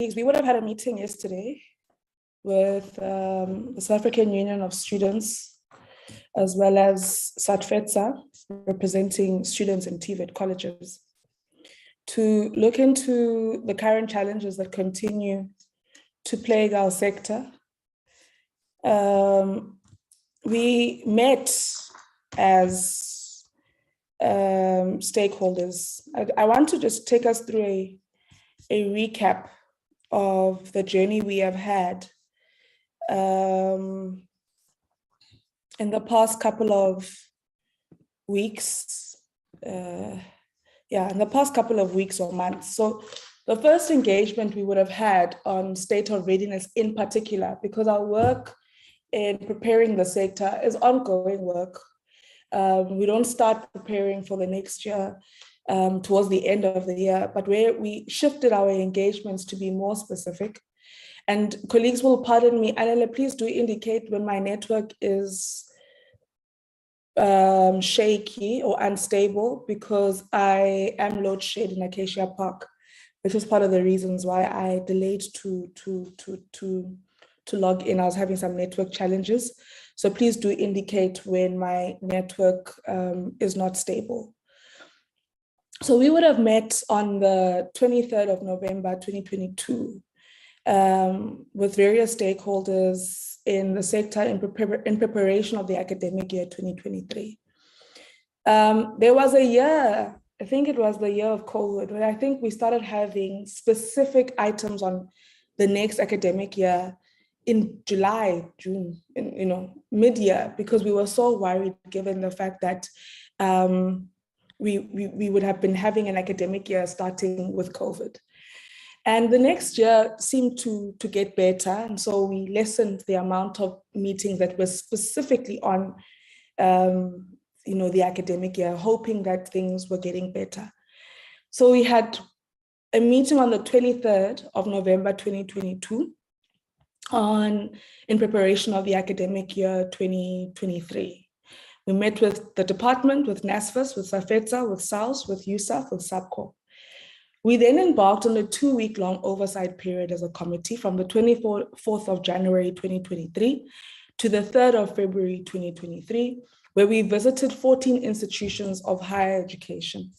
We would have had a meeting yesterday with the South African Union of Students, as well as SAPCO, representing students in TVET colleges, to look into the current challenges that continue to plague our sector. We met as stakeholders. I want to just take us through a recap of the journey we have had in the past couple of weeks. In the past couple of weeks or months. So the first engagement we would have had on state of readiness in particular, because our work in preparing the sector is ongoing work. We don't start preparing for the next year towards the end of the year, but where we shifted our engagements to be more specific. And colleagues will pardon me, Anela, please do indicate when my network is shaky or unstable, because I am load shed in Acacia Park, which is part of the reasons why I delayed to log in. I was having some network challenges. So please do indicate when my network is not stable. So we would have met on the 23rd of November, 2022, with various stakeholders in the sector in preparation of the academic year 2023. There was a year, I think it was the year of COVID, where I think we started having specific items on the next academic year in July, June, mid-year, because we were so worried given the fact that we would have been having an academic year starting with COVID. And the next year seemed to get better. And so we lessened the amount of meetings that were specifically on, the academic year, hoping that things were getting better. So we had a meeting on the 23rd of November, 2022, in preparation of the academic year 2023. We met with the department, with NSFAS, with SAPCO, with SALS, with USAf, with SAPCO. We then embarked on a 2-week-long oversight period as a committee from the 24th of January 2023 to the 3rd of February 2023, where we visited 14 institutions of higher education.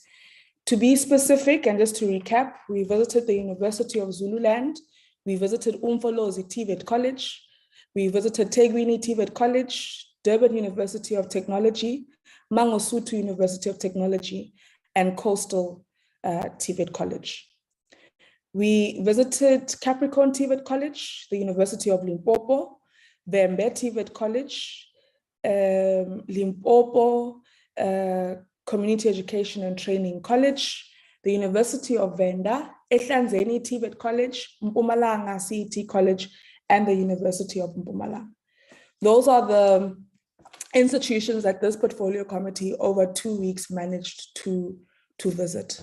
To be specific, and just to recap, we visited the University of Zululand, we visited Umfolozi TVET College, we visited Tegwini TVET College, Durban University of Technology, Mangosuthu University of Technology, and Coastal TVET College. We visited Capricorn TVET College, the University of Limpopo, Vembe TVET College, Limpopo Community Education and Training College, the University of Venda, Ehlanzeni TVET College, Mpumalanga CET College, and the University of Mpumalanga. Those are the institutions that this portfolio committee over 2 weeks managed to visit.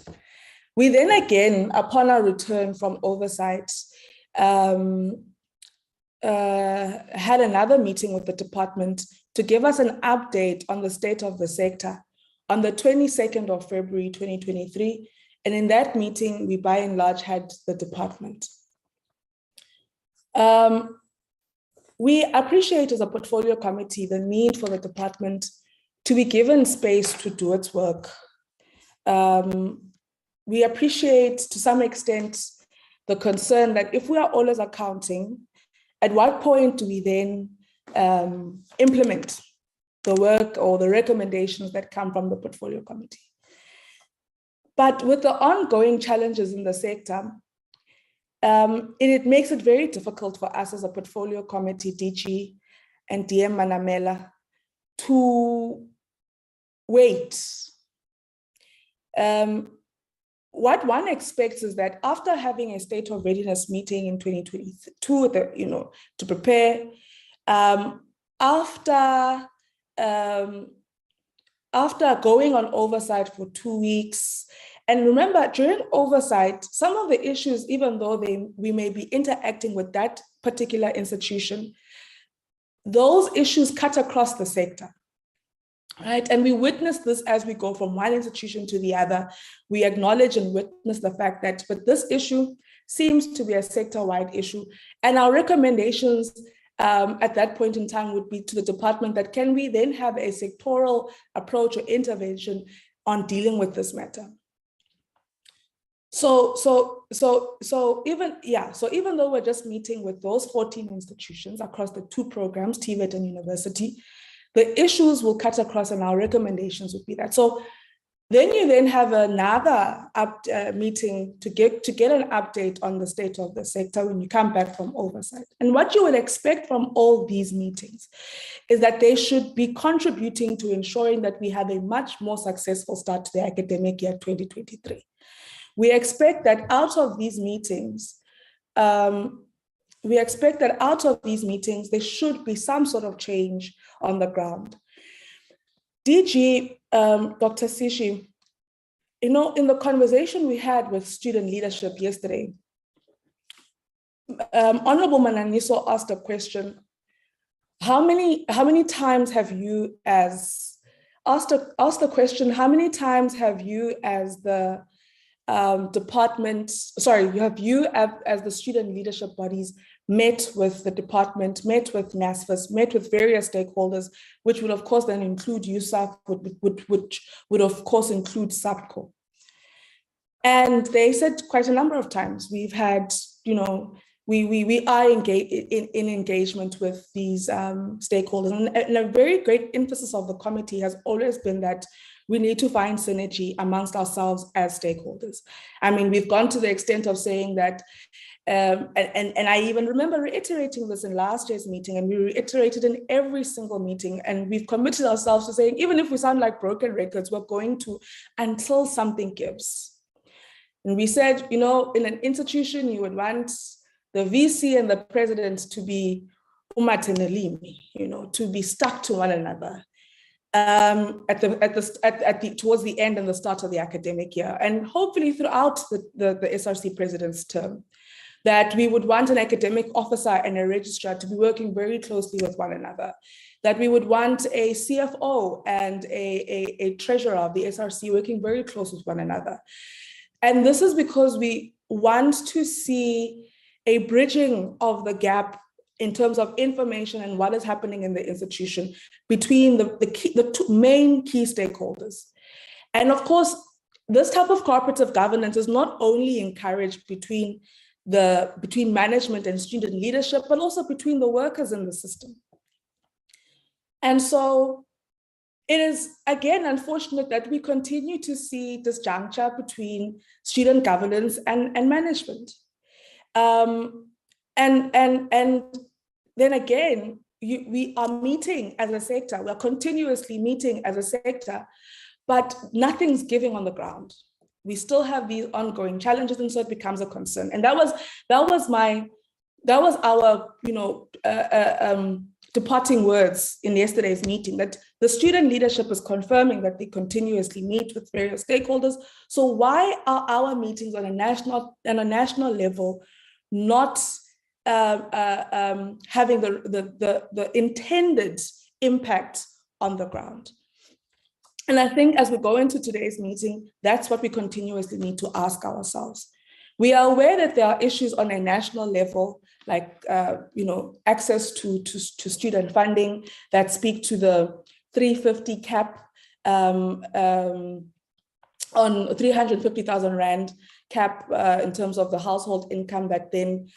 We then again, upon our return from oversight, had another meeting with the department to give us an update on the state of the sector on the 22nd of February, 2023. And in that meeting, we by and large had the department. We appreciate as a portfolio committee the need for the department to be given space to do its work. We appreciate to some extent the concern that if we are always accounting, at what point do we then implement the work or the recommendations that come from the portfolio committee? But with the ongoing challenges in the sector, it makes it very difficult for us as a portfolio committee, DG and DM Manamela, to wait. What one expects is that after having a state of readiness meeting in 2022, to prepare, after going on oversight for 2 weeks, and remember, during oversight, some of the issues, even though we may be interacting with that particular institution, those issues cut across the sector. Right? And we witness this as we go from one institution to the other. We acknowledge and witness the fact that, but this issue seems to be a sector-wide issue. And our recommendations at that point in time would be to the department that can we then have a sectoral approach or intervention on dealing with this matter. So even though we're just meeting with those 14 institutions across the 2 programs, TVET and university, the issues will cut across, and our recommendations would be that. So then you have another meeting to get an update on the state of the sector when you come back from oversight. And what you would expect from all these meetings is that they should be contributing to ensuring that we have a much more successful start to the academic year 2023. We expect that out of these meetings, there should be some sort of change on the ground. DG, Dr. Sishi, in the conversation we had with student leadership yesterday, Honorable Mananiso asked a question. How many times have you as the department, as the student leadership bodies met with the department, met with NSFAS, met with various stakeholders, which would of course then include USAf, which would of course include SAPCO. And they said quite a number of times, we've had, we are in engagement with these stakeholders. And a very great emphasis of the committee has always been that we need to find synergy amongst ourselves as stakeholders. I mean, we've gone to the extent of saying that, and I even remember reiterating this in last year's meeting, and we reiterated in every single meeting, and we've committed ourselves to saying, even if we sound like broken records, we're going to until something gives. And we said, in an institution, you would want the VC and the president to be umatenelimi, to be stuck to one another. Towards the end and the start of the academic year, and hopefully throughout the SRC president's term, that we would want an academic officer and a registrar to be working very closely with one another, that we would want a CFO and a treasurer of the SRC working very close with one another. And this is because we want to see a bridging of the gap in terms of information and what is happening in the institution between the 2 main key stakeholders. And of course, this type of cooperative governance is not only encouraged between management and student leadership, but also between the workers in the system. And so it is, again, unfortunate that we continue to see disjuncture between student governance and management. And then again, we are meeting as a sector, we are continuously meeting as a sector, but nothing's giving on the ground. We still have these ongoing challenges, and so it becomes a concern. And that was our departing words in yesterday's meeting, that the student leadership is confirming that they continuously meet with various stakeholders. So why are our meetings on a national level not having the intended impact on the ground? And I think as we go into today's meeting, that's what we continuously need to ask ourselves. We are aware that there are issues on a national level, like access to student funding, that speak to the 350 cap on 350,000 Rand cap in terms of the household income, that then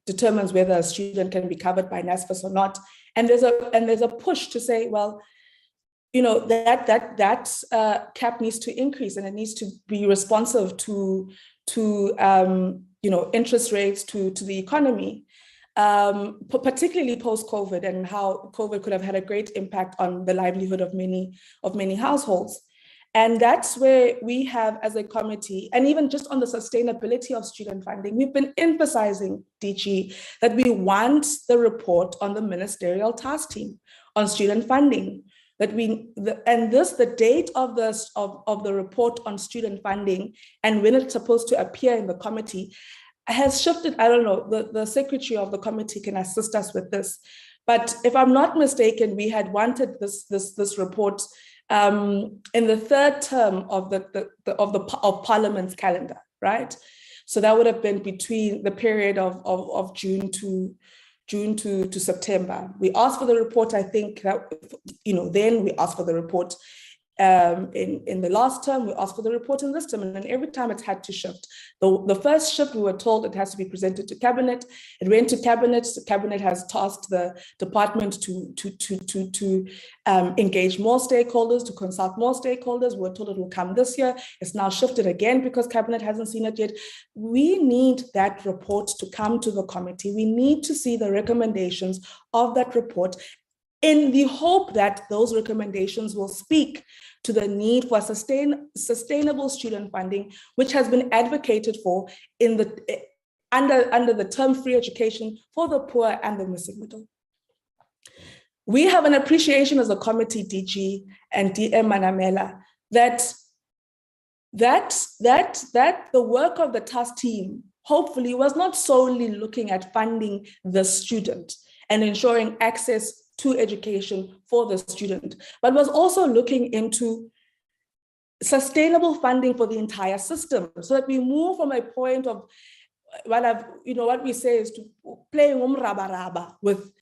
determines whether a student can be covered by NSFAS or not. And there's a push to say, well, that cap needs to increase, and it needs to be responsive to interest rates, to the economy, particularly post-COVID, and how COVID could have had a great impact on the livelihood of many households. And that's where we have, as a committee, and even just on the sustainability of student funding, we've been emphasizing, DG, that we want the report on the ministerial task team on student funding. The date of the report on student funding and when it's supposed to appear in the committee has shifted. I don't know, the secretary of the committee can assist us with this. But if I'm not mistaken, we had wanted this report in the 3rd term of Parliament's calendar, right? So that would have been between the period of June to September. We asked for the report, I think, that, then we asked for the report in the last term, we asked for the report in this term, and then every time it's had to shift. The first shift, we were told it has to be presented to cabinet. It went to cabinet. The cabinet has tasked the department to engage more stakeholders, to consult more stakeholders. We were told it will come this year. It's now shifted again because cabinet hasn't seen it yet. We need that report to come to the committee. We need to see the recommendations of that report, in the hope that those recommendations will speak to the need for sustainable student funding, which has been advocated for in under the term free education for the poor and the missing middle. We have an appreciation as a committee, DG and DM Manamela, that the work of the task team hopefully was not solely looking at funding the student and ensuring access to education for the student, but was also looking into sustainable funding for the entire system, so that we move from a point of what we say is to playing raba with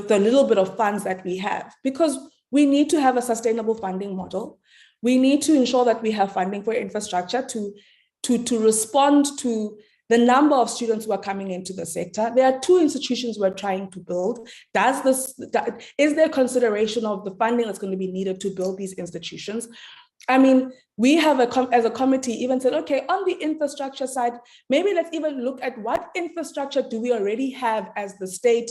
the little bit of funds that we have, because we need to have a sustainable funding model. We need to ensure that we have funding for infrastructure to respond to the number of students who are coming into the sector. There are 2 institutions we're trying to build. Is there consideration of the funding that's going to be needed to build these institutions? I mean, we have, as a committee, even said, okay, on the infrastructure side, maybe let's even look at what infrastructure do we already have as the state.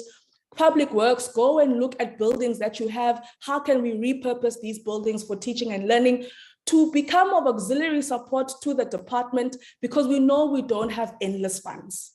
Public Works, go and look at buildings that you have. How can we repurpose these buildings for teaching and learning to become of auxiliary support to the department, because we know we don't have endless funds.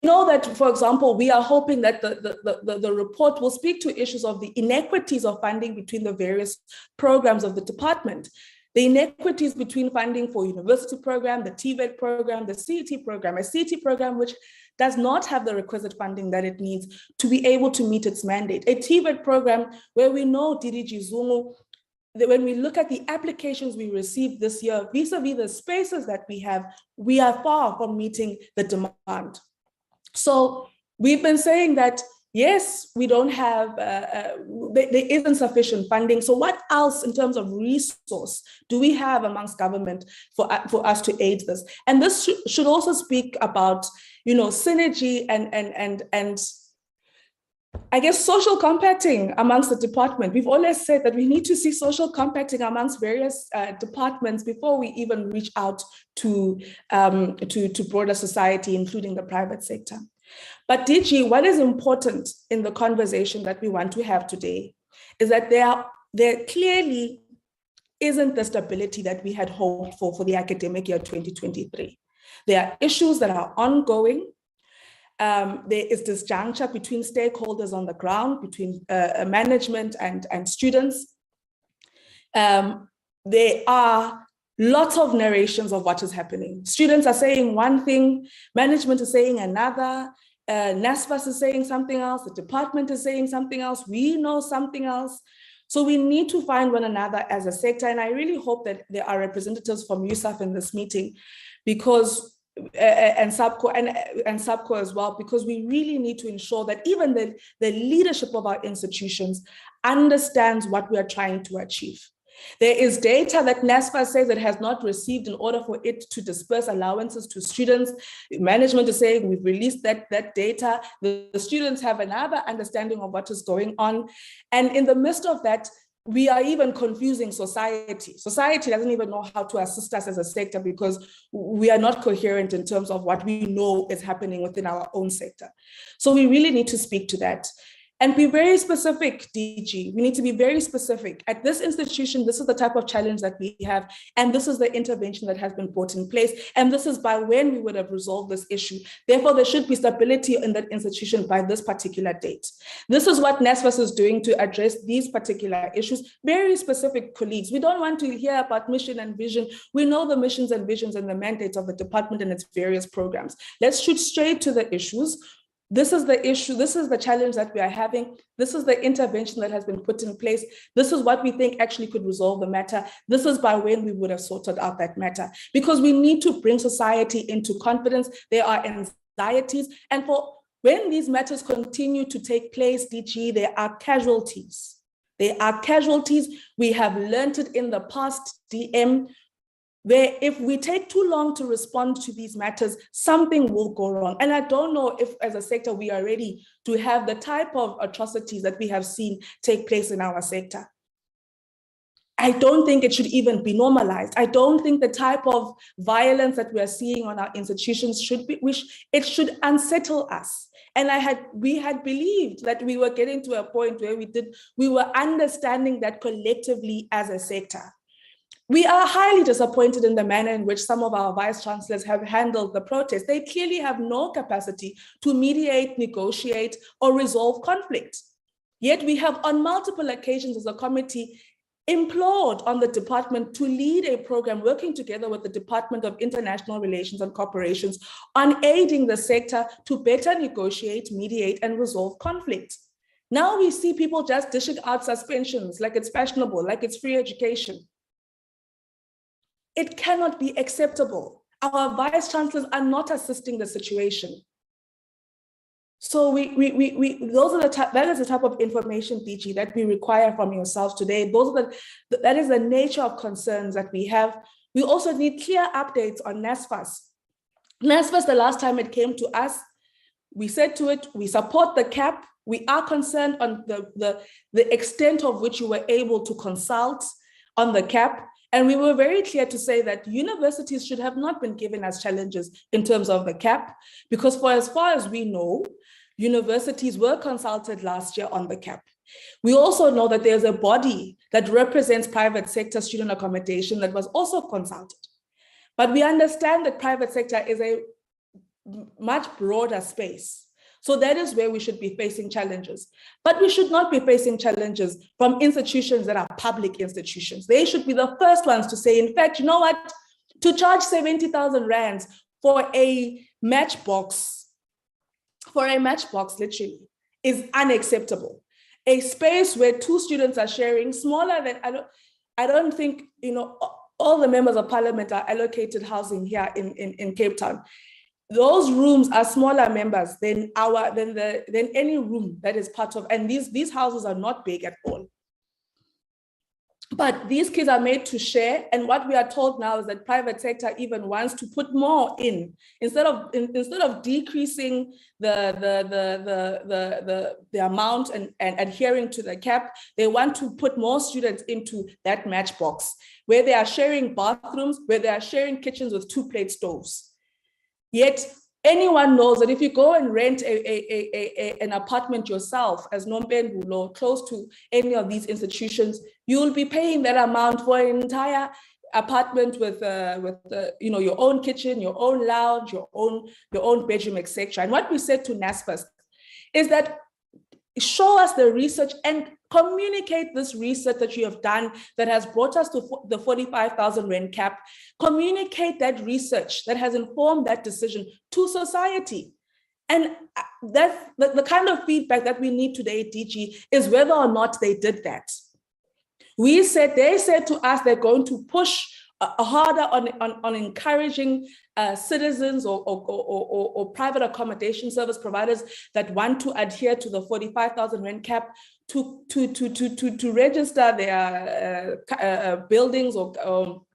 We know that, for example, we are hoping that the report will speak to issues of the inequities of funding between the various programs of the department. The inequities between funding for university program, the TVET program, the CET program, a CET program which does not have the requisite funding that it needs to be able to meet its mandate. A TVET program where we know DDG Zungu, that when we look at the applications we received this year, vis-a-vis the spaces that we are far from meeting the demand. So we've been saying that, yes, we don't have, there isn't sufficient funding. So what else in terms of resource do we have amongst government for us to aid this? And this should also speak about, synergy and I guess social compacting amongst the department. We've always said that we need to see social compacting amongst various departments before we even reach out to broader society, including the private sector. But DG, what is important in the conversation that we want to have today is that there clearly isn't the stability that we had hoped for the academic year 2023. There are issues that are ongoing. There is disjuncture between stakeholders on the ground, between management and students. There are lots of narrations of what is happening. Students are saying one thing, management is saying another, NSFAS is saying something else, the department is saying something else, we know something else. So we need to find one another as a sector. And I really hope that there are representatives from USAf in this meeting, because and SAPCO as well, because we really need to ensure that even the leadership of our institutions understands what we are trying to achieve. There is data that NSFAS says it has not received in order for it to disperse allowances to students. Management is saying we've released that data. The students have another understanding of what is going on. And in the midst of that, we are even confusing society. Society doesn't even know how to assist us as a sector, because we are not coherent in terms of what we know is happening within our own sector. So we really need to speak to that. And be very specific, DG. We need to be very specific. At this institution, this is the type of challenge that we have, and this is the intervention that has been put in place, and this is by when we would have resolved this issue. Therefore, there should be stability in that institution by this particular date. This is what NSFAS is doing to address these particular issues. Very specific, colleagues. We don't want to hear about mission and vision. We know the missions and visions and the mandates of the department and its various programs. Let's shoot straight to the issues. This is the issue. This is the challenge that we are having. This is the intervention that has been put in place. This is what we think actually could resolve the matter. This is by when we would have sorted out that matter, because we need to bring society into confidence. There are anxieties. And when these matters continue to take place, DG, there are casualties. There are casualties. We have learned it in the past, DM, where if we take too long to respond to these matters, something will go wrong. And I don't know if as a sector, we are ready to have the type of atrocities that we have seen take place in our sector. I don't think it should even be normalized. I don't think the type of violence that we are seeing on our institutions should be, it should unsettle us. And we had believed that we were getting to a point where we were understanding that collectively as a sector. We are highly disappointed in the manner in which some of our vice chancellors have handled the protest. They clearly have no capacity to mediate, negotiate, or resolve conflict. Yet we have on multiple occasions as a committee implored on the department to lead a program working together with the Department of International Relations and Corporations on aiding the sector to better negotiate, mediate, and resolve conflict. Now we see people just dishing out suspensions like it's fashionable, like it's free education. It cannot be acceptable. Our vice chancellors are not assisting the situation. So that is the type of information, DG, that we require from yourselves today. That is the nature of concerns that we have. We also need clear updates on NSFAS. NSFAS, the last time it came to us, we said to it, we support the cap. We are concerned on the extent of which you were able to consult on the cap. And we were very clear to say that universities should have not been given as challenges in terms of the cap, because for as far as we know, universities were consulted last year on the cap. We also know that there's a body that represents private sector student accommodation that was also consulted. But we understand that private sector is a much broader space. So that is where we should be facing challenges. But we should not be facing challenges from institutions that are public institutions. They should be the first ones to say, in fact, you know what? To charge 70,000 rands for a matchbox literally is unacceptable. A space where two students are sharing smaller than, I don't think, all the members of parliament are allocated housing here in Cape Town. Those rooms are smaller members than any room that is part of, and these houses are not big at all. But these kids are made to share, and what we are told now is that private sector even wants to put more in instead of decreasing the amount and adhering to the cap. They want to put more students into that matchbox where they are sharing bathrooms, where they are sharing kitchens with 2-plate stoves. Yet anyone knows that if you go and rent an apartment yourself as Nompendulo, close to any of these institutions, you will be paying that amount for an entire apartment with your own kitchen, your own lounge, your own bedroom, etc. And what we said to NSFAS is that show us the research and communicate this research that you have done that has brought us to the 45,000 rand cap. Communicate that research that has informed that decision to society. And that's the kind of feedback that we need today, DG, is whether or not they did that. They said to us they're going to push harder on encouraging citizens or private accommodation service providers that want to adhere to the 45,000 rand cap to register their buildings or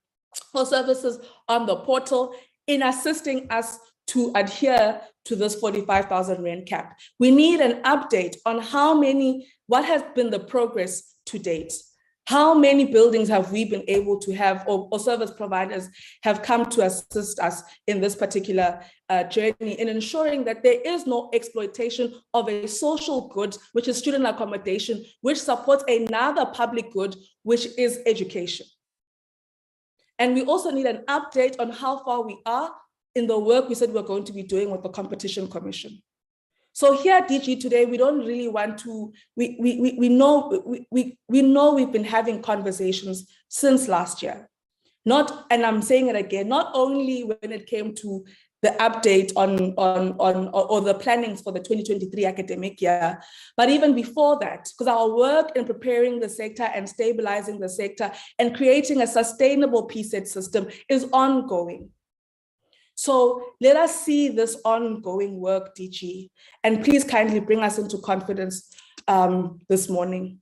services on the portal in assisting us to adhere to this 45,000 rand cap. We need an update on what has been the progress to date. How many buildings have we been able to have, or service providers have come to assist us in this particular journey in ensuring that there is no exploitation of a social good, which is student accommodation, which supports another public good, which is education. And we also need an update on how far we are in the work we said we're going to be doing with the Competition Commission. So here at DG today, we don't really want to, we know we've been having conversations since last year. And I'm saying it again, not only when it came to update on or the plannings for the 2023 academic year. But even before that, because our work in preparing the sector and stabilizing the sector and creating a sustainable PSET system is ongoing. So let us see this ongoing work, DG, and please kindly bring us into confidence this morning.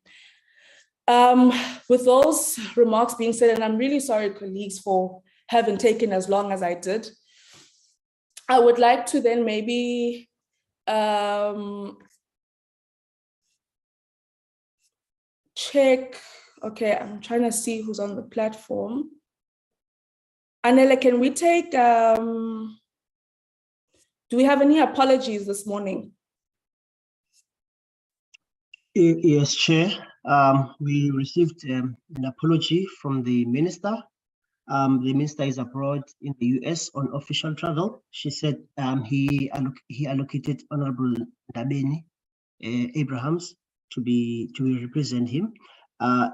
With those remarks being said, and I'm really sorry, colleagues, for having taken as long as I did, I would like to then maybe check. Okay, I'm trying to see who's on the platform. Anela, can we take, do we have any apologies this morning? Yes, Chair. We received an apology from the Minister. The Minister is abroad in the US on official travel. She said he allocated Honorable Ndabeni Abrahams to represent him.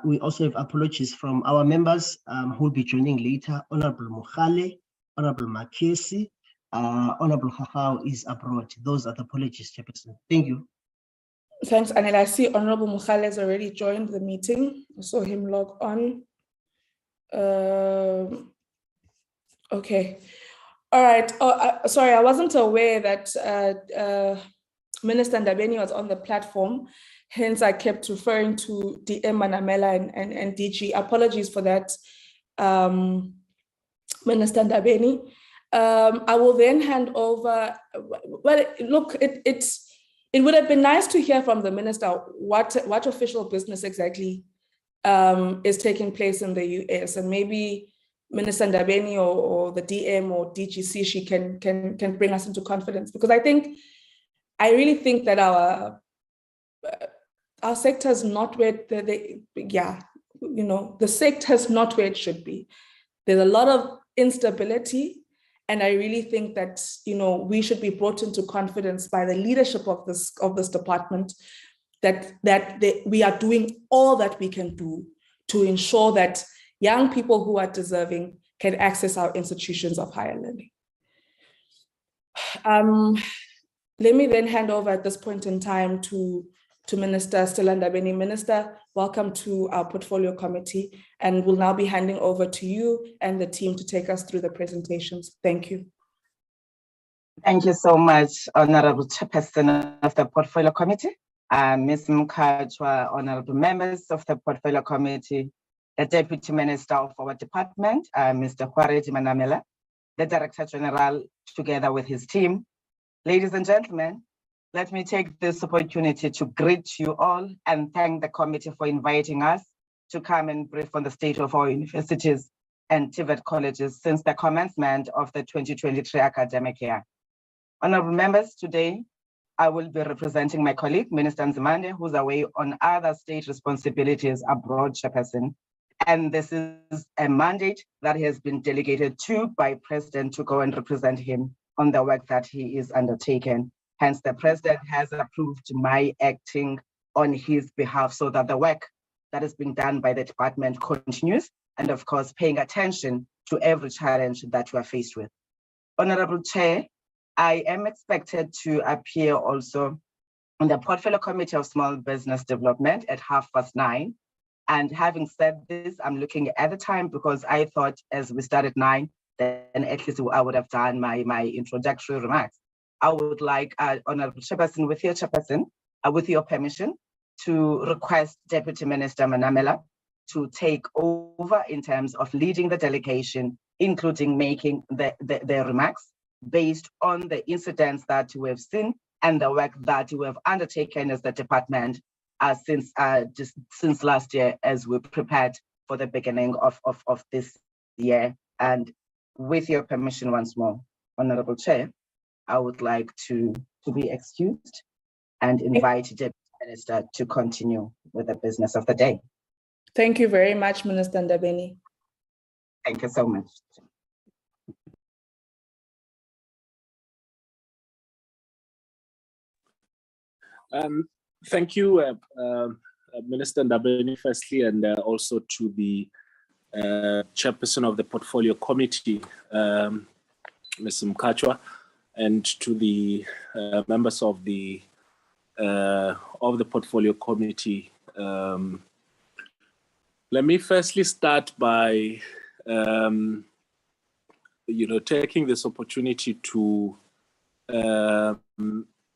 We also have apologies from our members who will be joining later. Honorable Mukhale, Honorable Makesi, Honorable Hahau is abroad. Those are the apologies, Chairperson. Thank you. Thanks, Anela. I see Honorable Mukhale has already joined the meeting. I saw him log on. Okay. All right. Oh, sorry, I wasn't aware that Minister Ndabeni was on the platform. Hence, I kept referring to DM Manamela and DG. Apologies for that, Minister Ndabeni. I will then hand over. Well, look, it would have been nice to hear from the minister what official business exactly is taking place in the US, and maybe Minister Ndabeni or the DM or DGC, she can bring us into confidence, because I really think that our sector is not where the sector is not where it should be. There's a lot of instability, and I really think that we should be brought into confidence by the leadership of this department that we are doing all that we can do to ensure that young people who are deserving can access our institutions of higher learning. Let me then hand over at this point in time to Minister Stella Ndabeni. Minister, welcome to our portfolio committee, and we'll now be handing over to you and the team to take us through the presentations. Thank you. Thank you so much, Honorable Chairperson of the Portfolio Committee, Ms. Mukajwa, honorable members of the Portfolio Committee, the Deputy Minister of our department, Mr. Khwareji Manamela, the Director General, together with his team. Ladies and gentlemen, let me take this opportunity to greet you all and thank the committee for inviting us to come and brief on the state of our universities and TVET colleges since the commencement of the 2023 academic year. Honorable members, today I will be representing my colleague, Minister Nzimande, who's away on other state responsibilities abroad, Chairperson. And this is a mandate that has been delegated to by President to go and represent him on the work that he is undertaking. Hence, the President has approved my acting on his behalf so that the work that is being done by the department continues, and of course, paying attention to every challenge that we are faced with. Honorable Chair, I am expected to appear also on the Portfolio Committee of Small Business Development at 9:30. And having said this, I'm looking at the time because I thought as we started 9, then at least I would have done my introductory remarks. I would like, Honorable Chairperson, with your permission, to request Deputy Minister Manamela to take over in terms of leading the delegation, including making the remarks based on the incidents that we have seen and the work that we have undertaken as the department since last year as we prepared for the beginning of this year. And with your permission once more, Honorable Chair, I would like to be excused and invite the Deputy Minister to continue with the business of the day. Thank you very much, Minister Ndabeni. Thank you so much. Thank you, Minister Ndabeni, firstly, and also to the Chairperson of the Portfolio Committee, Ms. Mukajwa. and to the members of the portfolio committee. Let me firstly start by taking this opportunity to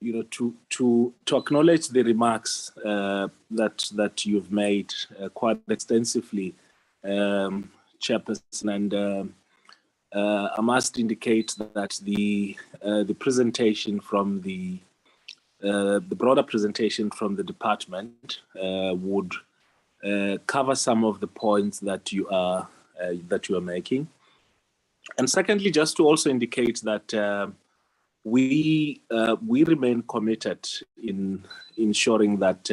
to acknowledge the remarks that you've made quite extensively, Chairperson, and I must indicate that the presentation from the broader presentation from the department would cover some of the points that you are making, and secondly, just to also indicate that we remain committed in ensuring that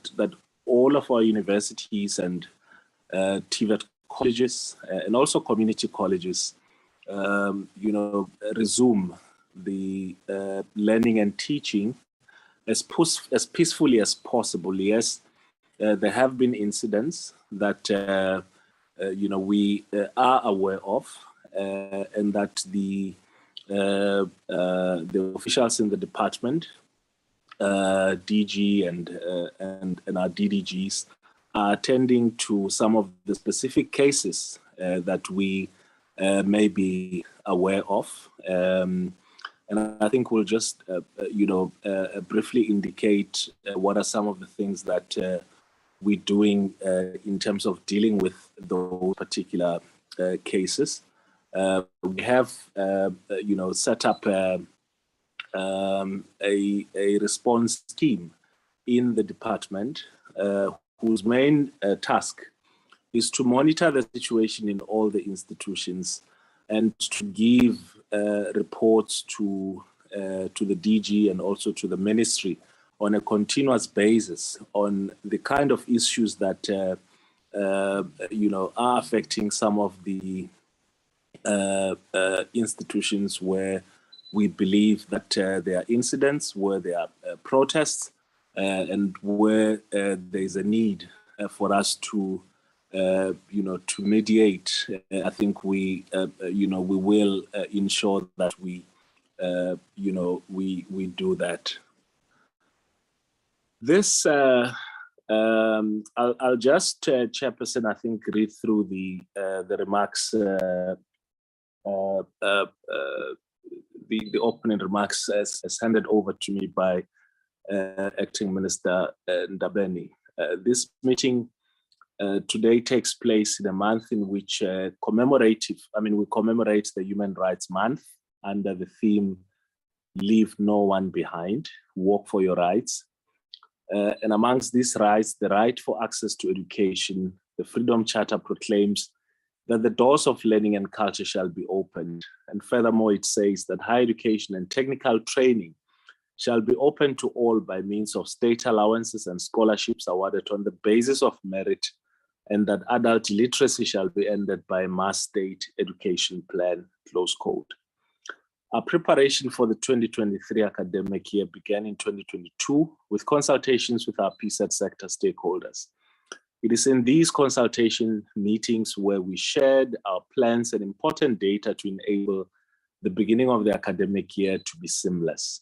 that all of our universities and TVET colleges and also community colleges, resume the learning and teaching as peacefully as possible. Yes, there have been incidents that we are aware of, and that the officials in the department, DG and our DDGs, are attending to some of the specific cases that we may be aware of. And I think we'll just, briefly indicate what are some of the things that we're doing in terms of dealing with those particular cases. We have, set up a response team in the department whose main task is to monitor the situation in all the institutions and to give reports to the DG and also to the ministry on a continuous basis on the kind of issues that are affecting some of the institutions where we believe that there are incidents, where there are protests, and where there is a need for us to to mediate. I think we will ensure that we do that. This I'll just, Chairperson, I think, read through the remarks, the opening remarks as handed over to me by Acting Minister Ndabeni. This meeting today takes place in a month in which we commemorate the Human Rights Month under the theme "Leave No One Behind, Walk for Your Rights." And amongst these rights, the right for access to education, the Freedom Charter proclaims that the doors of learning and culture shall be opened. And furthermore, it says that higher education and technical training shall be open to all by means of state allowances and scholarships awarded on the basis of merit, and that adult literacy shall be ended by a mass state education plan, close quote. Our preparation for the 2023 academic year began in 2022 with consultations with our PSET sector stakeholders. It is in these consultation meetings where we shared our plans and important data to enable the beginning of the academic year to be seamless.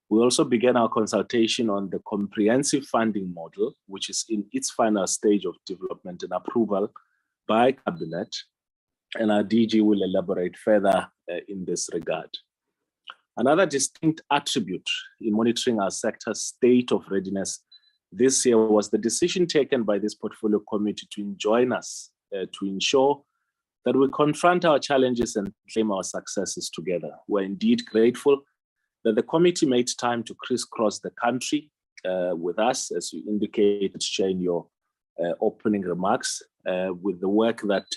We also began our consultation on the comprehensive funding model, which is in its final stage of development and approval by Cabinet, and our DG will elaborate further in this regard. Another distinct attribute in monitoring our sector's state of readiness this year was the decision taken by this portfolio committee to join us to ensure that we confront our challenges and claim our successes together. We're indeed grateful that the committee made time to crisscross the country with us, as you indicated, Chair, in your opening remarks, with the work that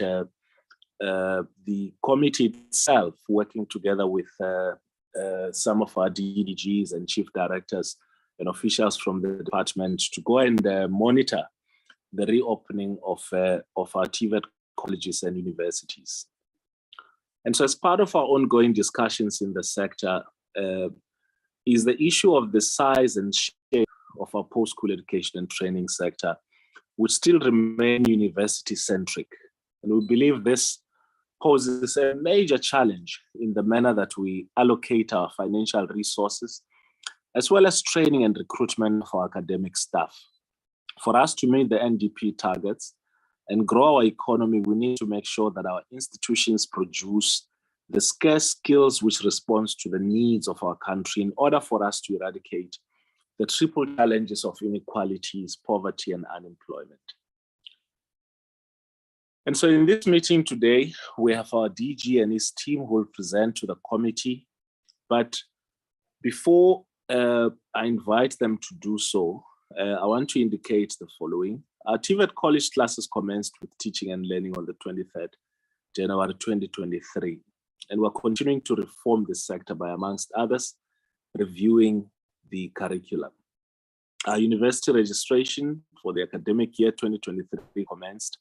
the committee itself, working together with some of our DDGs and chief directors and officials from the department to go and monitor the reopening of our TVET colleges and universities. And so as part of our ongoing discussions in the sector is the issue of the size and shape of our post-school education and training sector, which still remain university-centric. And we believe this poses a major challenge in the manner that we allocate our financial resources, as well as training and recruitment for academic staff. For us to meet the NDP targets and grow our economy, we need to make sure that our institutions produce the scarce skills which respond to the needs of our country in order for us to eradicate the triple challenges of inequalities, poverty, and unemployment. And so in this meeting today, we have our DG and his team who will present to the committee. But before I invite them to do so, I want to indicate the following. Our TVET college classes commenced with teaching and learning on the 23rd January 2023. And we're continuing to reform this sector by, amongst others, reviewing the curriculum. Our university registration for the academic year 2023 commenced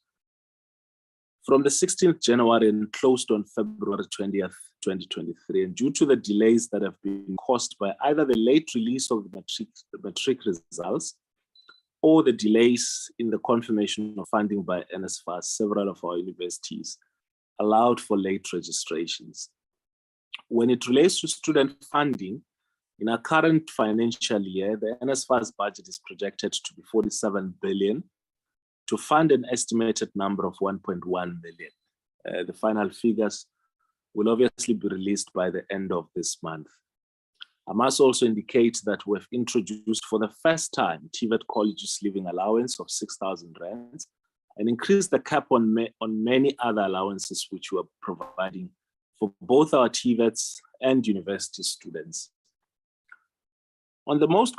from the 16th January and closed on February 20th, 2023. And due to the delays that have been caused by either the late release of the matric results or the delays in the confirmation of funding by NSFAS, several of our universities allowed for late registrations. When it relates to student funding, in our current financial year, the NSFAS budget is projected to be 47 billion to fund an estimated number of 1.1 million. The final figures will obviously be released by the end of this month. I must also indicate that we've introduced for the first time TVET colleges living allowance of 6,000 rands and increased the cap on many other allowances which we are providing for both our TVETs and university students. On the most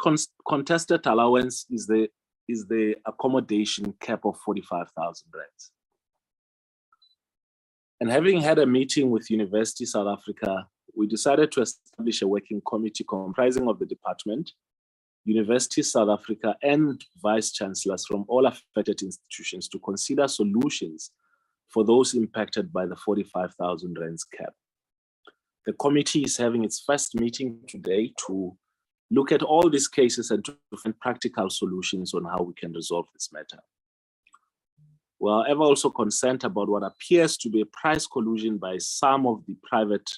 contested allowance is the accommodation cap of 45,000 rands. And having had a meeting with University South Africa, we decided to establish a working committee comprising of the department, University South Africa, and vice chancellors from all affected institutions to consider solutions for those impacted by the 45,000 rands cap. The committee is having its first meeting today to look at all these cases and to find practical solutions on how we can resolve this matter. We are ever also concerned about what appears to be a price collusion by some of the private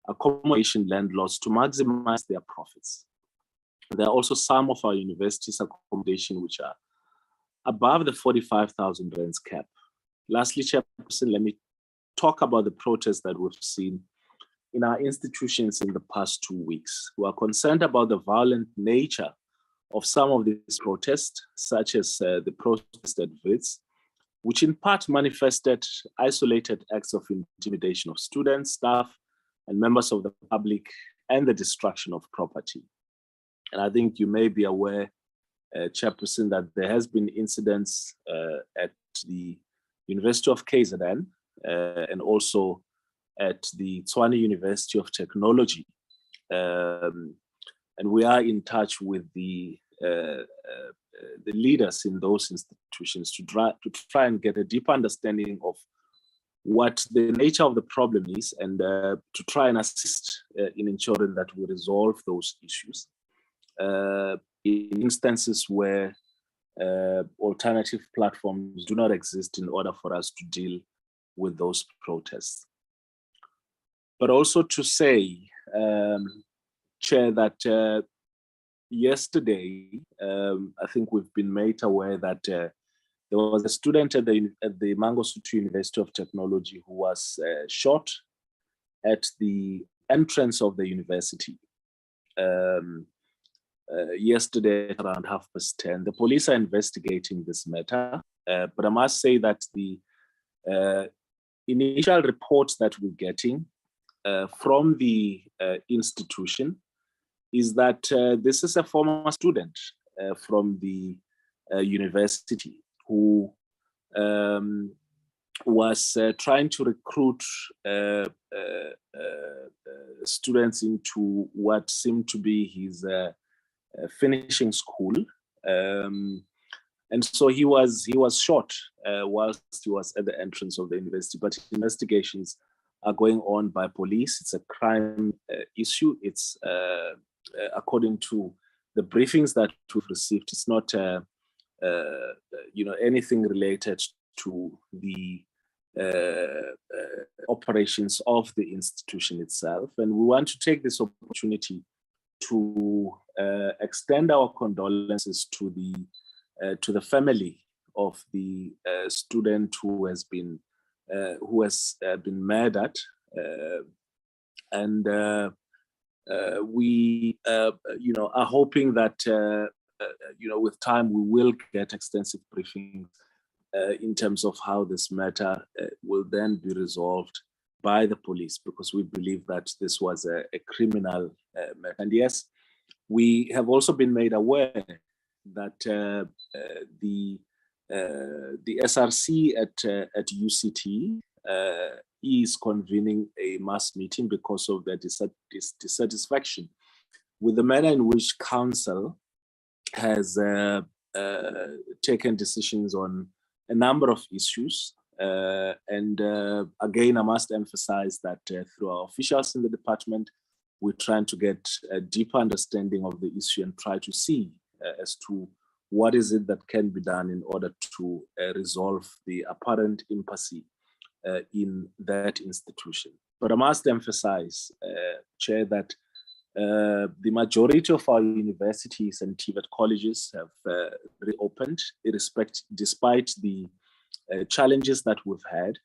accommodation landlords to maximize their profits. There are also some of our universities' accommodation which are above the 45,000 rands cap. Lastly, Chairperson, let me talk about the protests that we've seen in our institutions in the past 2 weeks. We are concerned about the violent nature of some of these protests, such as the protest at WITS, which in part manifested isolated acts of intimidation of students, staff, and members of the public, and the destruction of property. And I think you may be aware, Chairperson, that there has been incidents at the University of KZN and also at the Tshwane University of Technology. And we are in touch with the leaders in those institutions to try and get a deep understanding of what the nature of the problem is and to try and assist in ensuring that we resolve those issues. In instances where alternative platforms do not exist in order for us to deal with those protests. But also to say, Chair, that yesterday, I think we've been made aware that there was a student at the Mangosuthu University of Technology who was shot at the entrance of the university yesterday around 10:30. The police are investigating this matter, but I must say that the initial reports that we're getting from the institution is that this is a former student from the university who was trying to recruit students into what seemed to be his finishing school. And so he was shot whilst he was at the entrance of the university, but investigations are going on by police. It's a crime issue. It's according to the briefings that we've received, it's not anything related to the operations of the institution itself. And we want to take this opportunity to extend our condolences to the family of the student who has been murdered, and we are hoping that with time we will get extensive briefings in terms of how this matter will then be resolved by the police, because we believe that this was a criminal matter. And yes, we have also been made aware that the SRC at UCT is convening a mass meeting because of their dissatisfaction with the manner in which council has taken decisions on a number of issues. And again, I must emphasize that through our officials in the department, we're trying to get a deeper understanding of the issue and try to see as to what is it that can be done in order to resolve the apparent impasse in that institution. But I must emphasize, Chair, that the majority of our universities and TVET colleges have reopened, despite the challenges that we've had,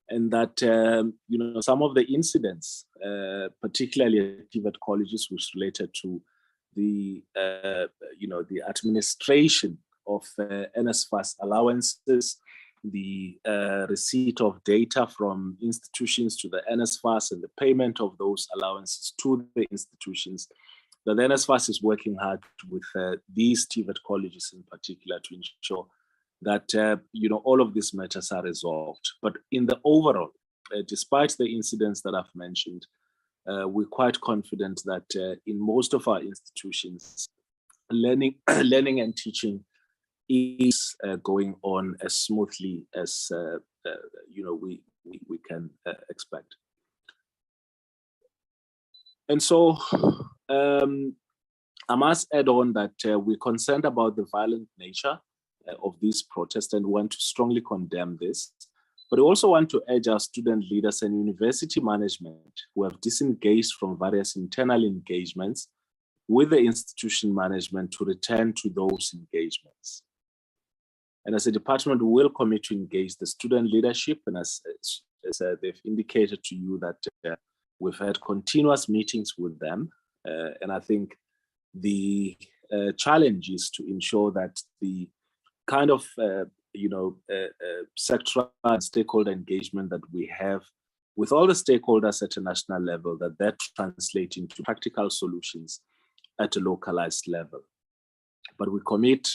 and that some of the incidents, particularly at TVET colleges, which related to the administration of NSFAS allowances, the receipt of data from institutions to the NSFAS, and the payment of those allowances to the institutions. The NSFAS is working hard with these TVET colleges in particular to ensure that all of these matters are resolved. But in the overall, despite the incidents that I've mentioned, we're quite confident that in most of our institutions, learning and teaching is going on as smoothly as we can expect. And so I must add on that we're concerned about the violent nature of these protests and want to strongly condemn this. But we also want to urge our student leaders and university management who have disengaged from various internal engagements with the institution management to return to those engagements. And as a department, we will commit to engage the student leadership, and as they've indicated to you that we've had continuous meetings with them. And I think the challenge is to ensure that the kind of sectoral and stakeholder engagement that we have with all the stakeholders at a national level, that translates into practical solutions at a localized level. But we commit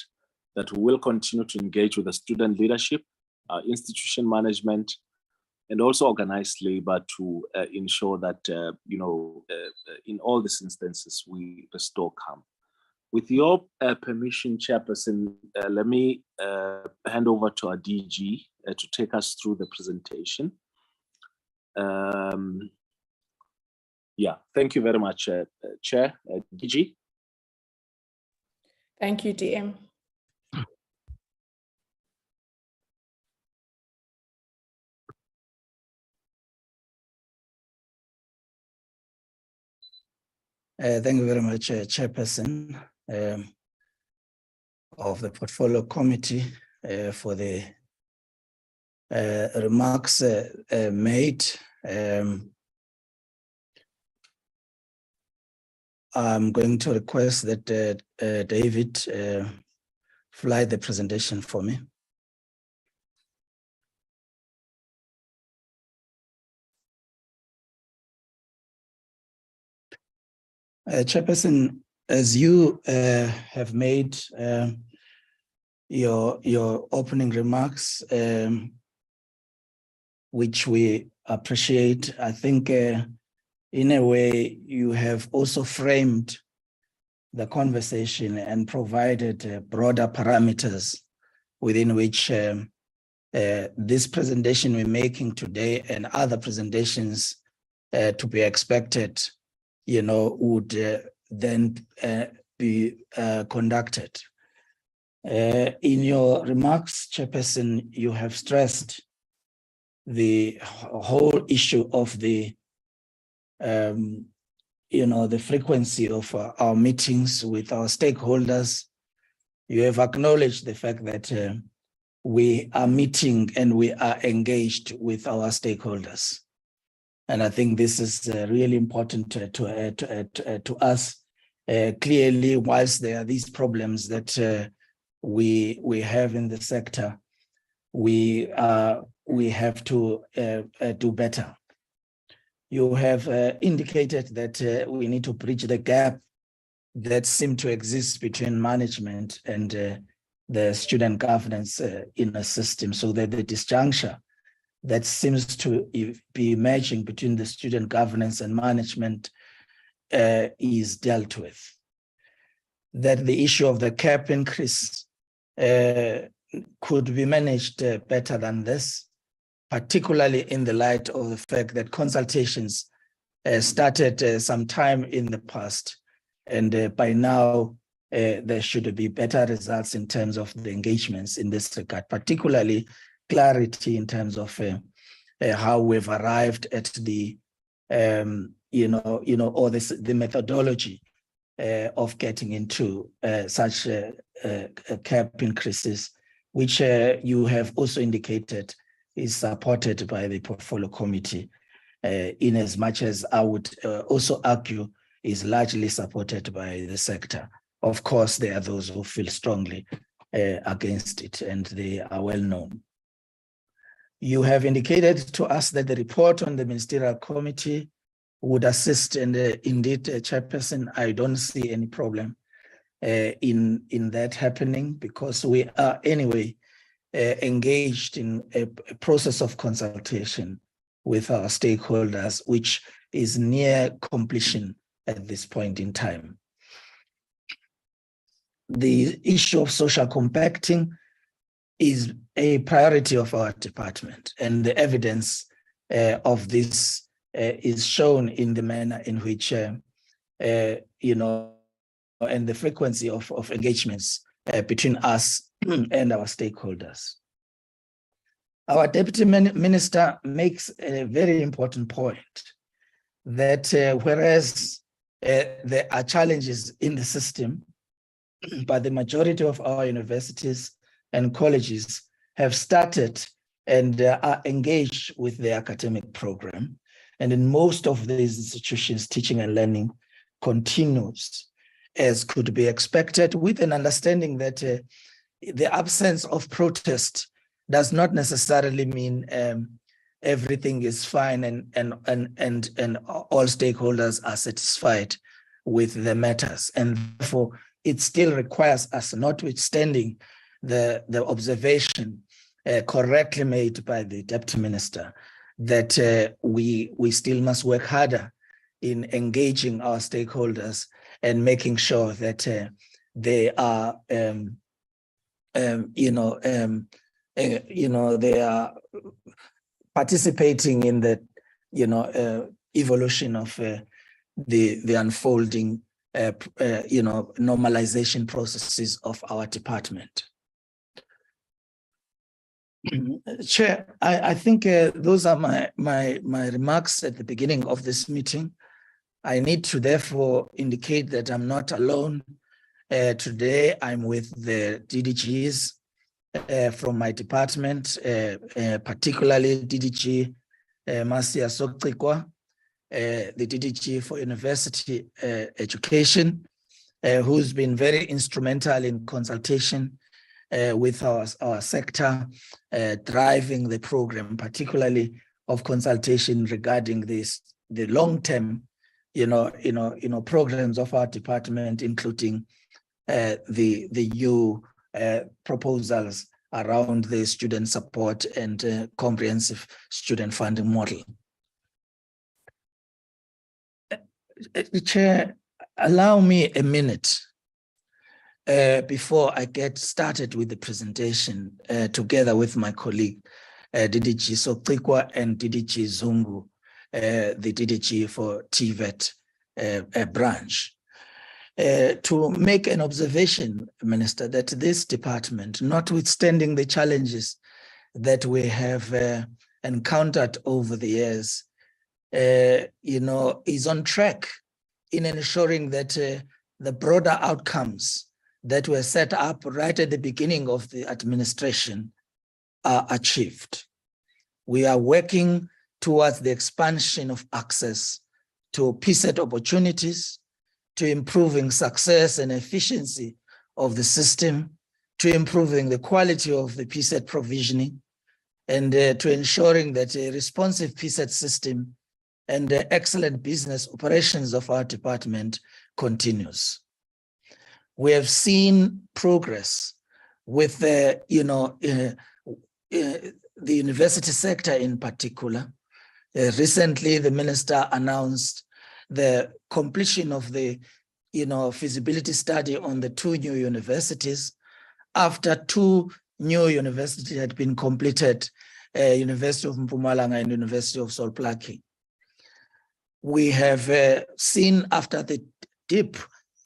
that we will continue to engage with the student leadership, institution management, and also organized labor to ensure that in all these instances we restore calm. With your permission, Chairperson, let me hand over to our DG to take us through the presentation. Thank you very much, Chair. DG. Thank you, DM. Thank you very much, Chairperson of the Portfolio Committee for the remarks made. I'm going to request that David fly the presentation for me. Chairperson, as you have made your opening remarks, which we appreciate, I think in a way you have also framed the conversation and provided broader parameters within which this presentation we're making today and other presentations to be expected would then be conducted. In your remarks, Chairperson, you have stressed the whole issue of the, the frequency of our meetings with our stakeholders. You have acknowledged the fact that we are meeting and we are engaged with our stakeholders. And I think this is really important to us. Clearly, whilst there are these problems that we have in the sector, we have to do better. You have indicated that we need to bridge the gap that seems to exist between management and the student governance in a system, so that the disjuncture that seems to be emerging between the student governance and management is dealt with. That the issue of the cap increase could be managed better than this, particularly in the light of the fact that consultations started some time in the past, and by now there should be better results in terms of the engagements in this regard, particularly clarity in terms of how we've arrived at the the methodology of getting into such cap increases, which you have also indicated is supported by the portfolio committee, in as much as I would also argue is largely supported by the sector. Of course, there are those who feel strongly against it, and they are well known. You have indicated to us that the report on the ministerial committee would assist, and indeed, Chairperson, I don't see any problem in that happening, because we are anyway engaged in a process of consultation with our stakeholders, which is near completion at this point in time. The issue of social compacting is a priority of our department, and the evidence of this is shown in the manner in which, and the frequency of engagements between us and our stakeholders. Our Deputy Minister makes a very important point that whereas there are challenges in the system, but the majority of our universities and colleges have started and are engaged with the academic program. And in most of these institutions, teaching and learning continues as could be expected, with an understanding that the absence of protest does not necessarily mean everything is fine and all stakeholders are satisfied with the matters. And therefore, it still requires us, notwithstanding the observation correctly made by the Deputy Minister, that we still must work harder in engaging our stakeholders and making sure that they are, they are participating in the, evolution of the unfolding, normalization processes of our department. Chair, I think those are my remarks at the beginning of this meeting. I need to therefore indicate that I'm not alone. Today, I'm with the DDGs from my department, particularly DDG Masia Soktikwa, the DDG for University Education, who's been very instrumental in consultation with our sector, driving the program, particularly of consultation regarding the long-term, programs of our department, including the new proposals around the student support and comprehensive student funding model. Chair, allow me a minute before I get started with the presentation, together with my colleague, DDG Soktikwa and DDG Zungu, the DDG for TVET branch, to make an observation, Minister, that this department, notwithstanding the challenges that we have encountered over the years, is on track in ensuring that the broader outcomes that were set up right at the beginning of the administration are achieved. We are working towards the expansion of access to TVET opportunities, to improving success and efficiency of the system, to improving the quality of the TVET provisioning, and to ensuring that a responsive TVET system and the excellent business operations of our department continues. We have seen progress with the university sector in particular. Recently, the minister announced the completion of the feasibility study on the 2 new universities after 2 new universities had been completed, University of Mpumalanga and University of Solplaki. We have seen after the dip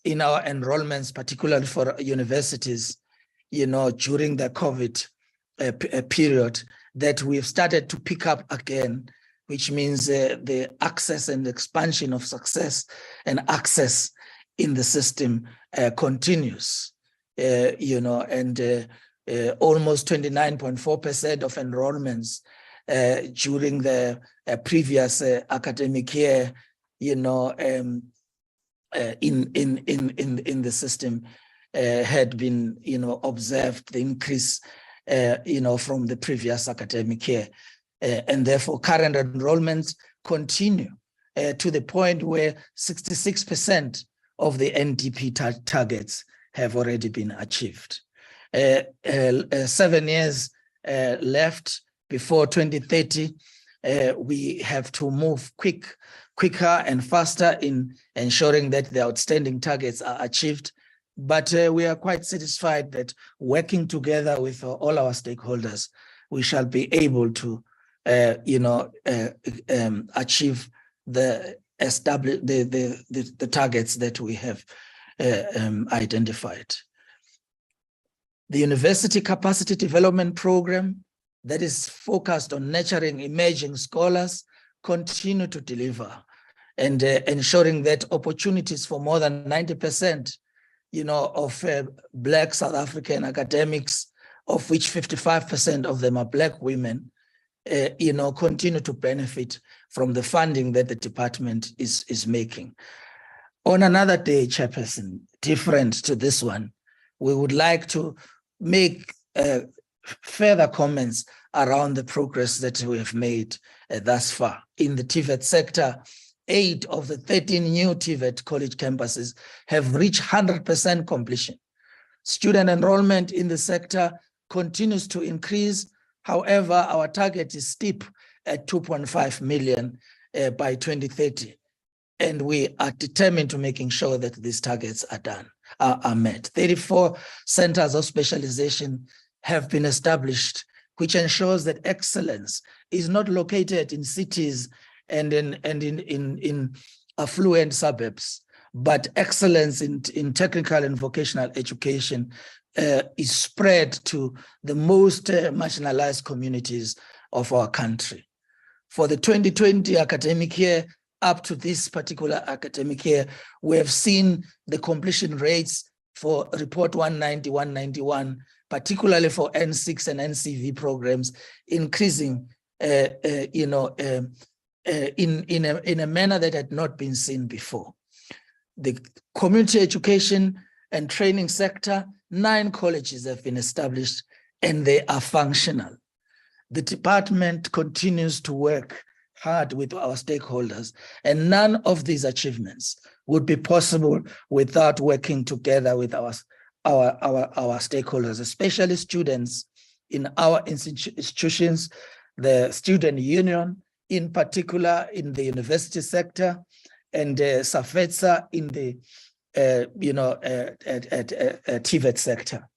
in our enrollments, particularly for universities, during the COVID period, that we've started to pick up again, which means the access and expansion of success and access in the system continues, and almost 29.4% of enrollments during the previous academic year, in the system had been, observed the increase, from the previous academic year. And therefore current enrollments continue to the point where 66% of the NDP targets have already been achieved. 7 years left before 2030. We have to move quicker and faster in ensuring that the outstanding targets are achieved. But we are quite satisfied that working together with all our stakeholders, we shall be able to achieve the targets that we have identified. The University Capacity Development Program that is focused on nurturing emerging scholars continue to deliver, and ensuring that opportunities for more than 90% of Black South African academics, of which 55% of them are Black women, continue to benefit from the funding that the department is making. On another day, Chairperson, different to this one, we would like to make further comments around the progress that we have made thus far. In the TVET sector, 8 of the 13 new TVET college campuses have reached 100% completion. Student enrollment in the sector continues to increase. However, our target is steep at 2.5 million by 2030. And we are determined to making sure that these targets are met. 34 centers of specialization have been established, which ensures that excellence is not located in cities and in affluent suburbs, but excellence in technical and vocational education is spread to the most marginalized communities of our country. For the 2020 academic year, up to this particular academic year, we have seen the completion rates for Report 190, 191, particularly for N6 and NCV programs, increasing in a manner that had not been seen before. The community education and training sector, 9 colleges have been established and they are functional. The department continues to work hard with our stakeholders, and none of these achievements would be possible without working together with our stakeholders, especially students in our institutions, the student union, in particular in the university sector, and SAPCO in the TVET sector.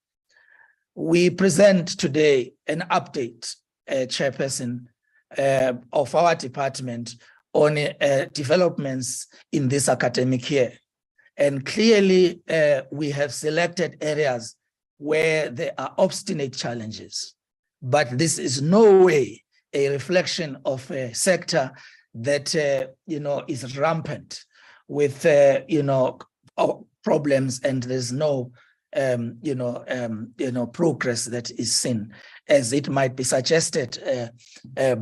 We present today an update, Chairperson, of our department on developments in this academic year. And clearly, we have selected areas where there are obstinate challenges, but this is no way a reflection of a sector that is rampant with problems, and there's no progress that is seen, as it might be suggested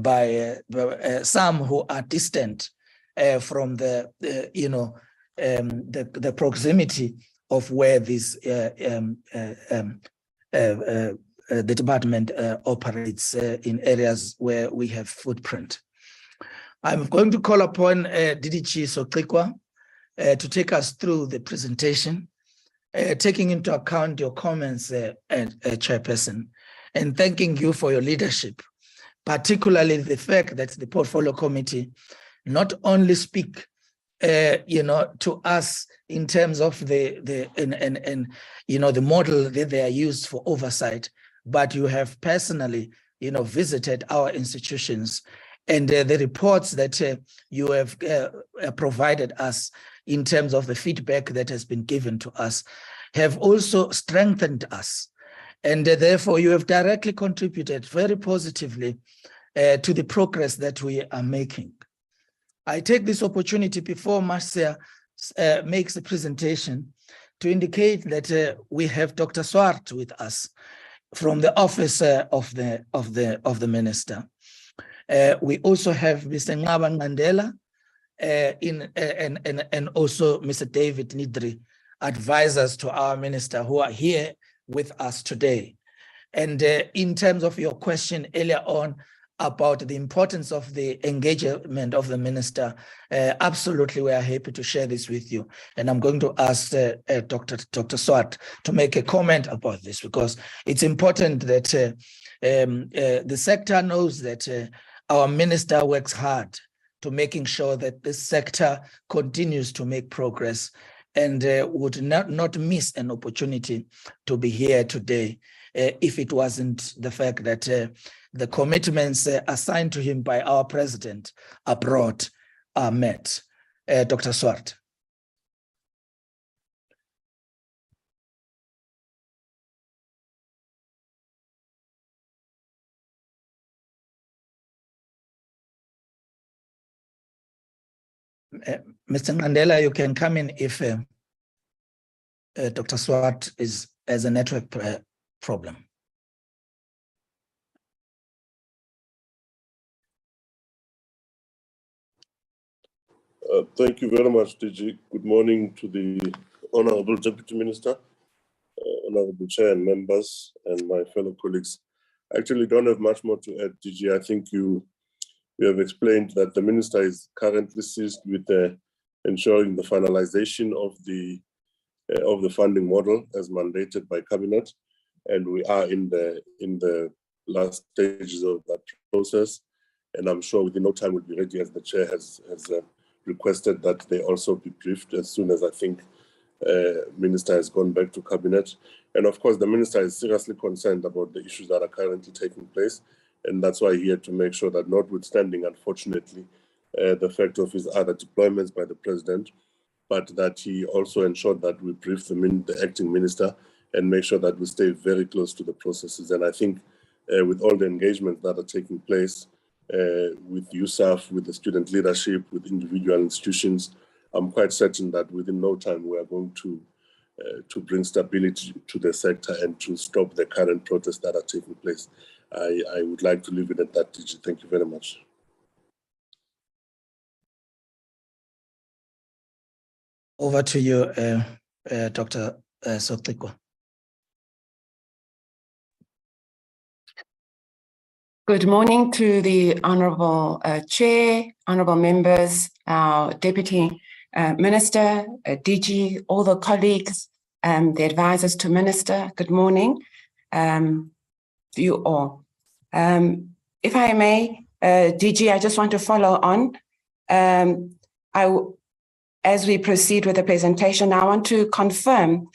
by some who are distant from the proximity of where this the department operates in areas where we have footprint. I'm going to call upon DDG Sokikwa to take us through the presentation, taking into account your comments, Chairperson, and thanking you for your leadership, particularly the fact that the Portfolio Committee not only speak to us in terms of the model that they are used for oversight, but you have personally visited our institutions, and the reports that you have provided us in terms of the feedback that has been given to us have also strengthened us, and therefore you have directly contributed very positively to the progress that we are making. I take this opportunity before Marcia makes the presentation to indicate that we have Dr. Swart with us from the office of the minister. We also have Mr. Ngaba Ngandela and also Mr. David Nidri, advisors to our minister, who are here with us today. And in terms of your question earlier on about the importance of the engagement of the minister, absolutely, we are happy to share this with you. And I'm going to ask Dr. Swart to make a comment about this, because it's important that the sector knows that our minister works hard to making sure that this sector continues to make progress, and would not miss an opportunity to be here today if it wasn't the fact that the commitments assigned to him by our president abroad are met. Dr. Swart. Mr. Ngandela, you can come in if Dr. Swart has a network problem. Thank you very much, DG. Good morning to the Honorable Deputy Minister, Honorable Chair and members, and my fellow colleagues. I actually don't have much more to add, DG. I think you have explained that the Minister is currently seized with ensuring the finalization of the funding model as mandated by Cabinet, and we are in the last stages of that process. And I'm sure within no time we'll be ready, as the Chair has requested that they also be briefed as soon as I think Minister has gone back to Cabinet. And of course, the Minister is seriously concerned about the issues that are currently taking place. And that's why he had to make sure that, notwithstanding, unfortunately, the fact of his other deployments by the President, but that he also ensured that we brief the acting minister and make sure that we stay very close to the processes. And I think with all the engagements that are taking place with USAf, with the student leadership, with individual institutions, I'm quite certain that within no time we are going to bring stability to the sector and to stop the current protests that are taking place. I would like to leave it at that, DG. Thank you very much. Over to you, Dr. Sokikwa. Good morning to the Honourable Chair, Honourable members, our Deputy Minister, DG, all the colleagues, the advisors to Minister. Good morning to you all. If I may, DG, I just want to follow on. As we proceed with the presentation, I want to confirm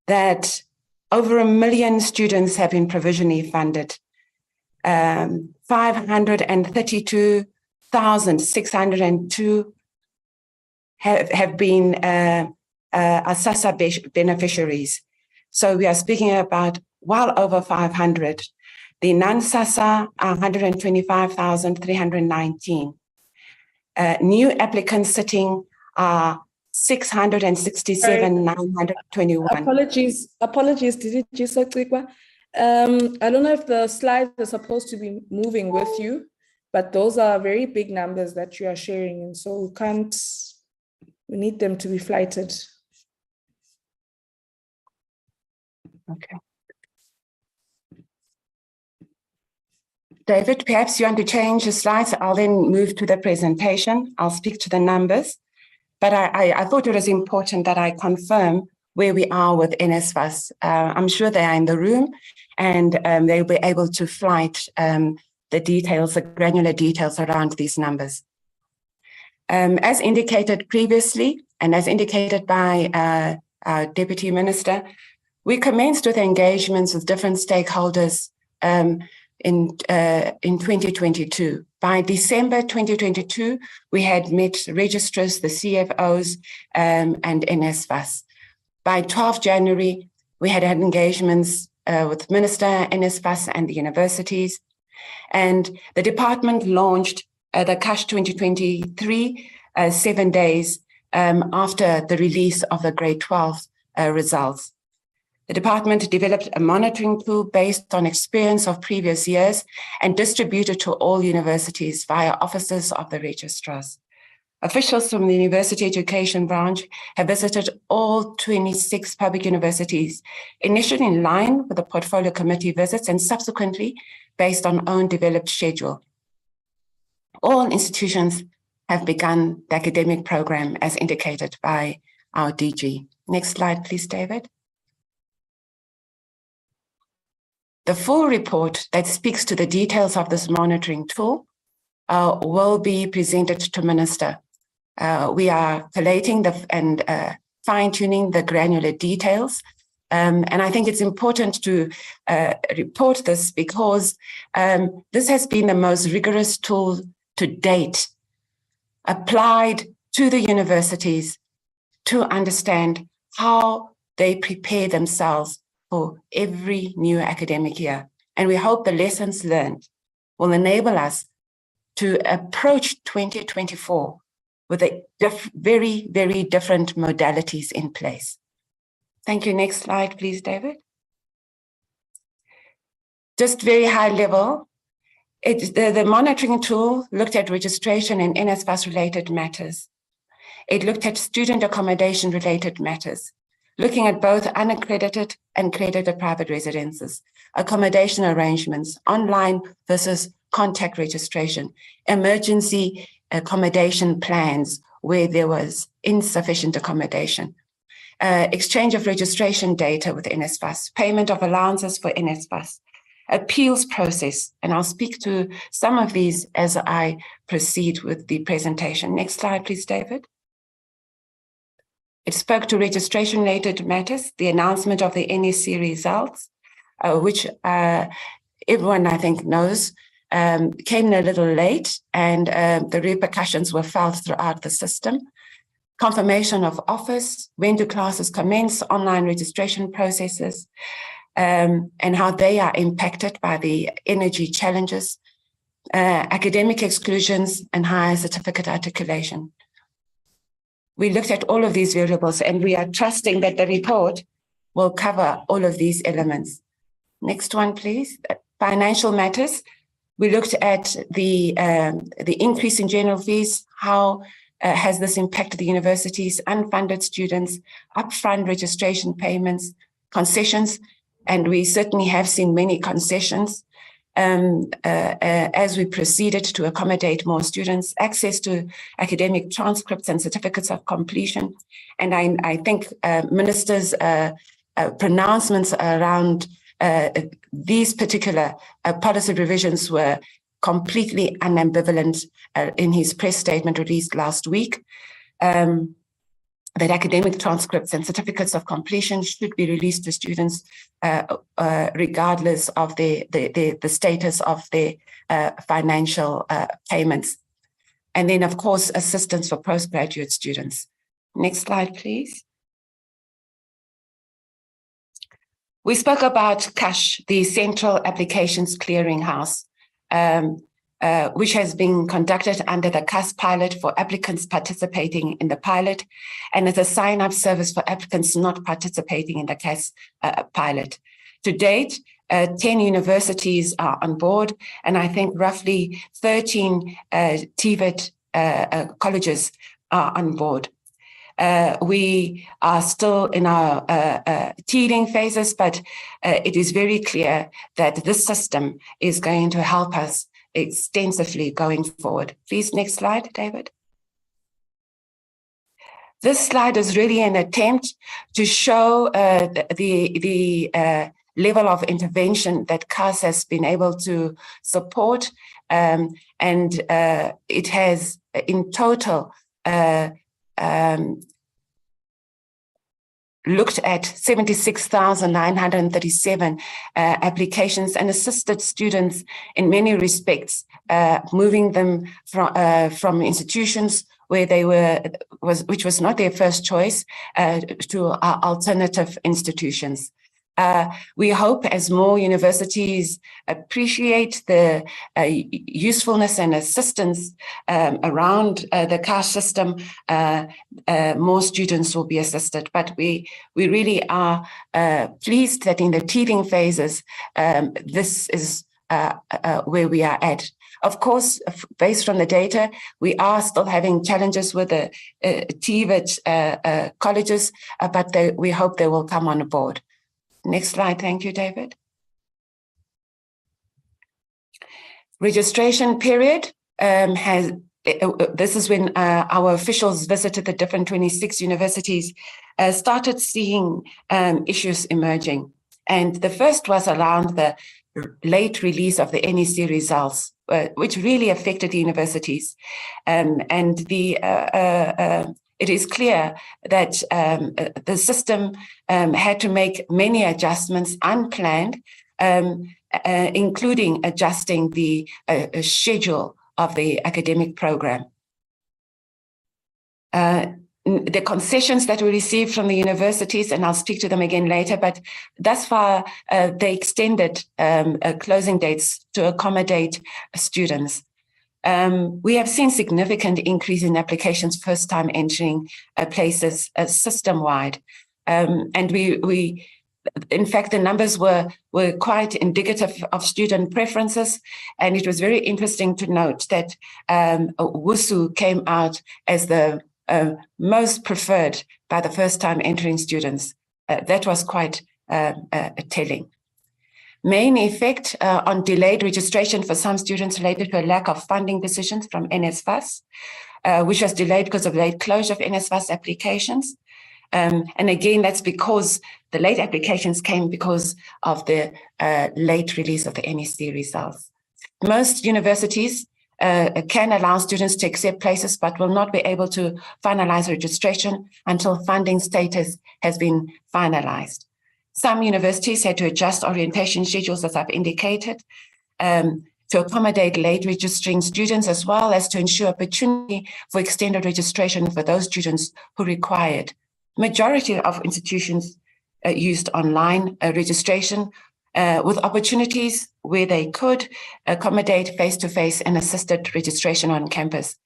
that over 1 million students have been provisionally funded. 532,602 have been SASSA beneficiaries. So we are speaking about well over 500 The non-SASA are 125,319. New applicants sitting are 667,921. Apologies, DHET Sacikwa. I don't know if the slides are supposed to be moving with you, but those are very big numbers that you are sharing, and so we need them to be flighted. Okay. David, perhaps you want to change the slides. I'll then move to the presentation. I'll speak to the numbers, but I thought it was important that I confirm where we are with NSFAS. I'm sure they are in the room, and they'll be able to flight the details, the granular details around these numbers. As indicated previously, and as indicated by our Deputy Minister, we commenced with engagements with different stakeholders in 2022. By December 2022, we had met registrars, the CFOs, and NSFAS. By 12 January, we had engagements with Minister, NSFAS, and the universities. And the department launched the CASH 2023 7 days after the release of the grade 12 results. The department developed a monitoring tool based on experience of previous years and distributed to all universities via offices of the registrars. Officials from the University Education Branch have visited all 26 public universities, initially in line with the portfolio committee visits and subsequently based on own developed schedule. All institutions have begun the academic program as indicated by our DG. Next slide, please, David. The full report that speaks to the details of this monitoring tool will be presented to Minister. We are collating and fine-tuning the granular details. And I think it's important to report this because this has been the most rigorous tool to date applied to the universities to understand how they prepare themselves for every new academic year. And we hope the lessons learned will enable us to approach 2024 with a very, very different modalities in place. Thank you. Next slide, please, David. Just very high level, the monitoring tool looked at registration and NSFAS related matters. It looked at student accommodation related matters, looking at both unaccredited and credited private residences, accommodation arrangements, online versus contact registration, emergency accommodation plans where there was insufficient accommodation, exchange of registration data with NSFAS, payment of allowances for NSFAS, appeals process, and I'll speak to some of these as I proceed with the presentation. Next slide, please, David. It spoke to registration-related matters, the announcement of the NSC results, which everyone, I think, knows, came a little late, and the repercussions were felt throughout the system. Confirmation of office, when do classes commence, online registration processes, and how they are impacted by the energy challenges, academic exclusions, and higher certificate articulation. We looked at all of these variables, and we are trusting that the report will cover all of these elements. Next one, please. Financial matters. We looked at the increase in general fees. How has this impacted the universities, unfunded students, upfront registration payments, concessions? And we certainly have seen many concessions as we proceeded to accommodate more students, access to academic transcripts and certificates of completion. And I think Minister's pronouncements around these particular policy revisions were completely unambivalent in his press statement released last week. That academic transcripts and certificates of completion should be released to students regardless of the status of their financial payments. And then, of course, assistance for postgraduate students. Next slide, please. We spoke about CASH, the Central Applications Clearinghouse, which has been conducted under the CAS pilot for applicants participating in the pilot, and as a sign-up service for applicants not participating in the CAS pilot. To date, 10 universities are on board, and I think roughly 13 TVET colleges are on board. We are still in our teething phases, but it is very clear that this system is going to help us extensively going forward. Please, next slide, David. This slide is really an attempt to show the level of intervention that CAS has been able to support, and it has in total looked at 76,937 applications and assisted students in many respects, moving them from institutions where they were, which was not their first choice, to alternative institutions. We hope as more universities appreciate the usefulness and assistance around the CAS system, more students will be assisted. But we really are pleased that in the teething phases, this is where we are at. Of course, based on the data, we are still having challenges with the TVET colleges, but we hope they will come on board. Next slide. Thank you, David. Registration period this is when our officials visited the different 26 universities, started seeing issues emerging. And the first was around the late release of the NEC results, which really affected the universities. It is clear that the system had to make many adjustments unplanned, including adjusting the schedule of the academic program. The concessions that we received from the universities, and I'll speak to them again later, but thus far they extended closing dates to accommodate students. We have seen significant increase in applications first time entering places system-wide. And we in fact, the numbers were quite indicative of student preferences. And it was very interesting to note that WUSU came out as the most preferred by the first time entering students. That was quite telling. Main effect on delayed registration for some students related to a lack of funding decisions from NSFAS, which was delayed because of late closure of NSFAS applications. And again, that's because the late applications came because of the late release of the NEC results. Most universities can allow students to accept places, but will not be able to finalize registration until funding status has been finalized. Some universities had to adjust orientation schedules, as I've indicated, to accommodate late registering students, as well as to ensure opportunity for extended registration for those students who required. Majority of institutions used online registration with opportunities where they could accommodate face-to-face and assisted registration on campus.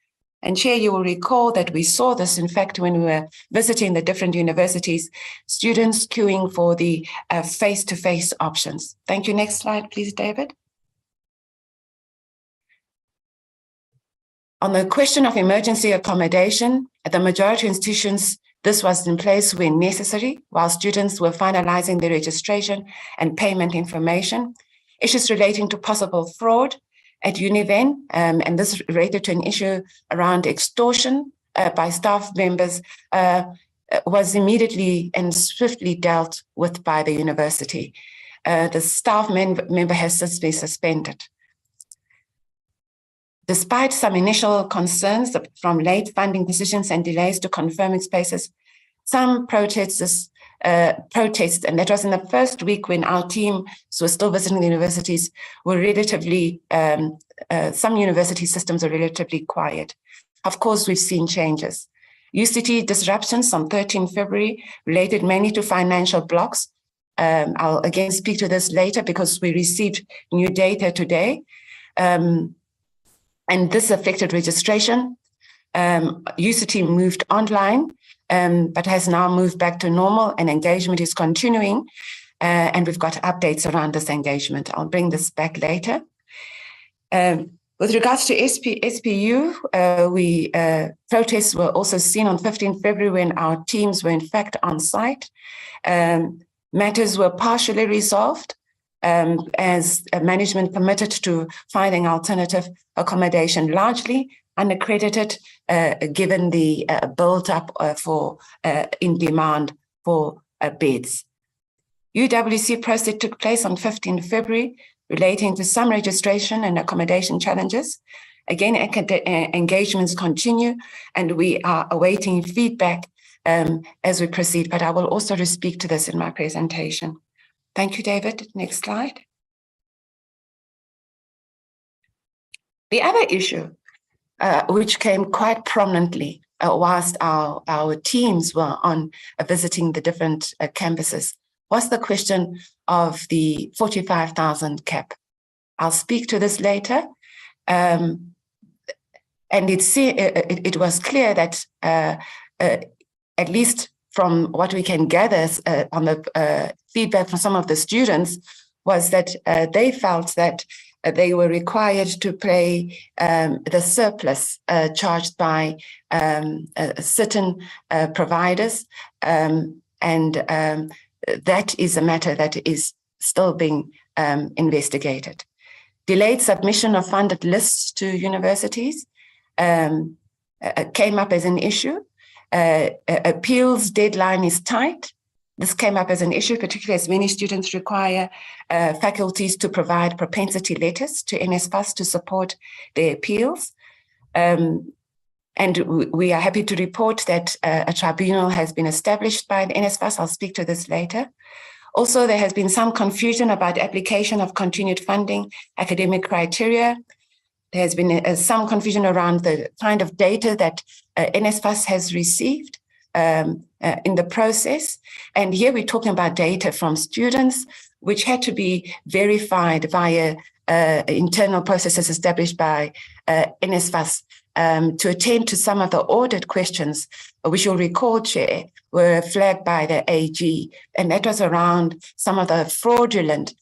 And Chair, you will recall that we saw this, in fact, when we were visiting the different universities, students queuing for the face-to-face options. Thank you. Next slide, please, David. On the question of emergency accommodation, at the majority of institutions, this was in place when necessary, while students were finalizing their registration and payment information. Issues relating to possible fraud at Univen, and this related to an issue around extortion by staff members, was immediately and swiftly dealt with by the university. The staff member has since been suspended. Despite some initial concerns from late funding decisions and delays to confirming spaces, some protests, and that was in the first week when our team was still visiting the universities, were relatively, some university systems are relatively quiet. Of course, we've seen changes. UCT disruptions on 13 February related mainly to financial blocks I'll again speak to this later because we received new data today. And this affected registration. UCT moved online, but has now moved back to normal, and engagement is continuing. And we've got updates around this engagement. I'll bring this back later. With regards to SPU, protests were also seen on 15 February when our teams were in fact on site. Matters were partially resolved as management committed to finding alternative accommodation, largely unaccredited, given the build-up in demand for beds. UWC process took place on 15 February, relating to some registration and accommodation challenges. Again, engagements continue, and we are awaiting feedback as we proceed, but I will also speak to this in my presentation. Thank you, David. Next slide. The other issue, which came quite prominently whilst our teams were on visiting the different campuses, was the question of the 45,000 cap. I'll speak to this later. And it was clear that at least from what we can gather on the feedback from some of the students, was that they felt that they were required to pay the surplus charged by certain providers, and that is a matter that is still being investigated. Delayed submission of funded lists to universities came up as an issue. Appeals deadline is tight. This came up as an issue, particularly as many students require faculties to provide propensity letters to NSFAS to support their appeals. And we are happy to report that a tribunal has been established by the NSFAS. I'll speak to this later. Also, there has been some confusion about application of continued funding academic criteria. There has been some confusion around the kind of data that NSFAS has received in the process. And here we're talking about data from students, which had to be verified via internal processes established by NSFAS to attend to some of the audit questions, which you'll recall, Chair, were flagged by the AG, and that was around some of the fraudulent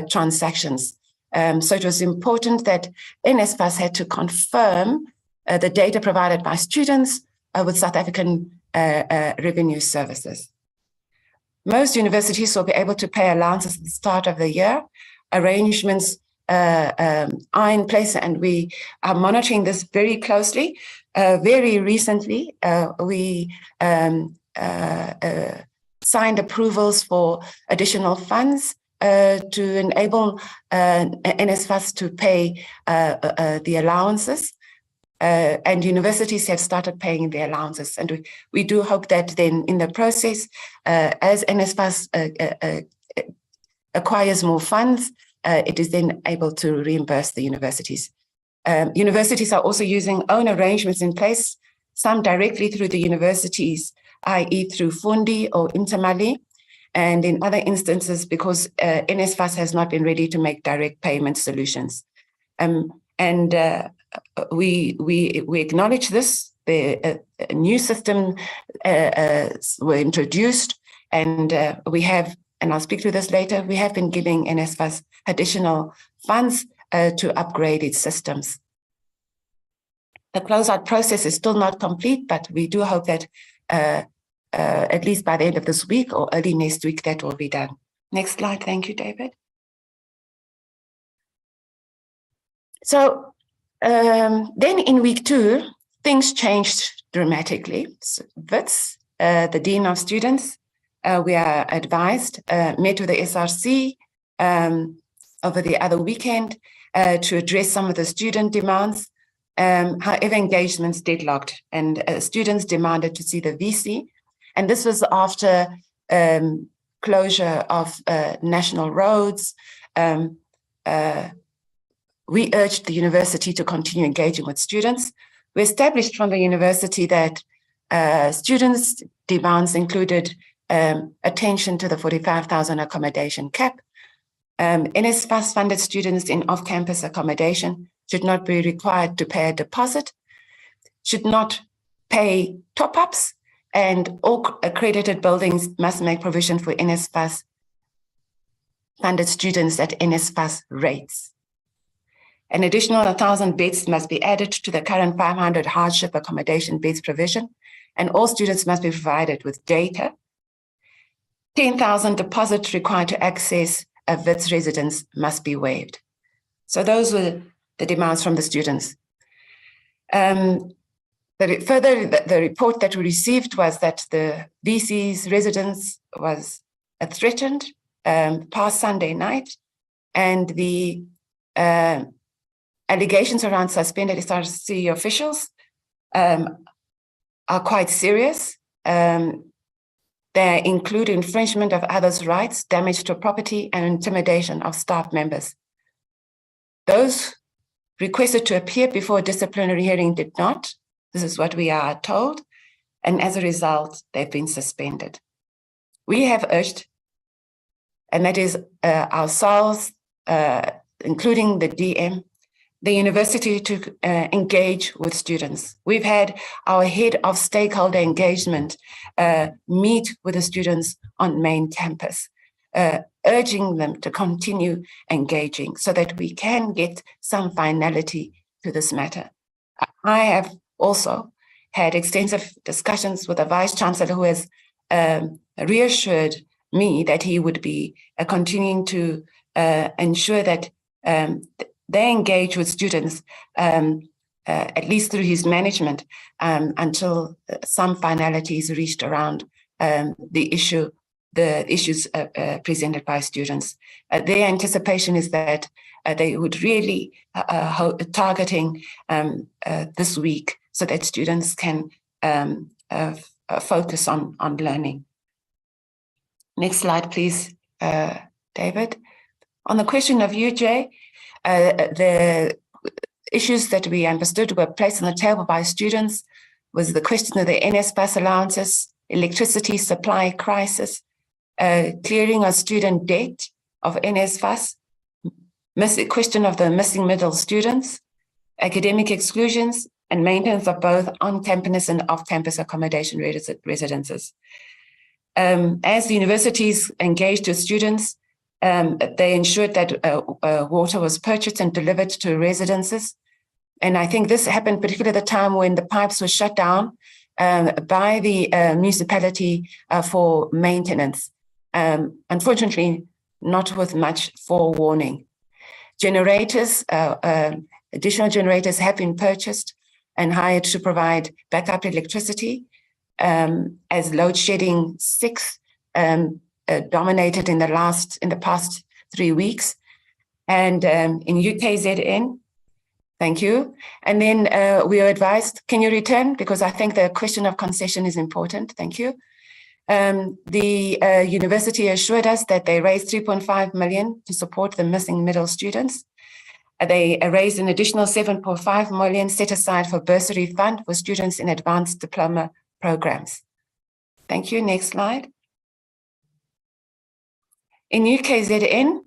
transactions. So it was important that NSFAS had to confirm the data provided by students with South African Revenue Services. Most universities will be able to pay allowances at the start of the year. Arrangements are in place, and we are monitoring this very closely. Very recently, we signed approvals for additional funds to enable NSFAS to pay the allowances. And universities have started paying their allowances. And we do hope that then in the process, as NSFAS acquires more funds, it is then able to reimburse the universities. Universities are also using own arrangements in place, some directly through the universities, i.e. through Fundi or Intermali, and in other instances because NSFAS has not been ready to make direct payment solutions. We acknowledge this. The new system were introduced, and we have, and I'll speak to this later, we have been giving NSFAS additional funds to upgrade its systems. The closeout process is still not complete, but we do hope that at least by the end of this week or early next week, that will be done. Next slide. Thank you, David. So then in week 2, things changed dramatically. So Wits, the Dean of Students, we are advised, met with the SRC over the other weekend to address some of the student demands. However, engagements deadlocked, and students demanded to see the VC. And this was after closure of national roads. We urged the university to continue engaging with students. We established from the university that students' demands included attention to the 45,000 accommodation cap. NSFAS funded students in off-campus accommodation should not be required to pay a deposit, should not pay top-ups, and all accredited buildings must make provision for NSFAS funded students at NSFAS rates. An additional 1,000 beds must be added to the current 500 hardship accommodation beds provision, and all students must be provided with data. 10,000 deposit required to access a WITS residence must be waived. So those were the demands from the students. The report that we received was that the VC's residence was threatened past Sunday night, and the allegations around suspended SRC officials are quite serious. They include infringement of others' rights, damage to property, and intimidation of staff members. Those requested to appear before a disciplinary hearing did not. This is what we are told. And as a result, they've been suspended. We have urged, and that is ourselves, including the DM, the university to engage with students. We've had our head of stakeholder engagement meet with the students on main campus, urging them to continue engaging so that we can get some finality to this matter. I have also had extensive discussions with the Vice Chancellor, who has reassured me that he would be continuing to ensure that they engage with students, at least through his management, until some finality is reached around the issues presented by students. Their anticipation is that they would really targeting this week so that students can focus on learning. Next slide, please, David. On the question of UJ, the issues that we understood were placed on the table by students was the question of the NSFAS allowances, electricity supply crisis, clearing of student debt of NSFAS, question of the missing middle students, academic exclusions, and maintenance of both on-campus and off-campus accommodation residences. As the universities engaged with students, they ensured that water was purchased and delivered to residences. And I think this happened particularly at the time when the pipes were shut down by the municipality for maintenance. Unfortunately, not with much forewarning. Generators, additional generators have been purchased and hired to provide backup electricity as load shedding 6 dominated in the past 3 weeks. And in UKZN, thank you. And then we are advised, can you return? Because I think the question of concession is important. Thank you. The university assured us that they raised 3.5 million to support the missing middle students. They raised an additional 7.5 million set aside for bursary fund for students in advanced diploma programs. Thank you. Next slide. In UKZN,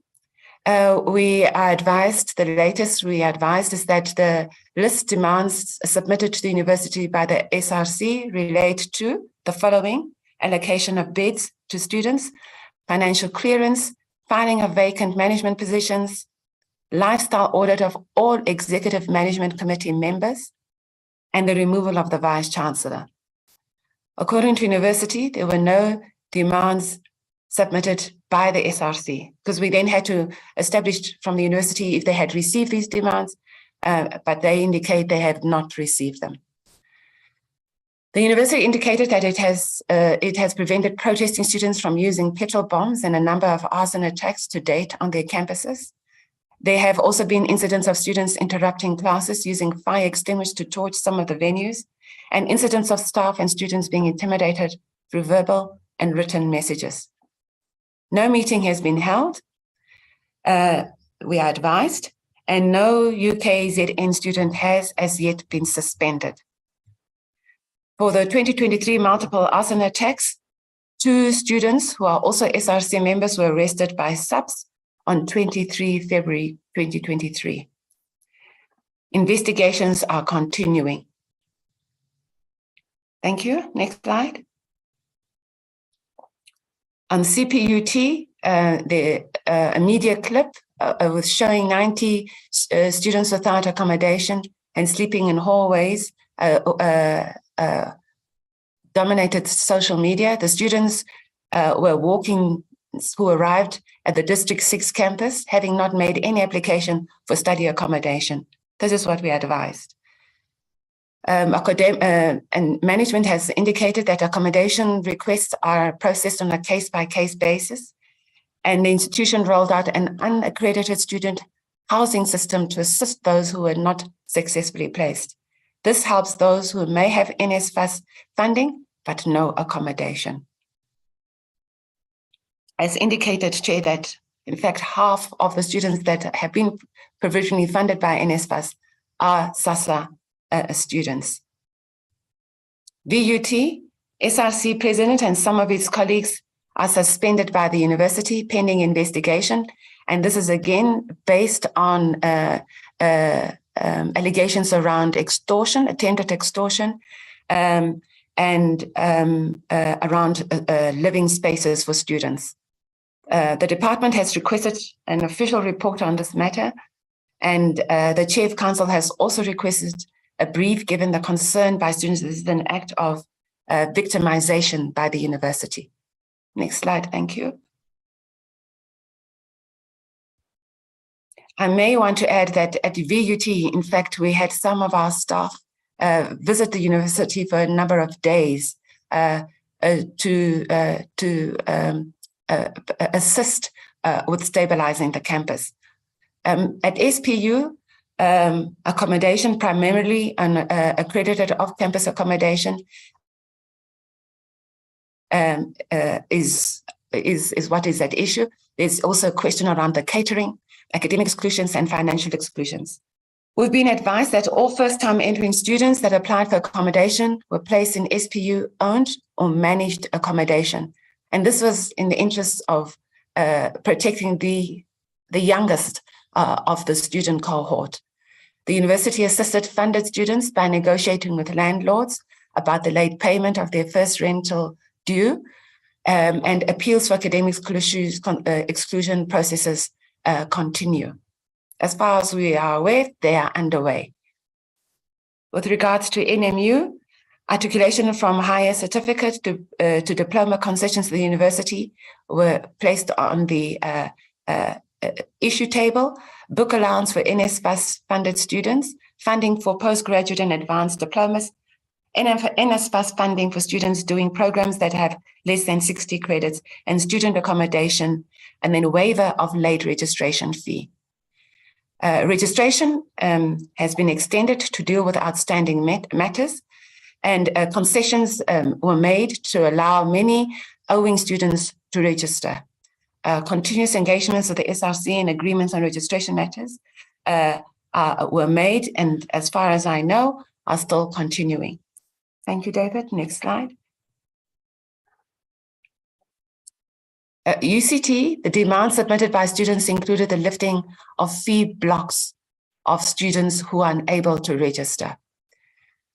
we are advised, the latest we are advised is that the list demands submitted to the university by the SRC relate to the following: allocation of beds to students, financial clearance, filing of vacant management positions, lifestyle audit of all executive management committee members, and the removal of the Vice Chancellor. According to university, there were no demands submitted by the SRC, because we then had to establish from the university if they had received these demands, but they indicate they have not received them. The university indicated that it has prevented protesting students from using petrol bombs and a number of arson attacks to date on their campuses. There have also been incidents of students interrupting classes using fire extinguishers to torch some of the venues, and incidents of staff and students being intimidated through verbal and written messages. No meeting has been held, we are advised, and no UKZN student has as yet been suspended. For the 2023 multiple arson attacks, 2 students who are also SRC members were arrested by SAPS on 23 February 2023. Investigations are continuing. Thank you. Next slide. On CPUT, a media clip was showing 90 students without accommodation and sleeping in hallways dominated social media. The students were walking, who arrived at the District 6 campus, having not made any application for study accommodation. This is what we advised. And management has indicated that accommodation requests are processed on a case-by-case basis, and the institution rolled out an unaccredited student housing system to assist those who were not successfully placed. This helps those who may have NSFAS funding, but no accommodation. As indicated, Chair, that in fact, half of the students that have been provisionally funded by NSFAS are SASSA students. VUT, SRC president and some of its colleagues are suspended by the university pending investigation. And this is again based on allegations around extortion, attempted extortion, and around living spaces for students. The department has requested an official report on this matter, and the Chair of Council has also requested a brief given the concern by students this is an act of victimization by the university. Next slide, thank you. I may want to add that at VUT, in fact, we had some of our staff visit the university for a number of days to assist with stabilizing the campus. At SPU, accommodation, primarily an accredited off-campus accommodation, is what is at issue. There's also a question around the catering, academic exclusions, and financial exclusions. We've been advised that all first-time entering students that applied for accommodation were placed in SPU-owned or managed accommodation. And this was in the interest of protecting the youngest of the student cohort. The university assisted funded students by negotiating with landlords about the late payment of their first rental due, and appeals for academic exclusion processes continue. As far as we are aware, they are underway. With regards to NMU, articulation from higher certificate to diploma concessions to the university were placed on the issue table, book allowance for NSFAS funded students, funding for postgraduate and advanced diplomas, NSFAS funding for students doing programs that have less than 60 credits, and student accommodation, and then waiver of late registration fee. Registration has been extended to deal with outstanding matters, and concessions were made to allow many owing students to register. Continuous engagements with the SRC and agreements on registration matters were made, and as far as I know, are still continuing. Thank you, David. Next slide. UCT, the demands submitted by students included the lifting of fee blocks of students who are unable to register.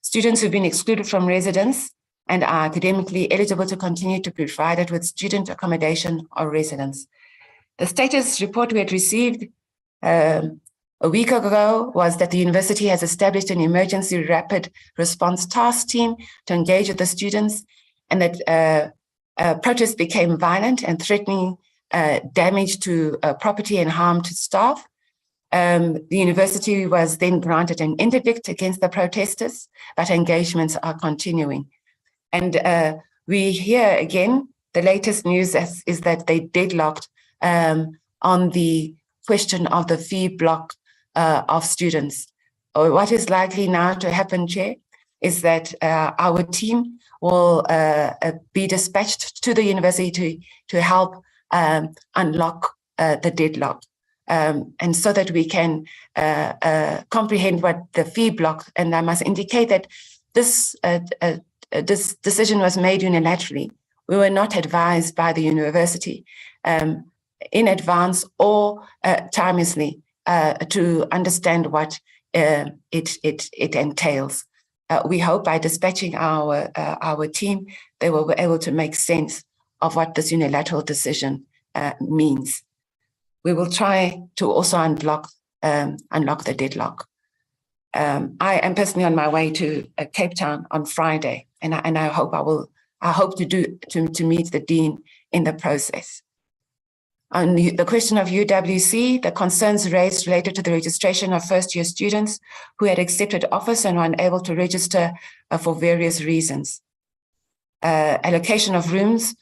Students who've been excluded from residence and are academically eligible to continue to be provided with student accommodation or residence. The status report we had received a week ago was that the university has established an emergency rapid response task team to engage with the students, and that protests became violent and threatening damage to property and harm to staff. The university was then granted an interdict against the protesters, but engagements are continuing. And we hear again, the latest news is that they deadlocked on the question of the fee block of students. What is likely now to happen, Chair, is that our team will be dispatched to the university to help unlock the deadlock. And so that we can comprehend what the fee block, and I must indicate that this decision was made unilaterally we were not advised by the university in advance or timelessly to understand what it entails. We hope by dispatching our team, they will be able to make sense of what this unilateral decision means. We will try to also unlock the deadlock. I am personally on my way to Cape Town on Friday, and I hope to meet the dean in the process. On the question of UWC, the concerns raised related to the registration of first-year students who had accepted offers and were unable to register for various reasons. Allocation of rooms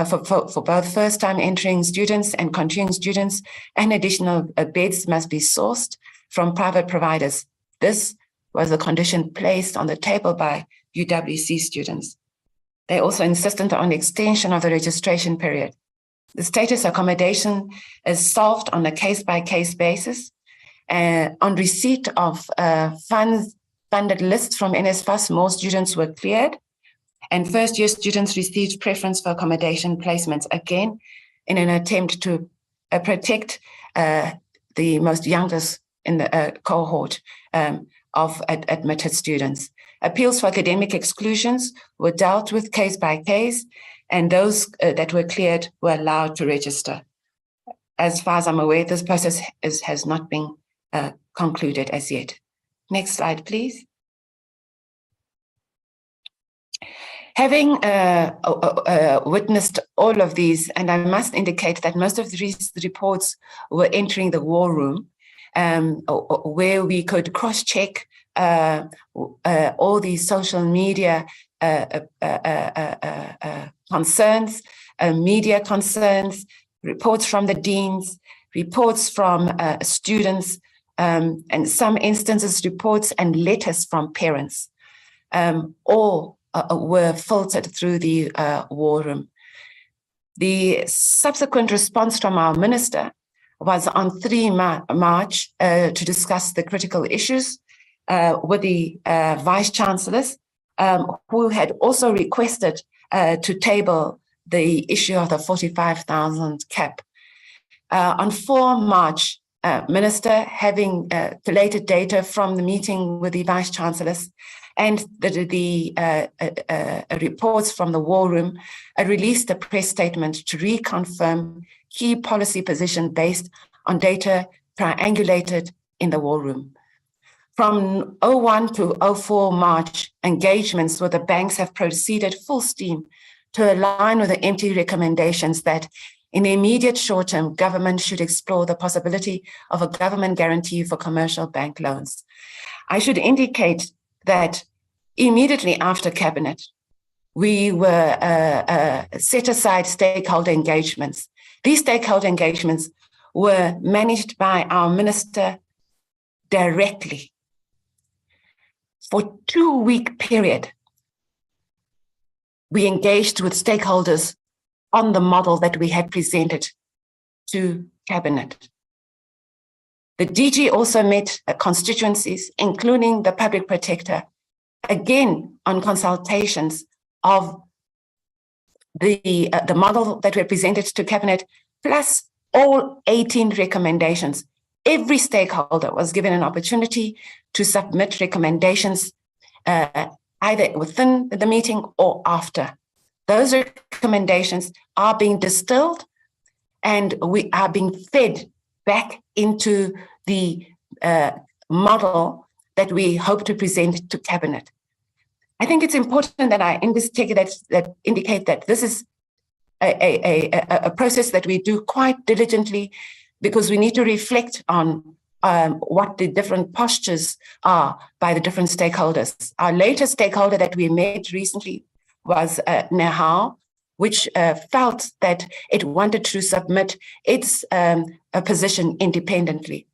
for both first-time entering students and continuing students, and additional beds must be sourced from private providers. This was a condition placed on the table by UWC students. They also insisted on extension of the registration period. The status accommodation is solved on a case-by-case basis. On receipt of funded lists from NSFAS, more students were cleared, and first-year students received preference for accommodation placements, again, in an attempt to protect the most youngest in the cohort of admitted students. Appeals for academic exclusions were dealt with case by case, and those that were cleared were allowed to register. As far as I'm aware, this process has not been concluded as yet. Next slide, please. Having witnessed all of these, and I must indicate that most of these reports were entering the war room, where we could cross-check all these social media concerns, media concerns, reports from the deans, reports from students, and some instances, reports and letters from parents. All were filtered through the war room. The subsequent response from our minister was on 3 March to discuss the critical issues with the vice chancellors, who had also requested to table the issue of the 45,000 cap. On 4 March, Minister, having collated data from the meeting with the vice chancellors and the reports from the war room, released a press statement to reconfirm key policy position based on data triangulated in the war room. From 01 to 04 March, engagements with the banks have proceeded full steam to align with the MT recommendations that in the immediate short term, government should explore the possibility of a government guarantee for commercial bank loans. I should indicate that immediately after Cabinet, we were set aside stakeholder engagements. These stakeholder engagements were managed by our minister directly. For a 2-week period, we engaged with stakeholders on the model that we had presented to Cabinet. The DG also met constituencies, including the Public Protector, again on consultations of the model that we presented to Cabinet, plus all 18 recommendations. Every stakeholder was given an opportunity to submit recommendations either within the meeting or after. Those recommendations are being distilled and we are being fed back into the model that we hope to present to Cabinet. I think it's important that I indicate that this is a process that we do quite diligently, because we need to reflect on what the different postures are by the different stakeholders. Our latest stakeholder that we met recently was NEHAO, which felt that it wanted to submit its position independently.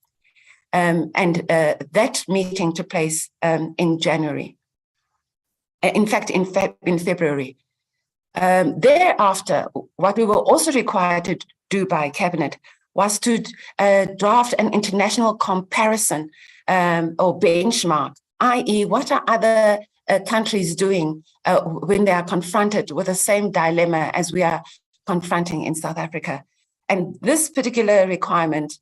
And that meeting took place in January. In fact, in February. Thereafter, what we were also required to do by Cabinet was to draft an international comparison or benchmark, i.e. what are other countries doing when they are confronted with the same dilemma as we are confronting in South Africa. And this particular requirement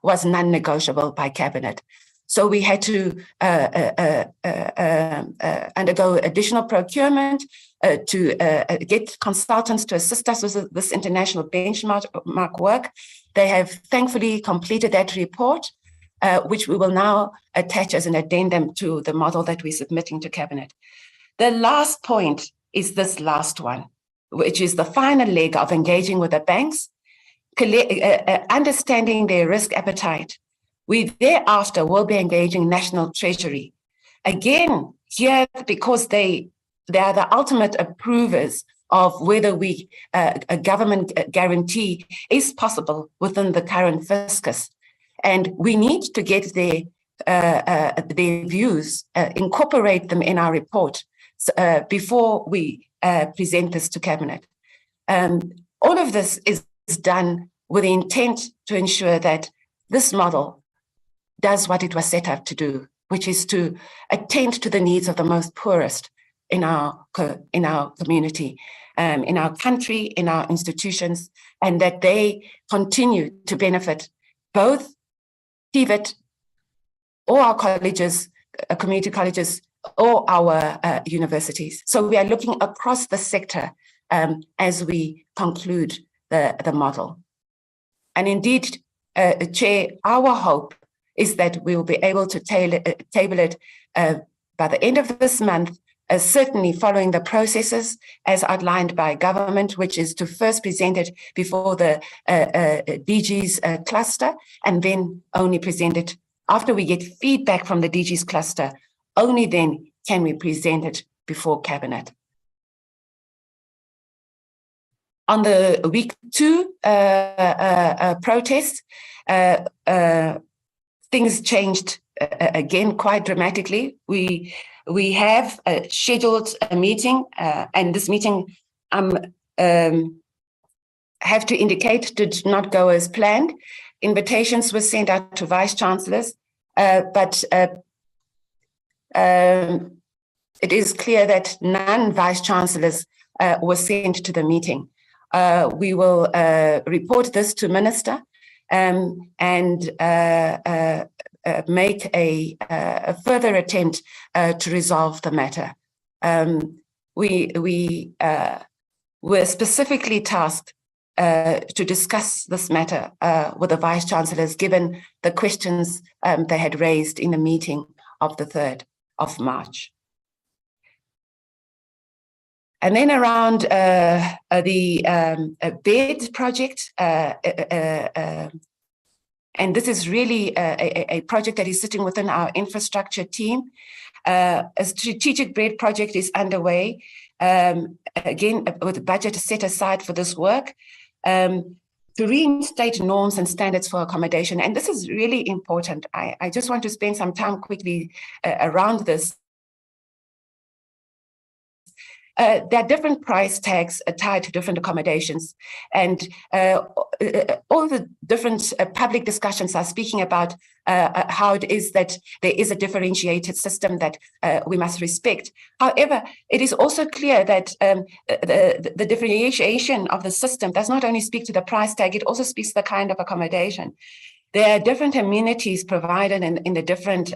was non-negotiable by Cabinet. So we had to undergo additional procurement to get consultants to assist us with this international benchmark work. They have thankfully completed that report, which we will now attach as an addendum to the model that we're submitting to Cabinet. The last point is this last one, which is the final leg of engaging with the banks, understanding their risk appetite. We thereafter will be engaging National Treasury. Again, here, because they are the ultimate approvers of whether a government guarantee is possible within the current fiscus. And we need to get their views, incorporate them in our report before we present this to Cabinet. All of this is done with the intent to ensure that this model does what it was set up to do, which is to attend to the needs of the most poorest in our community, in our country, in our institutions, and that they continue to benefit both TVET or our colleges, community colleges, or our universities. So we are looking across the sector as we conclude the model. And indeed, Chair, our hope is that we will be able to table it by the end of this month, certainly following the processes as outlined by government, which is to first present it before the DG's cluster, and then only present it after we get feedback from the DG's cluster. Only then can we present it before Cabinet. On the week 2 protest, things changed again quite dramatically. We have scheduled a meeting, and this meeting have to indicate did not go as planned. Invitations were sent out to vice chancellors, but it is clear that none vice chancellors were sent to the meeting. We will report this to Minister and make a further attempt to resolve the matter. We were specifically tasked to discuss this matter with the vice chancellors, given the questions they had raised in the meeting of the 3rd of March. And then around the bed project, and this is really a project that is sitting within our infrastructure team. A strategic bed project is underway, again, with a budget set aside for this work, to reinstate norms and standards for accommodation. And this is really important. I just want to spend some time quickly around this. There are different price tags tied to different accommodations, and all the different public discussions are speaking about how it is that there is a differentiated system that we must respect. However, it is also clear that the differentiation of the system does not only speak to the price tag, it also speaks to the kind of accommodation. There are different amenities provided in the different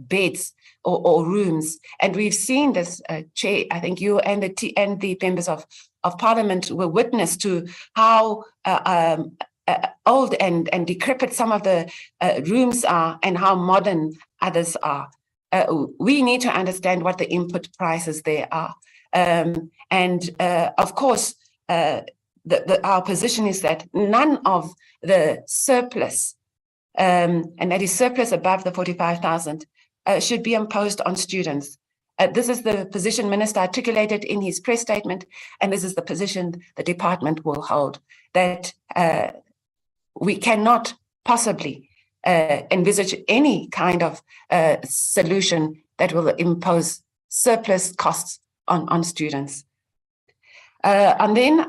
beds or rooms, and we've seen this. Chair, I think you and the members of Parliament were witness to how old and decrepit some of the rooms are, and how modern others are. We need to understand what the input prices there are, and of course, our position is that none of the surplus, and that is surplus above the 45,000, should be imposed on students. This is the position Minister articulated in his press statement, and this is the position the department will hold, that we cannot possibly envisage any kind of solution that will impose surplus costs on students. And then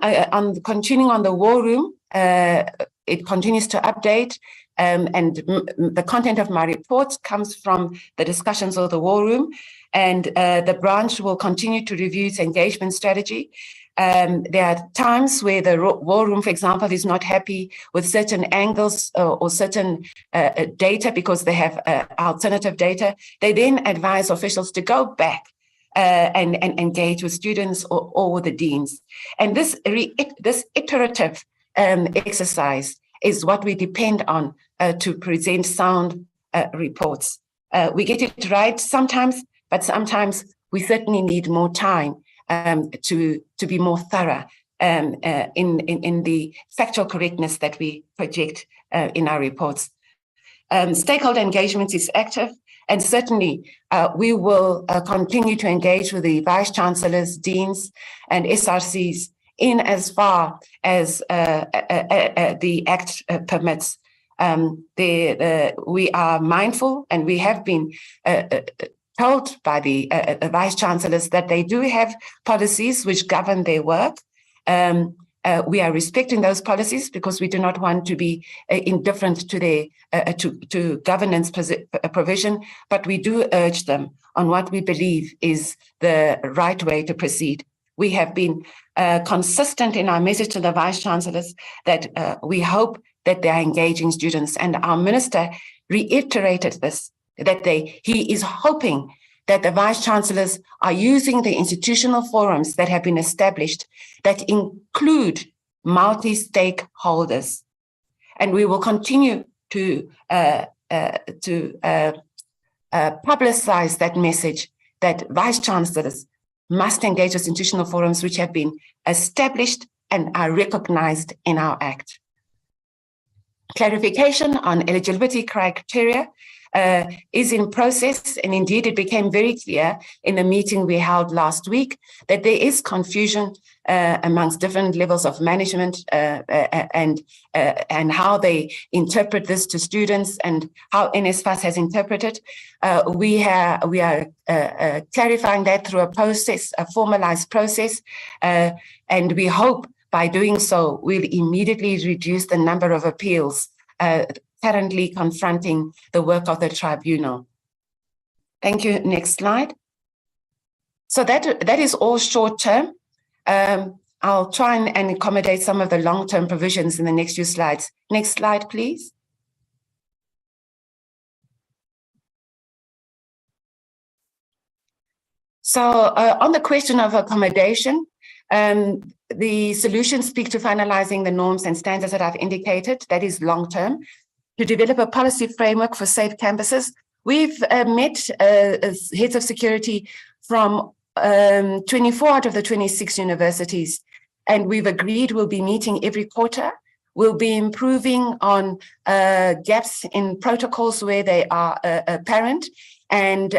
continuing on the war room, it continues to update. the content of my report comes from the discussions of the War Room, and the branch will continue to review its engagement strategy. There are times where the War Room, for example, is not happy with certain angles or certain data because they have alternative data. They then advise officials to go back and engage with students or with the deans. And this iterative exercise is what we depend on to present sound reports. We get it right sometimes, but sometimes we certainly need more time to be more thorough in the factual correctness that we project in our reports. Stakeholder engagement is active, and certainly we will continue to engage with the vice-chancellors, deans, and SRCs in as far as the Act permits. We are mindful, and we have been told by the vice-chancellors that they do have policies which govern their work. We are respecting those policies because we do not want to be indifferent to their to governance provision, but we do urge them on what we believe is the right way to proceed. We have been consistent in our message to the vice-chancellors that we hope that they are engaging students, and our minister reiterated this, that he is hoping that the vice-chancellors are using the institutional forums that have been established that include multi-stakeholders. And we will continue to publicize that message that vice-chancellors must engage with institutional forums which have been established and are recognized in our Act. Clarification on eligibility criteria is in process, and indeed it became very clear in the meeting we held last week that there is confusion amongst different levels of management and how they interpret this to students and how NSFAS has interpreted. We are clarifying that through a process, a formalized process, and we hope by doing so we'll immediately reduce the number of appeals currently confronting the work of the tribunal. Thank you. Next slide. So that is all short term. I'll try and accommodate some of the long-term provisions in the next few slides. Next slide, please. So on the question of accommodation, the solutions speak to finalizing the norms and standards that I've indicated. That is long-term. To develop a policy framework for safe campuses. We've met heads of security from 24 out of the 26 universities, and we've agreed we'll be meeting every quarter. We'll be improving on gaps in protocols where they are apparent, and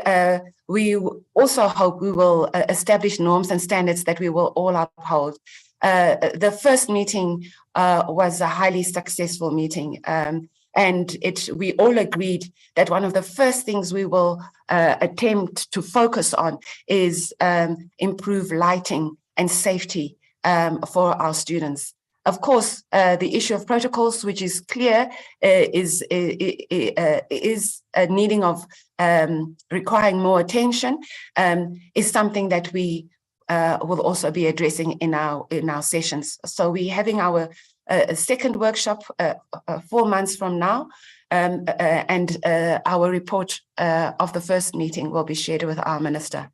we also hope we will establish norms and standards that we will all uphold. The first meeting was a highly successful meeting. And we all agreed that one of the first things we will attempt to focus on is improve lighting and safety for our students. Of course, the issue of protocols, which is clear, is a needing of requiring more attention, is something that we will also be addressing in our sessions. So we're having our second workshop 4 months from now, and our report of the first meeting will be shared with our minister.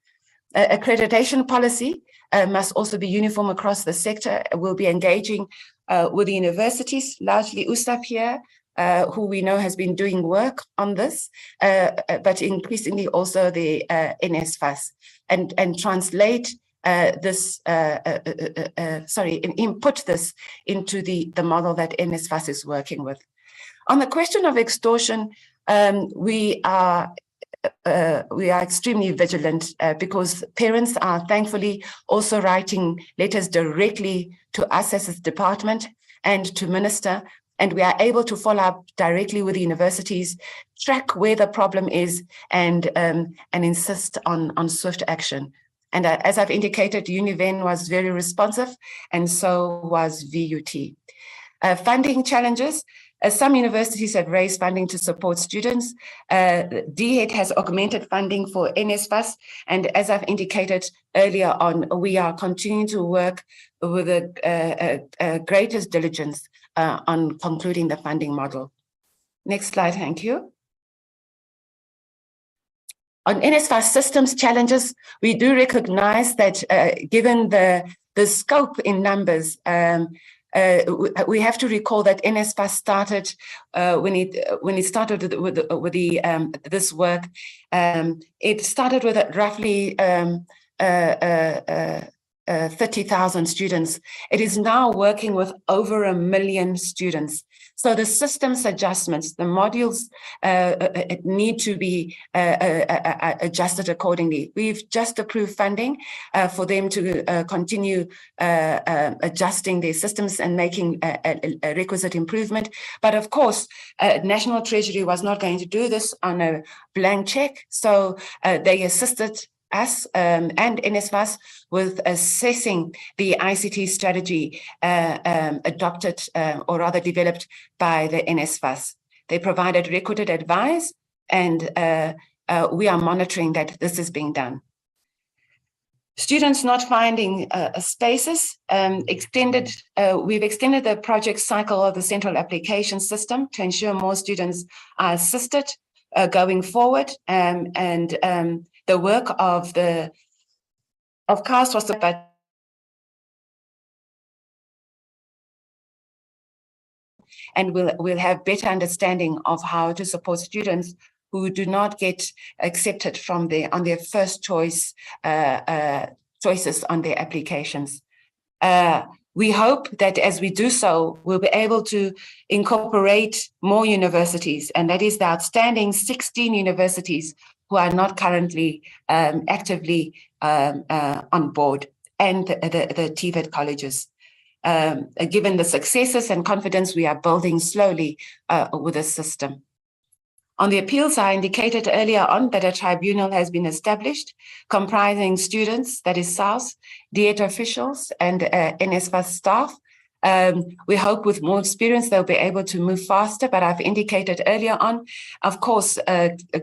Accreditation policy must also be uniform across the sector. We'll be engaging with the universities, largely USAf here, who we know has been doing work on this, but increasingly also the NSFAS, and translate input this into the model that NSFAS is working with. On the question of extortion, we are extremely vigilant because parents are thankfully also writing letters directly to us as a department and to minister, and we are able to follow up directly with the universities, track where the problem is, and insist on swift action. And as I've indicated, UNIVEN was very responsive, and so was VUT. Funding challenges. Some universities have raised funding to support students. DHET has augmented funding for NSFAS, and as I've indicated earlier on, we are continuing to work with the greatest diligence on concluding the funding model. Next slide, thank you. On NSFAS systems challenges, we do recognize that given the scope in numbers, we have to recall that NSFAS started when it started with this work. It started with roughly 30,000 students. It is now working with over 1 million students. So the systems adjustments, the modules need to be adjusted accordingly. We've just approved funding for them to continue adjusting their systems and making a requisite improvement. But of course, National Treasury was not going to do this on a blank check. So they assisted us and NSFAS with assessing the ICT strategy adopted or rather developed by the NSFAS. They provided requisite advice, and we are monitoring that this is being done. Students not finding spaces, we've extended the project cycle of the central application system to ensure more students are assisted going forward, and the work of CAST was about and we'll have better understanding of how to support students who do not get accepted on their first choice choices on their applications. We hope that as we do so, we'll be able to incorporate more universities, and that is the outstanding 16 universities who are not currently actively on board, and the TVET colleges. Given the successes and confidence we are building slowly with the system. On the appeals, I indicated earlier on that a tribunal has been established comprising students, that is SARS, DHET officials, and NSFAS staff. We hope with more experience they'll be able to move faster, but I've indicated earlier on, of course,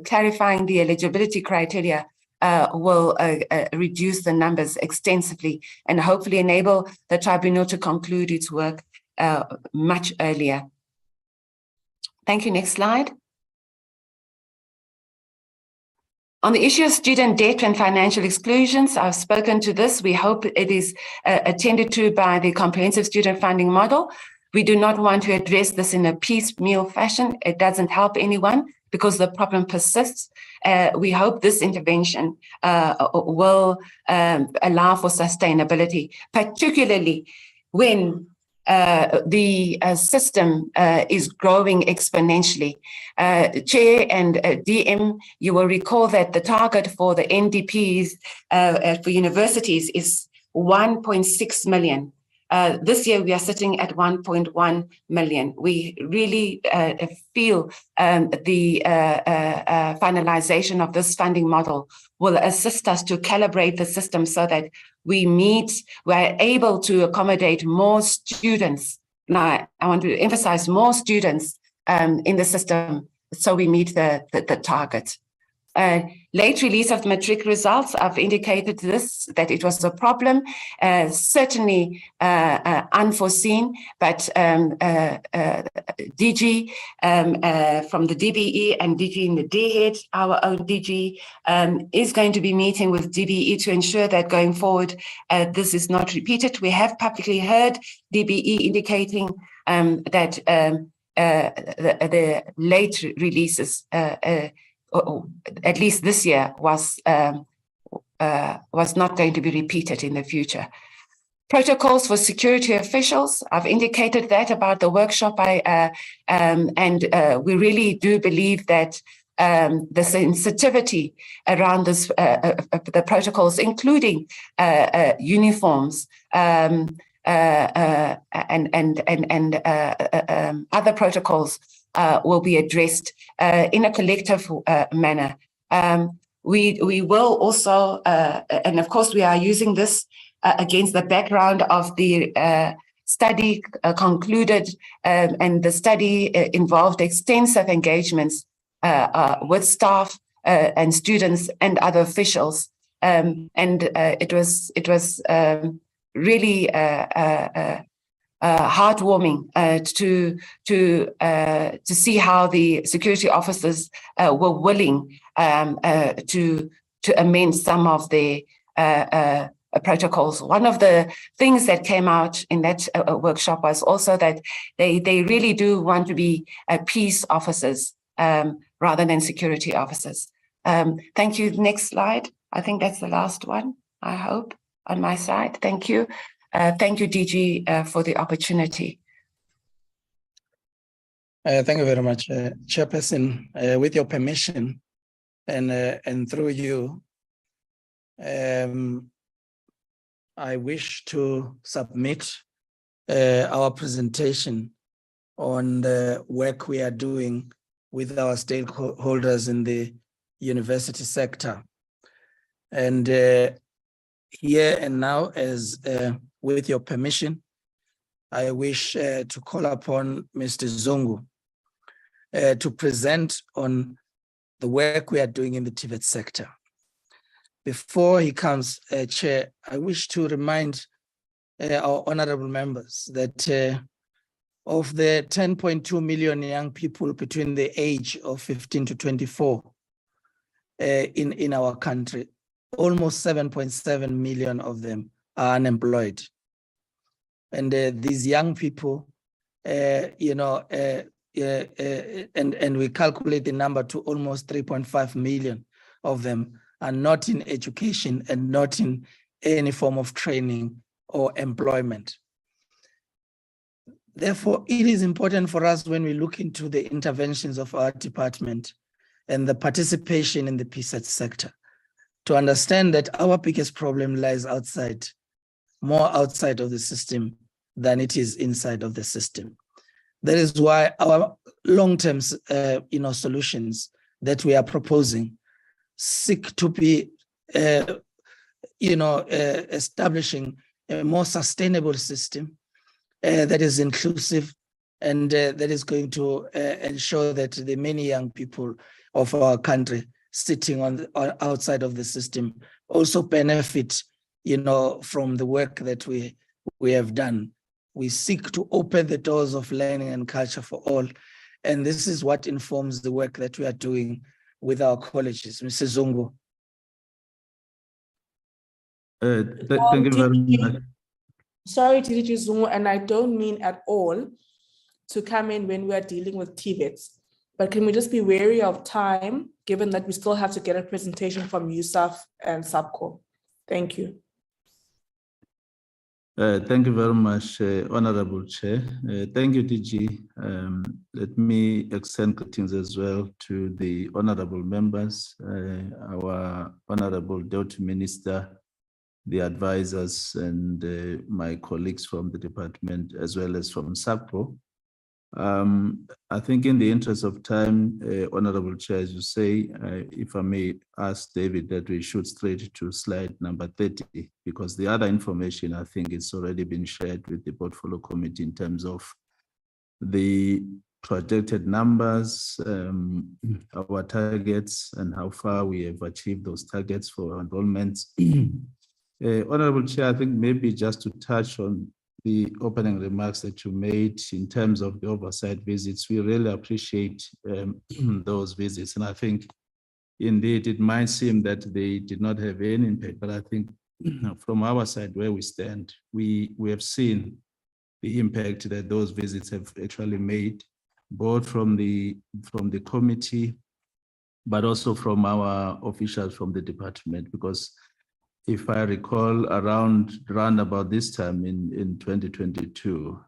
clarifying the eligibility criteria will reduce the numbers extensively and hopefully enable the tribunal to conclude its work much earlier. Thank you. Next slide. On the issue of student debt and financial exclusions, I've spoken to this. We hope it is attended to by the comprehensive student funding model. We do not want to address this in a piecemeal fashion. It doesn't help anyone because the problem persists. We hope this intervention will allow for sustainability, particularly when the system is growing exponentially. Chair and DM, you will recall that the target for the NDPs for universities is 1.6 million. This year we are sitting at 1.1 million. We really feel the finalization of this funding model will assist us to calibrate the system so that we're able to accommodate more students. Now, I want to emphasize more students in the system so we meet the target. Late release of matric results, I've indicated this, that it was a problem, certainly unforeseen, but DG from the DBE and DG in the DHET, our own DG, is going to be meeting with DBE to ensure that going forward, this is not repeated. We have publicly heard DBE indicating that the late releases, at least this year, was not going to be repeated in the future. Protocols for security officials, I've indicated that about the workshop, and we really do believe that the sensitivity around this, the protocols, including uniforms, and other protocols will be addressed in a collective manner. We will also, and of course we are using this against the background of the study concluded, and the study involved extensive engagements with staff and students and other officials, and it was really heartwarming to see how the security officers were willing to amend some of the protocols. One of the things that came out in that workshop was also that they really do want to be peace officers rather than security officers. Thank you. Next slide. I think that's the last one, I hope, on my side. Thank you. Thank you, DG, for the opportunity. Thank you very much, Chairperson. With your permission, and through you, I wish to submit our presentation on the work we are doing with our stakeholders in the university sector. And here and now, as with your permission, I wish to call upon Mr. Zungu to present on the work we are doing in the TVET sector. Before he comes, Chair, I wish to remind our honorable members that of the 10.2 million young people between the age of 15 to 24 in our country, almost 7.7 million of them are unemployed. And these young people, and we calculate the number to almost 3.5 million of them are not in education and not in any form of training or employment. Therefore, it is important for us when we look into the interventions of our department and the participation in the PSET sector to understand that our biggest problem lies outside, more outside of the system than it is inside of the system. That is why our long-term solutions that we are proposing seek to be establishing a more sustainable system that is inclusive and that is going to ensure that the many young people of our country sitting on outside of the system also benefit from the work that we have done. We seek to open the doors of learning and culture for all, and this is what informs the work that we are doing with our colleges. Mr. Zungu. Thank you very much. Sorry, DG Zungu, and I don't mean at all to come in when we are dealing with TVETs, but can we just be wary of time, given that we still have to get a presentation from USAf and SAPCO? Thank you. Thank you very much, Honorable Chair. Thank you, DG. Let me extend greetings as well to the honorable members, our Honorable Deputy Minister, the advisors, and my colleagues from the department, as well as from SAPCO. I think in the interest of time, Honorable Chair, as you say, if I may ask David that we shoot straight to slide number 30, because the other information I think it's already been shared with the Portfolio Committee in terms of the projected numbers, our targets, and how far we have achieved those targets for enrollments. Honorable Chair, I think maybe just to touch on the opening remarks that you made in terms of the oversight visits, we really appreciate those visits. And I think indeed it might seem that they did not have any impact, but I think from our side where we stand, we have seen the impact that those visits have actually made, both from the committee, but also from our officials from the department, because if I recall, around about this time in 2022,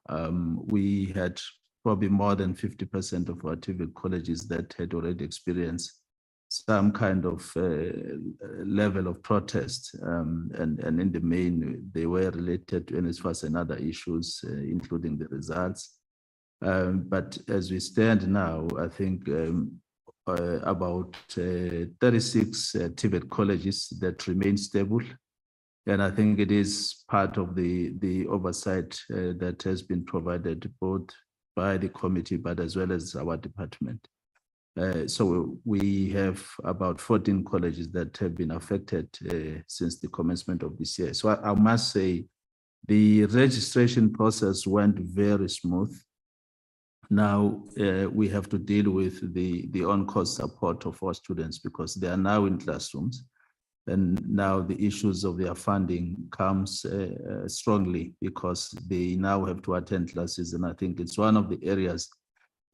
we had probably more than 50% of our TVET colleges that had already experienced some kind of level of protest, and in the main, they were related to NSFAS and other issues, including the results. But as we stand now, I think about 36 TVET colleges that remain stable. And I think it is part of the oversight that has been provided both by the committee, but as well as our department. So we have about 14 colleges that have been affected since the commencement of this year. So I must say the registration process went very smooth. Now we have to deal with the on-course support of our students because they are now in classrooms. And now the issues of their funding comes strongly because they now have to attend classes. And I think it's one of the areas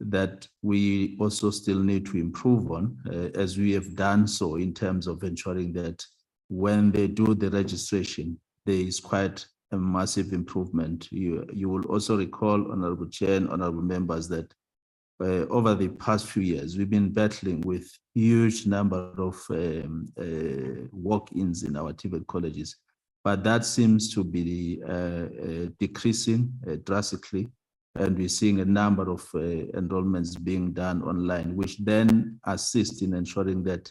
that we also still need to improve on, as we have done so in terms of ensuring that when they do the registration, there is quite a massive improvement. You will also recall, Honorable Chair and Honorable Members, that over the past few years, we've been battling with huge number of walk-ins in our TVET colleges, but that seems to be decreasing drastically. And we're seeing a number of enrollments being done online, which then assist in ensuring that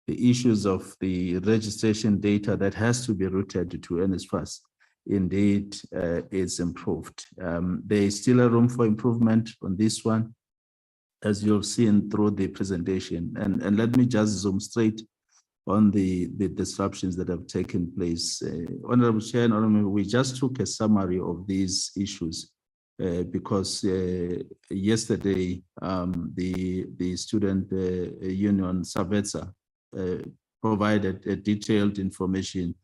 the issues of the registration data that has to be routed to NSFAS indeed is improved. There is still a room for improvement on this one, as you've seen through the presentation. And let me just zoom straight on the disruptions that have taken place. Honorable Chair and Honorable Member, we just took a summary of these issues because yesterday the student union SAPCO provided a detailed information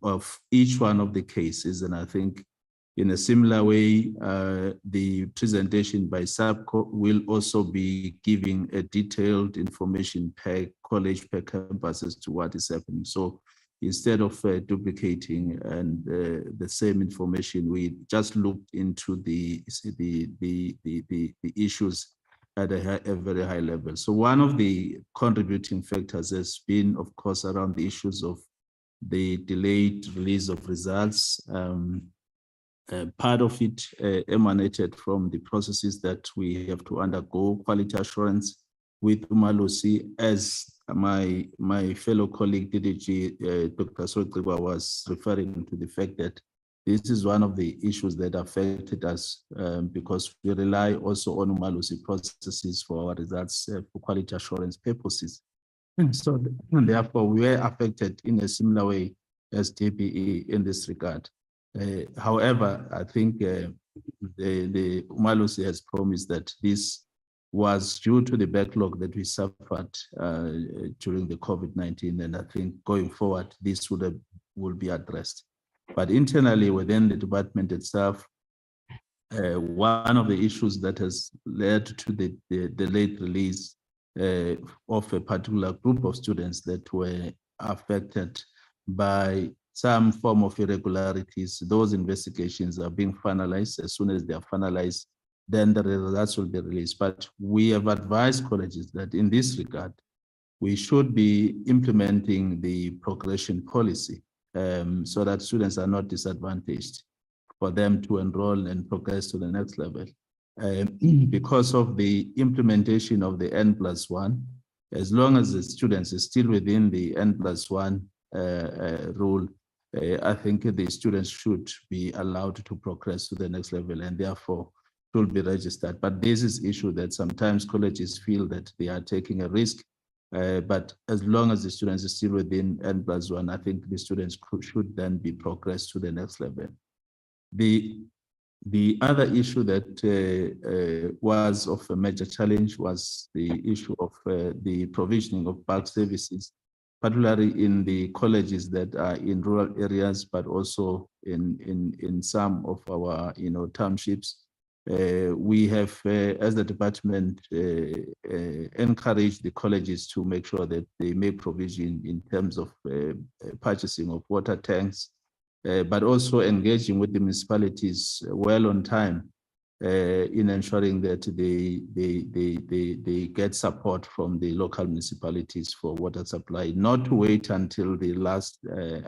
of each one of the cases, and I think in a similar way the presentation by SAPCO will also be giving a detailed information per college, per campus as to what is happening. So instead of duplicating and the same information, we just looked into the issues at a very high level. So one of the contributing factors has been, of course, around the issues of the delayed release of results. Part of it emanated from the processes that we have to undergo quality assurance with Umalusi, as my fellow colleague DDG, Dr. Sotriba, was referring to the fact that this is one of the issues that affected us because we rely also on Umalusi processes for our results for quality assurance purposes. So therefore, we were affected in a similar way as DPE in this regard. However, I think the Umalusi has promised that this was due to the backlog that we suffered during the COVID-19, and I think going forward, this will be addressed. But internally within the department itself, one of the issues that has led to the late release of a particular group of students that were affected by some form of irregularities, those investigations are being finalized. As soon as they are finalized, then the results will be released. But we have advised colleges that in this regard, we should be implementing the progression policy so that students are not disadvantaged for them to enroll and progress to the next level. Because of the implementation of the N+1, as long as the students are still within the N+1 rule, I think the students should be allowed to progress to the next level and therefore should be registered. But this is an issue that sometimes colleges feel that they are taking a risk. But as long as the students are still within N+1, I think the students should then be progressed to the next level. The other issue that was of a major challenge was the issue of the provisioning of bulk services, particularly in the colleges that are in rural areas, but also in some of our townships. We have, as the department, encouraged the colleges to make sure that they make provision in terms of purchasing of water tanks, but also engaging with the municipalities well on time in ensuring that they get support from the local municipalities for water supply, not to wait until the last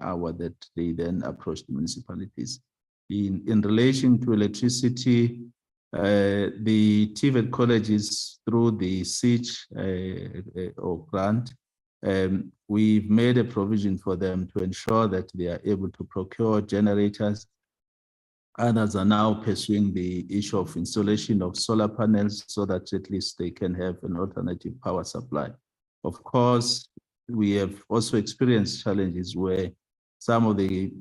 hour that they then approach the municipalities. In relation to electricity, the TVET colleges through the SIECH or grant We've made a provision for them to ensure that they are able to procure generators. Others are now pursuing the issue of installation of solar panels so that at least they can have an alternative power supply. Of course, we have also experienced challenges where some of the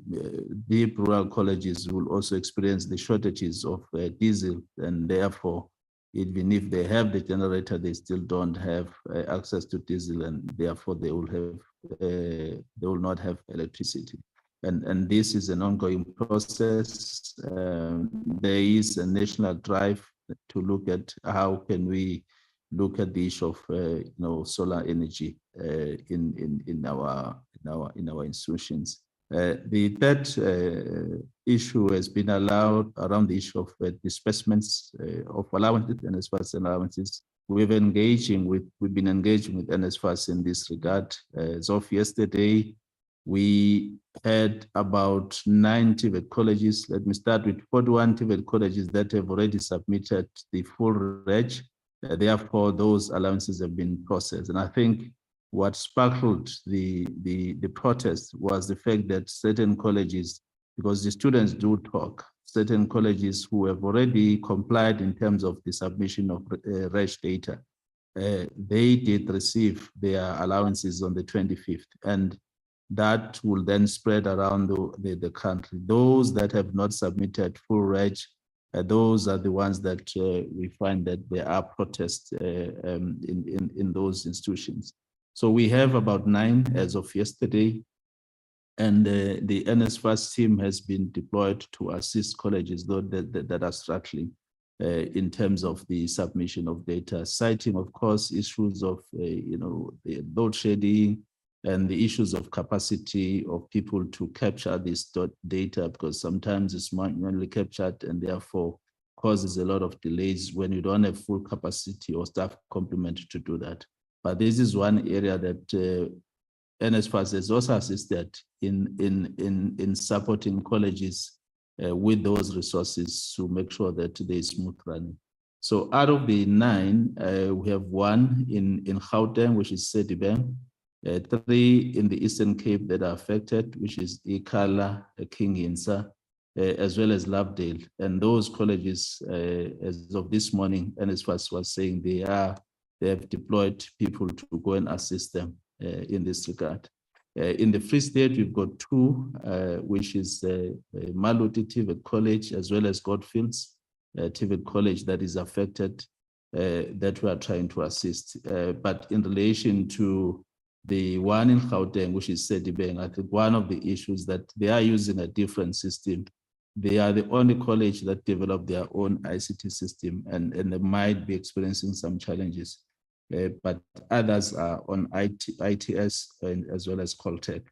deep rural colleges will also experience the shortages of diesel, and therefore, even if they have the generator, they still don't have access to diesel, and therefore they will not have electricity. And this is an ongoing process. There is a national drive to look at how can we look at the issue of solar energy in our institutions. The third issue has been allowed around the issue of disbursements of allowances and NSFAS allowances. We've been engaging with NSFAS in this regard. As of yesterday, we had about 9 TVET colleges. Let me start with 41 TVET colleges that have already submitted the full reg. Therefore, those allowances have been processed. And I think what sparkled the protest was the fact that certain colleges, because the students do talk, certain colleges who have already complied in terms of the submission of reg data, they did receive their allowances on the 25th. And that will then spread around the country. Those that have not submitted full reg, those are the ones that we find that there are protests in those institutions. So we have about 9 as of yesterday, and the NSFAS team has been deployed to assist colleges that are struggling in terms of the submission of data, citing, of course, issues of the load shedding, and the issues of capacity of people to capture this data, because sometimes it's manually captured and therefore causes a lot of delays when you don't have full capacity or staff complement to do that. But this is one area that NSFAS has also assisted in supporting colleges with those resources to make sure that there is smooth running. So out of the 9, we have 1 in Gauteng, which is Sedibeng, 3 in the Eastern Cape that are affected, which is Ikhala, King Insa, as well as Lovedale. And those colleges, as of this morning, NSFAS was saying they have deployed people to go and assist them in this regard. In the Free State, we've got 2, which is Maluti TVET College, as well as Godfields TVET College that is affected, that we are trying to assist. But in relation to the one in Gauteng, which is Sedibeng, I think one of the issues that they are using a different system. They are the only college that developed their own ICT system, and they might be experiencing some challenges. But others are on ITS and as well as Coltech.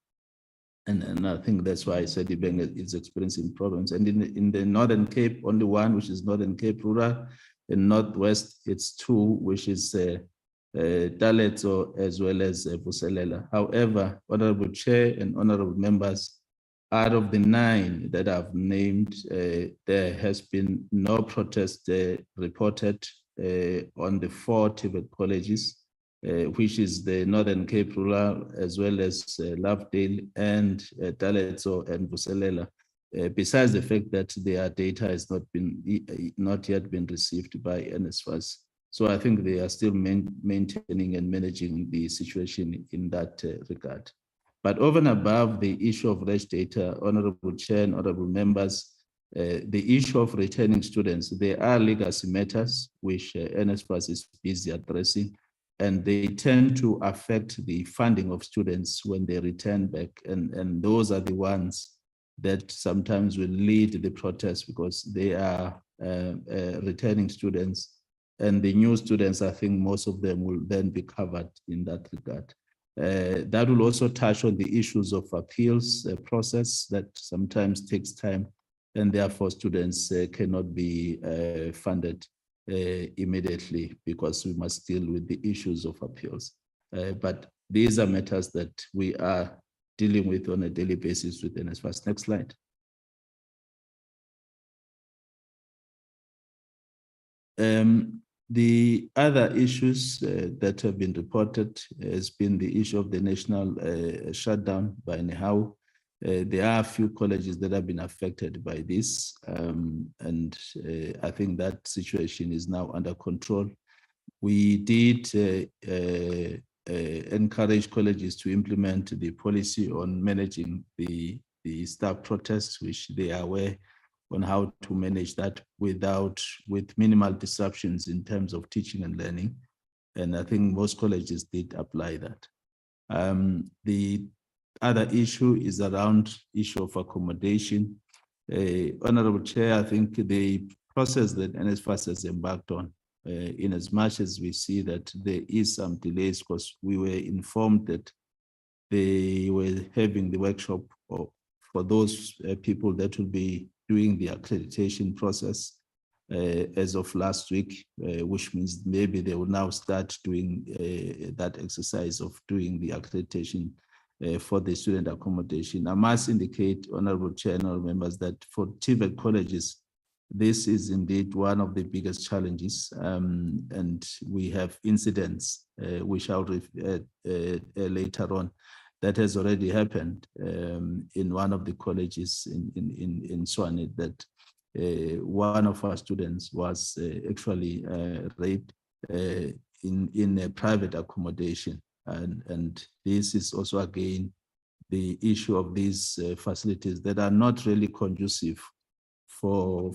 And I think that's why Sedibeng is experiencing problems. And in the Northern Cape, only 1, which is Northern Cape Rural. In Northwest, it's 2, which is Daletso as well as Vuselela. However, Honorable Chair and Honorable Members, out of the 9 that I've named, there has been no protest reported on the 4 TVET colleges, which is the Northern Cape Rural, as well as Lovedale and Daletso and Vuselela. Besides the fact that their data has not yet been received by NSFAS. So I think they are still maintaining and managing the situation in that regard. But over and above the issue of reg data, Honorable Chair and Honorable Members, the issue of returning students, there are legacy matters which NSFAS is busy addressing, and they tend to affect the funding of students when they return back. And those are the ones that sometimes will lead the protests, because they are returning students. And the new students, I think most of them will then be covered in that regard. That will also touch on the issues of appeals process that sometimes takes time, and therefore students cannot be funded immediately, because we must deal with the issues of appeals. But these are matters that we are dealing with on a daily basis with NSFAS. Next slide. The other issues that have been reported has been the issue of the national shutdown by NEHAU. There are a few colleges that have been affected by this, and I think that situation is now under control. We did encourage colleges to implement the policy on managing the staff protests, which they are aware on how to manage that with minimal disruptions in terms of teaching and learning. And I think most colleges did apply that. The other issue is around issue of accommodation. Honorable Chair, I think the process that NSFAS has embarked on, in as much as we see that there is some delays, because we were informed that they were having the workshop for those people that will be doing the accreditation process as of last week, which means maybe they will now start doing that exercise of doing the accreditation for the student accommodation. I must indicate, Honorable Chair and honorable members, that for TVET colleges, this is indeed one of the biggest challenges, and we have incidents which I'll later on that has already happened in one of the colleges in Swane, that one of our students was actually raped in a private accommodation, and this is also again the issue of these facilities that are not really conducive for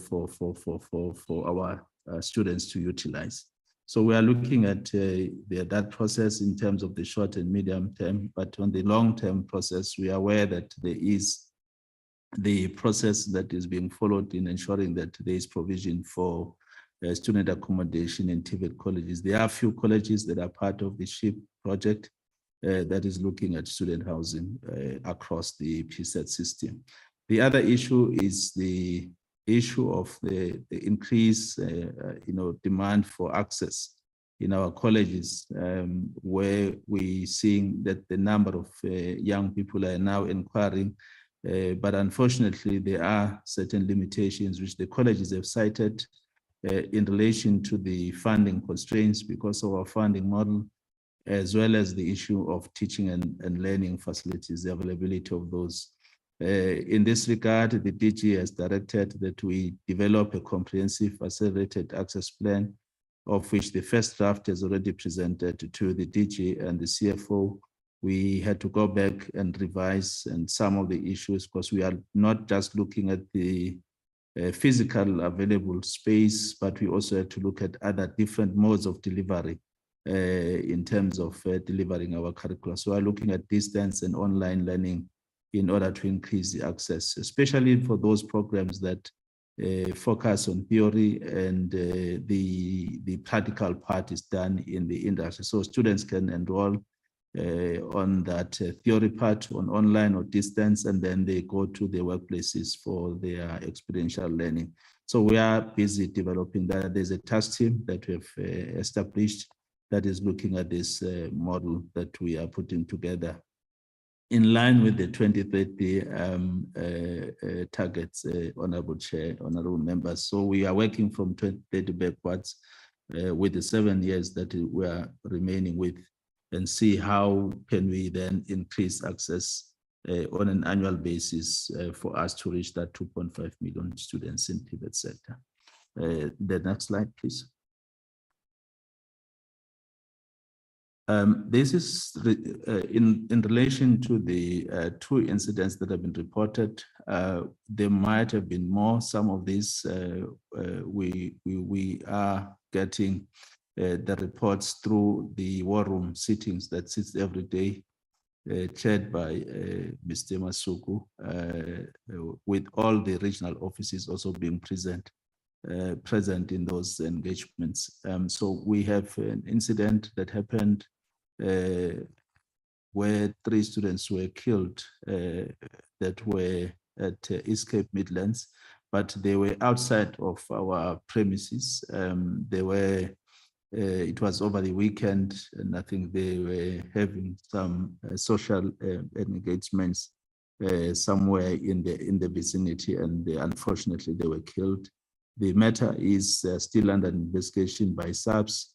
our students to utilize. So we are looking at that process in terms of the short and medium term, but on the long term process, we are aware that there is the process that is being followed in ensuring that there is provision for student accommodation in TVET colleges. There are a few colleges that are part of the SHIP project that is looking at student housing across the PSET system. The other issue is the issue of the increased demand for access in our colleges, where we're seeing that the number of young people are now inquiring, but unfortunately there are certain limitations which the colleges have cited in relation to the funding constraints because of our funding model, as well as the issue of teaching and learning facilities, the availability of those. In this regard, the DG has directed that we develop a comprehensive accelerated access plan, of which the first draft is already presented to the DG and the CFO. We had to go back and revise and some of the issues, because we are not just looking at the physical available space, but we also have to look at other different modes of delivery in terms of delivering our curricula. So we're looking at distance and online learning in order to increase the access, especially for those programs that focus on theory and the practical part is done in the industry. So students can enroll on that theory part on online or distance, and then they go to their workplaces for their experiential learning. So we are busy developing that. There's a task team that we have established that is looking at this model that we are putting together in line with the 2030 targets, Honorable Chair, Honorable Members. So we are working from 2030 backwards with the 7 years that we are remaining with, and see how can we then increase access on an annual basis for us to reach that 2.5 million students in TVET sector. The next slide, please. This is in relation to the two incidents that have been reported. There might have been more. Some of these we are getting the reports through the war room sittings that sits every day, chaired by Mr. Masuku, with all the regional offices also being present in those engagements. So we have an incident that happened where 3 students were killed that were at Escape Midlands, but they were outside of our premises. They were, it was over the weekend, and I think they were having some social engagements somewhere in the vicinity, and unfortunately they were killed. The matter is still under investigation by SAPS.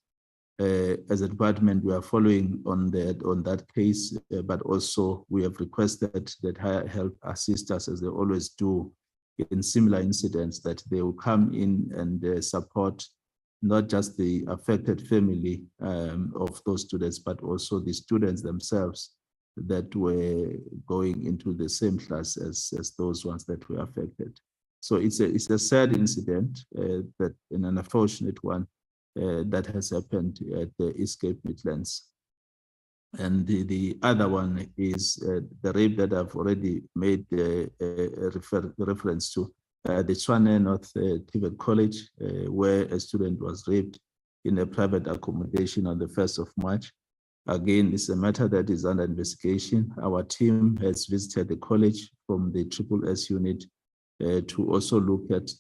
As a department, we are following on that case, but also we have requested that Higher Health assist us, as they always do in similar incidents, that they will come in and support not just the affected family of those students, but also the students themselves that were going into the same class as those ones that were affected. So it's a sad incident, but an unfortunate one that has happened at the East Cape Midlands. And the other one is the rape that I've already made a reference to, the Tshwane North TVET College, where a student was raped in a private accommodation on the 1st of March. Again, it's a matter that is under investigation. Our team has visited the college from the SSS unit to also look at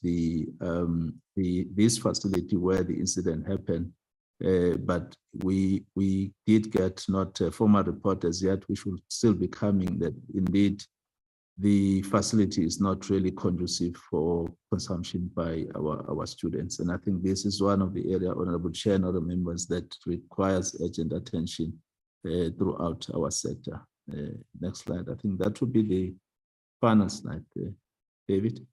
this facility where the incident happened. But we did get not a formal report as yet, which will still be coming, that indeed the facility is not really conducive for consumption by our students. And I think this is one of the area, Honorable Chair and other members, that requires urgent attention throughout our sector. Next slide. I think that would be the final slide, David.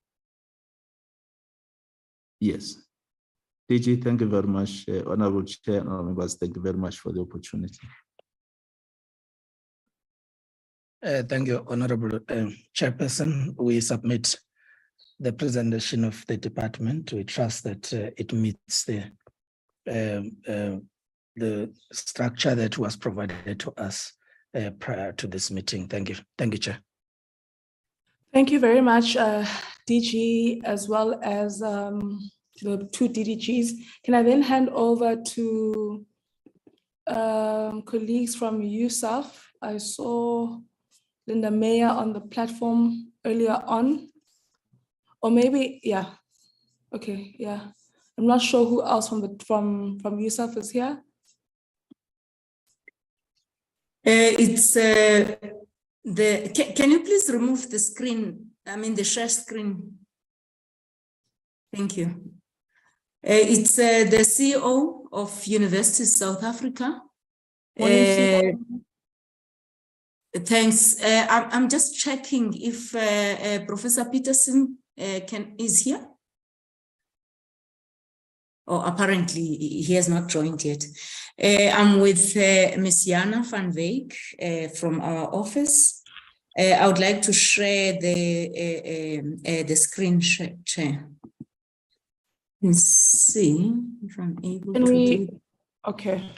Yes. DG, thank you very much. Honorable Chair and other members, thank you very much for the opportunity. Thank you, Honorable Chairperson. We submit the presentation of the department. We trust that it meets the structure that was provided to us prior to this meeting. Thank you. Thank you, Chair. Thank you very much, DG, as well as the two DDGs. Can I then hand over to colleagues from USAf? I saw Linda Mayer on the platform earlier on, or maybe, yeah, okay, yeah. I'm not sure who else from USAf is here. It's can you please remove the screen? I mean the share screen. Thank you. It's the CEO of Universities South Africa. Thanks. I'm just checking if Professor Peterson is here. Oh, apparently he has not joined yet. I'm with Ms. Jana van Wyk from our office. I would like to share the screen share. Let's see if I'm able to do it. Okay.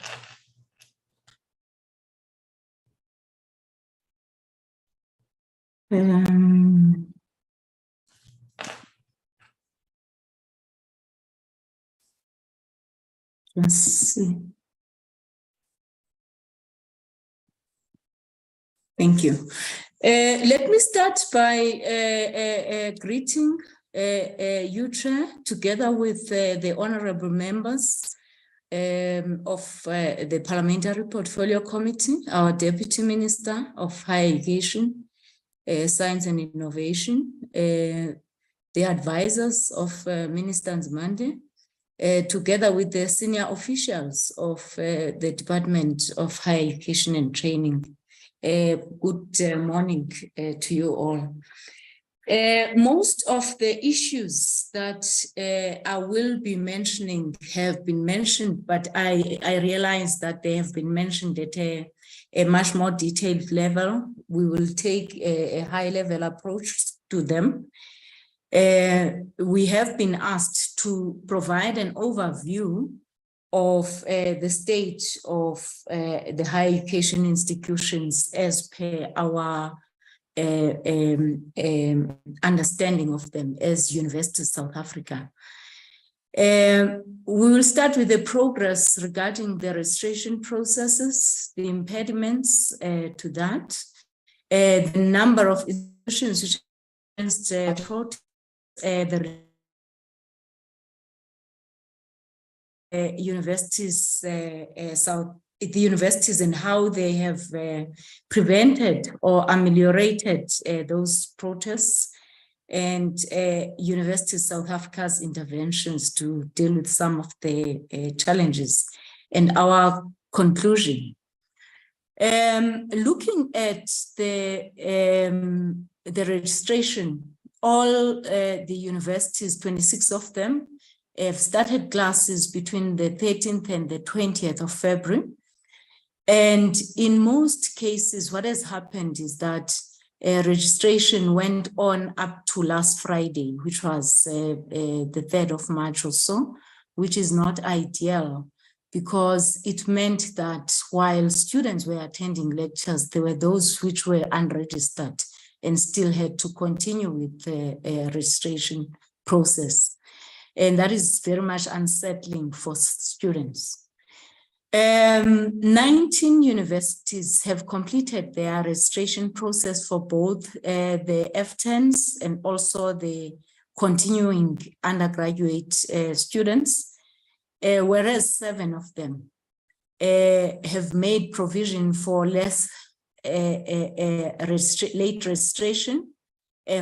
Let's see. Thank you. Let me start by greeting you, Chair, together with the honorable members of the Parliamentary Portfolio Committee, our Deputy Minister of Higher Education, Science and Innovation, the advisors of Minister Nzimande, together with the senior officials of the Department of Higher Education and Training. Good morning to you all. Most of the issues that I will be mentioning have been mentioned, but I realize that they have been mentioned at a much more detailed level. We will take a high-level approach to them. We have been asked to provide an overview of the state of the higher education institutions as per our understanding of them as Universities South Africa. We will start with the progress regarding the registration processes, the impediments to that, the number of institutions which the universities, the universities and how they have prevented or ameliorated those protests, and University of South Africa's interventions to deal with some of the challenges, and our conclusion. Looking at the registration, all the universities, 26 of them, have started classes between the 13th and the 20th of February. And in most cases, what has happened is that registration went on up to last Friday, which was the 3rd of March or so, which is not ideal, because it meant that while students were attending lectures, there were those which were unregistered and still had to continue with the registration process. And that is very much unsettling for students. 19 universities have completed their registration process for both the F10s and also the continuing undergraduate students, whereas 7 of them have made provision for less late registration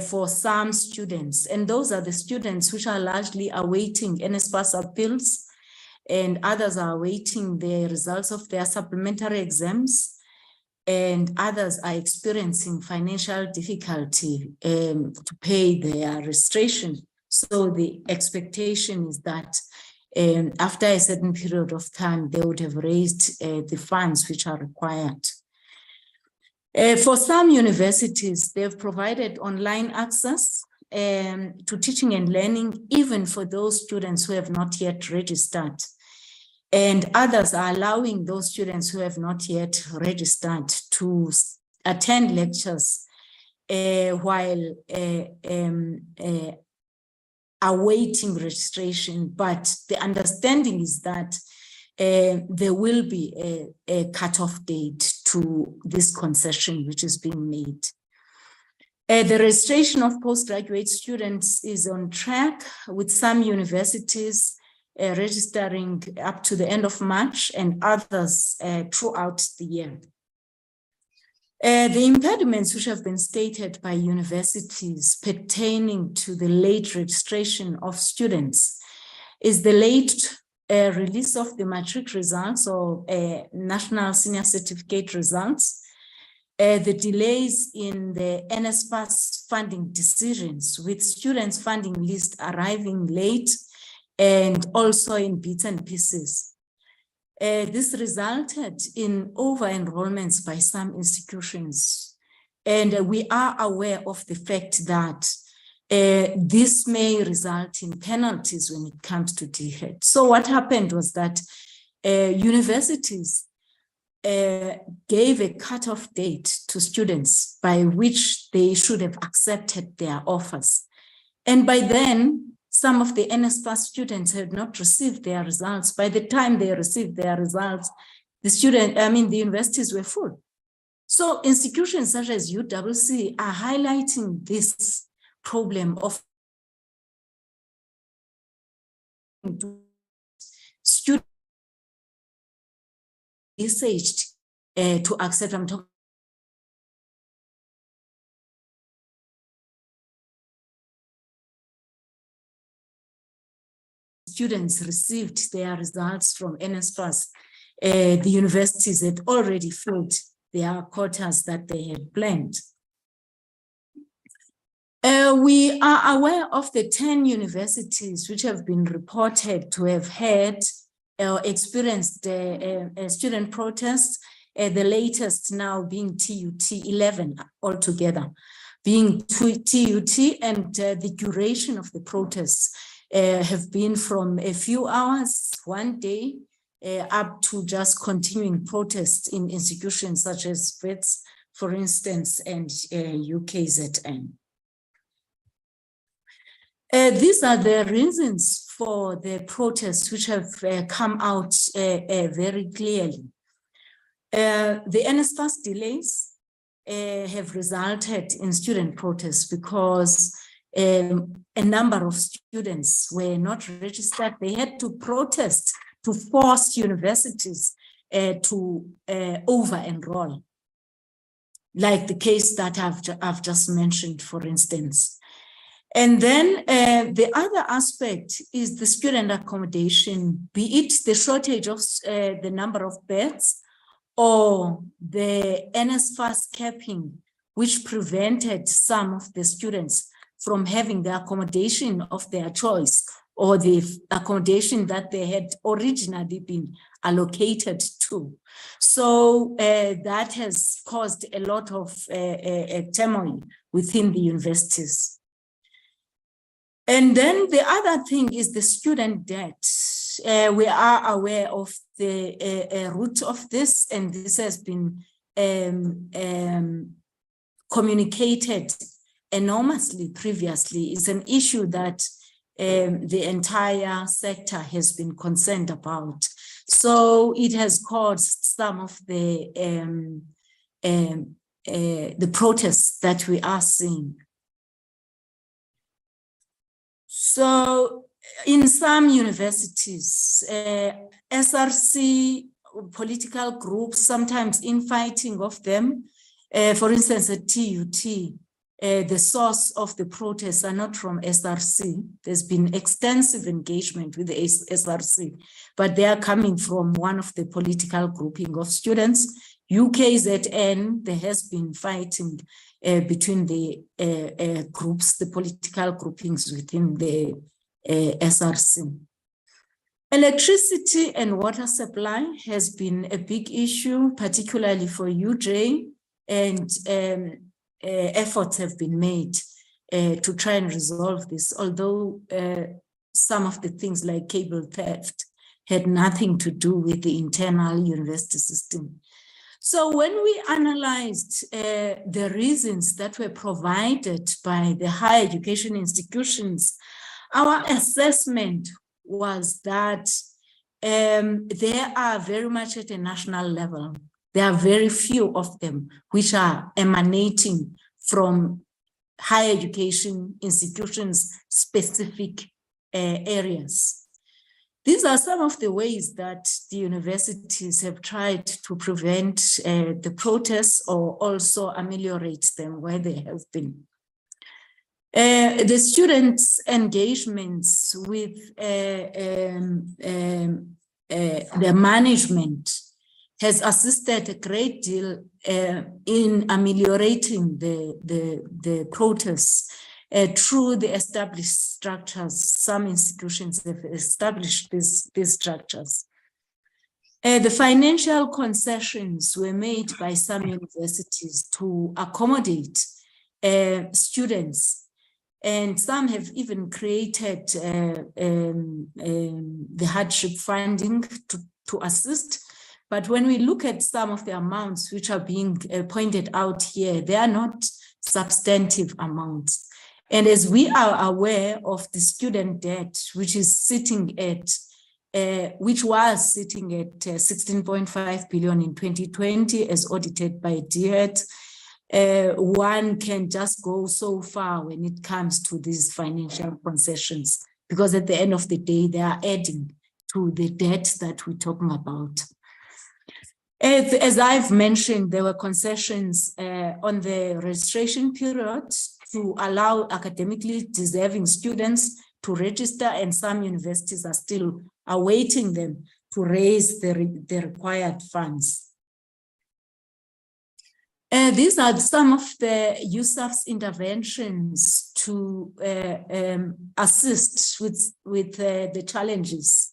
for some students. And those are the students which are largely awaiting NSFAS appeals, and others are awaiting the results of their supplementary exams, and others are experiencing financial difficulty to pay their registration. So the expectation is that after a certain period of time, they would have raised the funds which are required. For some universities, they've provided online access to teaching and learning, even for those students who have not yet registered. And others are allowing those students who have not yet registered to attend lectures while awaiting registration. But the understanding is that there will be a cutoff date to this concession which is being made. The registration of postgraduate students is on track, with some universities registering up to the end of March and others throughout the year. The impediments which have been stated by universities pertaining to the late registration of students is the late release of the matric results or national senior certificate results, the delays in the NSFAS funding decisions, with students' funding list arriving late and also in bits and pieces. This resulted in over-enrollments by some institutions. And we are aware of the fact that this may result in penalties when it comes to DHET. So what happened was that universities gave a cutoff date to students by which they should have accepted their offers. And by then, some of the NSFAS students had not received their results. By the time they received their results, the universities were full. So institutions such as UWC are highlighting this problem of students researched to accept. I'm talking students received their results from NSFAS. The universities had already filled their quotas that they had planned. We are aware of the 10 universities which have been reported to have had or experienced student protests, the latest now being TUT, 11 altogether, being TUT, and the duration of the protests have been from a few hours, one day, up to just continuing protests in institutions such as VETS, for instance, and UKZN. These are the reasons for the protests which have come out very clearly. The NSFAS delays have resulted in student protests because a number of students were not registered. They had to protest to force universities to over-enroll, like the case that I've just mentioned, for instance. And then the other aspect is the student accommodation, be it the shortage of the number of beds or the NSFAS capping, which prevented some of the students from having the accommodation of their choice or the accommodation that they had originally been allocated to. So that has caused a lot of turmoil within the universities. And then the other thing is the student debt. We are aware of the root of this, and this has been communicated enormously previously. It's an issue that the entire sector has been concerned about. So it has caused some of the protests that we are seeing. So in some universities, SRC political groups, sometimes infighting of them, for instance, at TUT, the source of the protests are not from SRC. There's been extensive engagement with the SRC, but they are coming from one of the political grouping of students. UKZN, there has been fighting between the groups, the political groupings within the SRC. Electricity and water supply has been a big issue, particularly for UJ, and efforts have been made to try and resolve this, although some of the things like cable theft had nothing to do with the internal university system. So when we analyzed the reasons that were provided by the higher education institutions, our assessment was that they are very much at a national level. There are very few of them which are emanating from higher education institutions' specific areas. These are some of the ways that the universities have tried to prevent the protests or also ameliorate them where they have been. The students' engagements with the management has assisted a great deal in ameliorating the protests through the established structures. Some institutions have established these structures. The financial concessions were made by some universities to accommodate students, and some have even created the hardship funding to assist. But when we look at some of the amounts which are being pointed out here, they are not substantive amounts. And as we are aware of the student debt, which is sitting at, which was sitting at 16.5 billion in 2020, as audited by DHET, one can just go so far when it comes to these financial concessions, because at the end of the day, they are adding to the debt that we're talking about. As I've mentioned, there were concessions on the registration period to allow academically deserving students to register, and some universities are still awaiting them to raise the required funds. These are some of the USAf's interventions to assist with the challenges.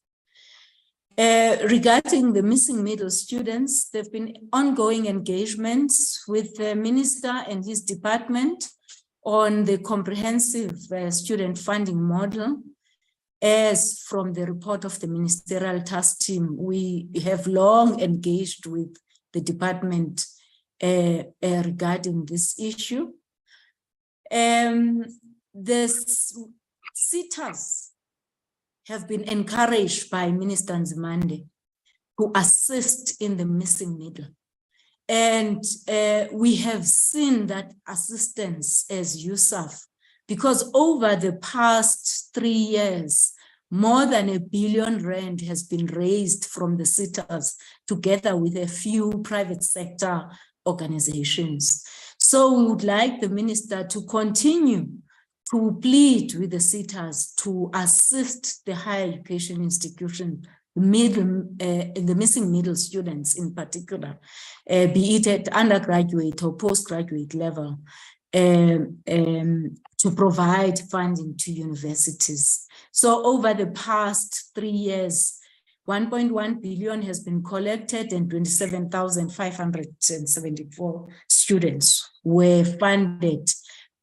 Regarding the missing middle students, there have been ongoing engagements with the minister and his department on the comprehensive student funding model. As from the report of the ministerial task team, we have long engaged with the department regarding this issue. The SETAs have been encouraged by Minister Nzimande to assist in the missing middle. And we have seen that assistance as USAf, because over the past 3 years, more than R1 billion has been raised from the SETAs together with a few private sector organizations. So we would like the minister to continue to plead with the SETAs to assist the higher education institution, the missing middle students in particular, be it at undergraduate or postgraduate level, to provide funding to universities. So over the past 3 years, 1.1 billion has been collected and 27,574 students were funded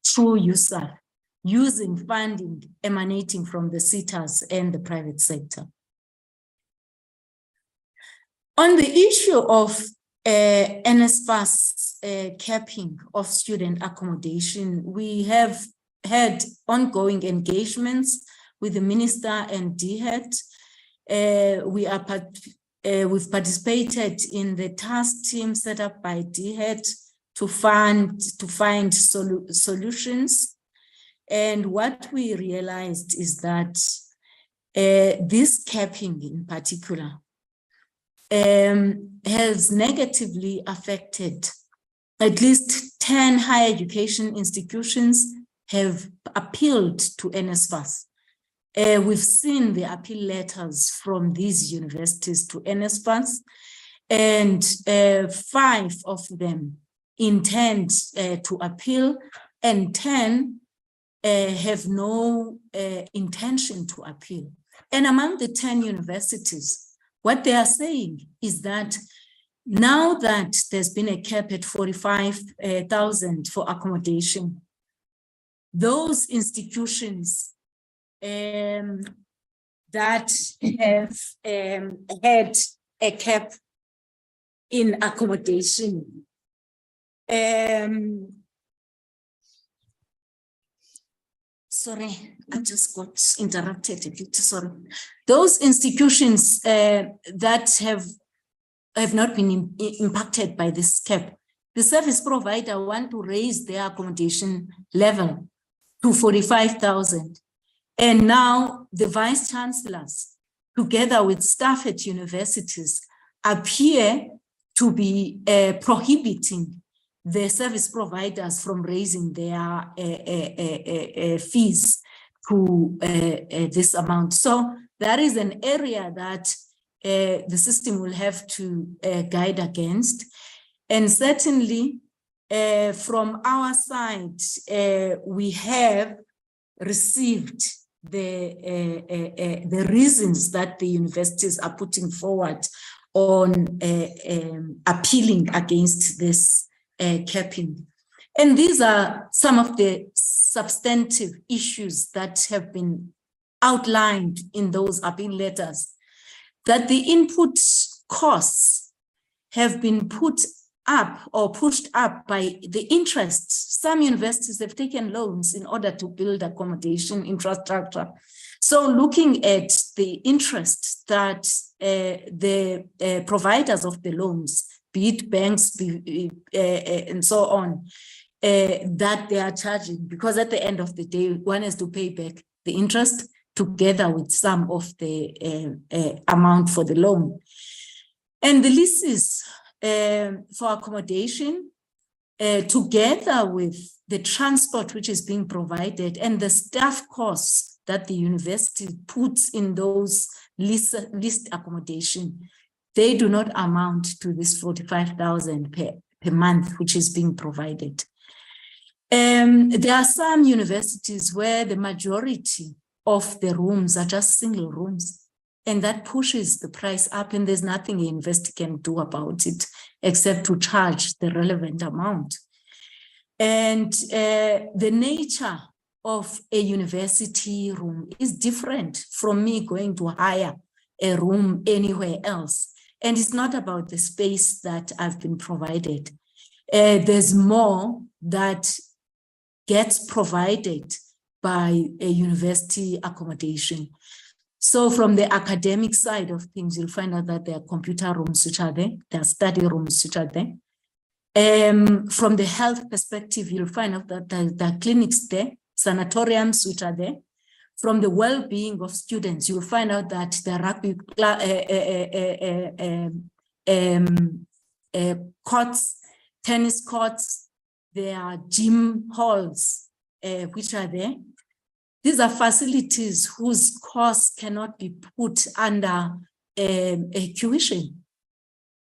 through USAf, using funding emanating from the SETAs and the private sector. On the issue of NSFAS capping of student accommodation, we have had ongoing engagements with the minister and DHET. We've participated in the task team set up by DHET to find solutions. And what we realized is that this capping in particular has negatively affected at least 10 higher education institutions have appealed to NSFAS. We've seen the appeal letters from these universities to NSFAS, and 5 of them intend to appeal, and 10 have no intention to appeal. And among the 10 universities, what they are saying is that now that there's been a cap at 45,000 for accommodation, those institutions that have had a cap in accommodation sorry, I just got interrupted a bit, sorry. Those institutions that have not been impacted by this cap, the service provider want to raise their accommodation level to 45,000. And now the vice chancellors, together with staff at universities, appear to be prohibiting the service providers from raising their fees to this amount. So that is an area that the system will have to guide against. And certainly from our side, we have received the reasons that the universities are putting forward on appealing against this capping. And these are some of the substantive issues that have been outlined in those appeal letters, that the input costs have been put up or pushed up by the interest. Some universities have taken loans in order to build accommodation infrastructure. So looking at the interest that the providers of the loans, be it banks and so on, that they are charging, because at the end of the day, one has to pay back the interest together with some of the amount for the loan. And the leases for accommodation, together with the transport which is being provided and the staff costs that the university puts in those leased accommodation, they do not amount to this 45,000 per month, which is being provided. There are some universities where the majority of the rooms are just single rooms, and that pushes the price up, and there's nothing a university can do about it except to charge the relevant amount. And the nature of a university room is different from me going to hire a room anywhere else. And it's not about the space that I've been provided. There's more that gets provided by a university accommodation. So from the academic side of things, you'll find out that there are computer rooms which are there, there are study rooms which are there. From the health perspective, you'll find out that there are clinics there, sanatoriums which are there. From the well-being of students, you'll find out that there are courts, tennis courts, there are gym halls which are there. these are facilities whose costs cannot be put under a tuition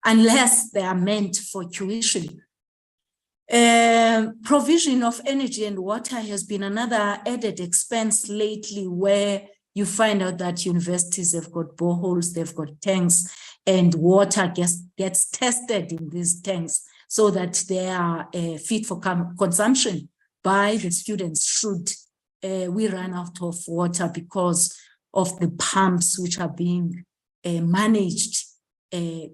unless they are meant for tuition. Provision of energy and water has been another added expense lately, where you find out that universities have got boreholes, they've got tanks, and water gets tested in these tanks so that they are fit for consumption by the students should we run out of water because of the pumps which are being managed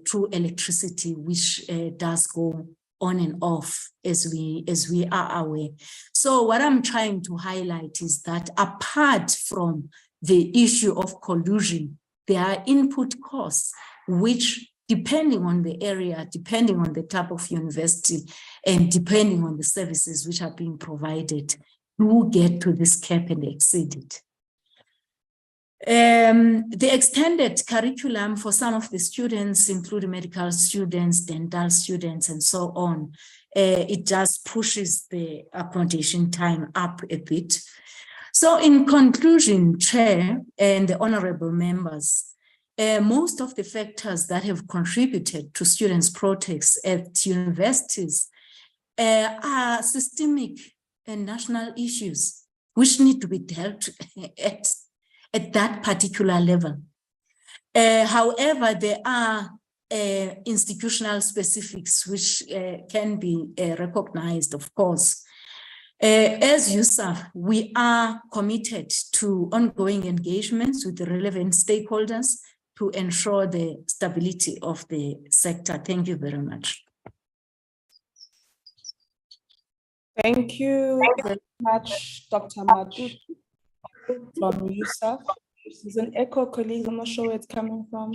through electricity, which does go on and off as we are aware. So what I'm trying to highlight is that apart from the issue of collusion, there are input costs, which depending on the area, depending on the type of university, and depending on the services which are being provided, do get to this cap and exceed it. The extended curriculum for some of the students, including medical students, dental students, and so on, it just pushes the accommodation time up a bit. So in conclusion, Chair and the honorable members, most of the factors that have contributed to students' protests at universities are systemic and national issues which need to be dealt at that particular level. However, there are institutional specifics which can be recognized, of course. As USAf, we are committed to ongoing engagements with the relevant stakeholders to ensure the stability of the sector. Thank you very much. Thank you very much, Dr. Matu from USAf. There's an echo, colleagues. I'm not sure where it's coming from.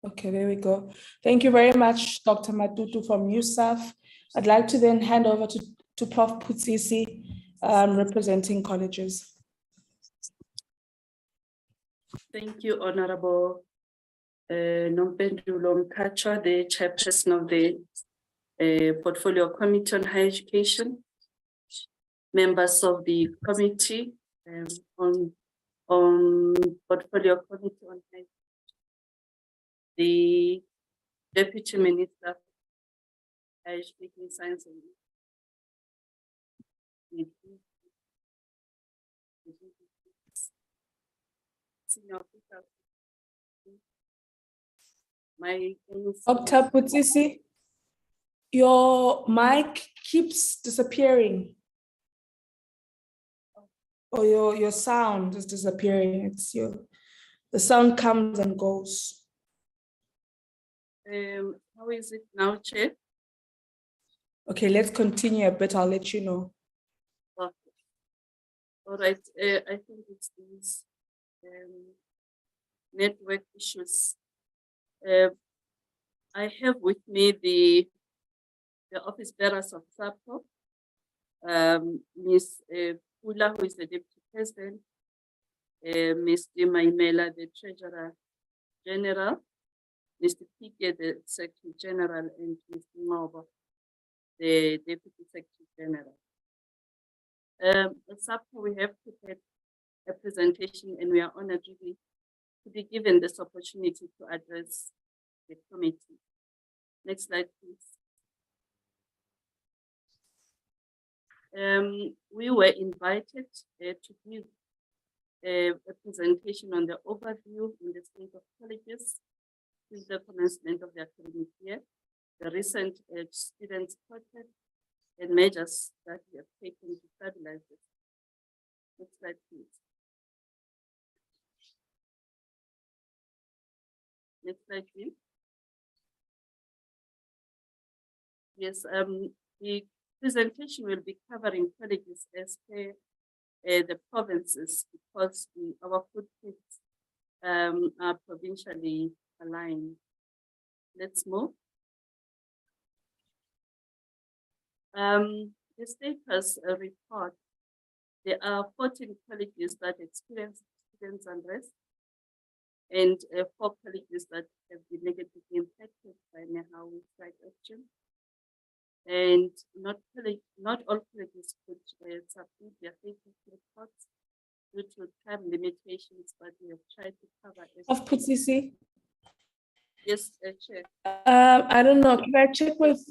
Okay, there we go. Thank you very much, Dr. Matutu from USAF. I'd like to then hand over to Prof. Putsisi, representing colleges. Thank you, Honorable Nompendulo Mkachwa, the chairperson of the Portfolio Committee on Higher Education, members of the committee on Portfolio Committee on Higher Education, the Deputy Minister of Higher Education, Science and senior officials. Dr. Putsisi, your mic keeps disappearing. Or your sound is disappearing. The sound comes and goes. How is it now, Chair? Okay, let's continue a bit. I'll let you know. Okay. All right. I think it's these network issues. I have with me the office bearers of SAPCO, Ms. Pula, who is the Deputy President, Ms. Maimela, the Treasurer General, Mr. Pike, the Secretary General, and Mr. Mauba, the Deputy Secretary General. At SAPCO, we have prepared a presentation, and we are honored really to be given this opportunity to address the committee. Next slide, please. We were invited to give a presentation on the overview in the state of colleges since the commencement of the academic year, the recent students' protest, and measures that we have taken to stabilize this. Next slide, please. Next slide, please. Yes, the presentation will be covering colleges as per the provinces because our footprints are provincially aligned. Let's move. The status report, there are 14 colleges that experience students' unrest and 4 colleges that have been negatively impacted by NEHAWU strike action. and not all colleges could submit their faculty reports due to time limitations, but we have tried to cover as Of Putsisi? Yes, Chair. I don't know. Can I check with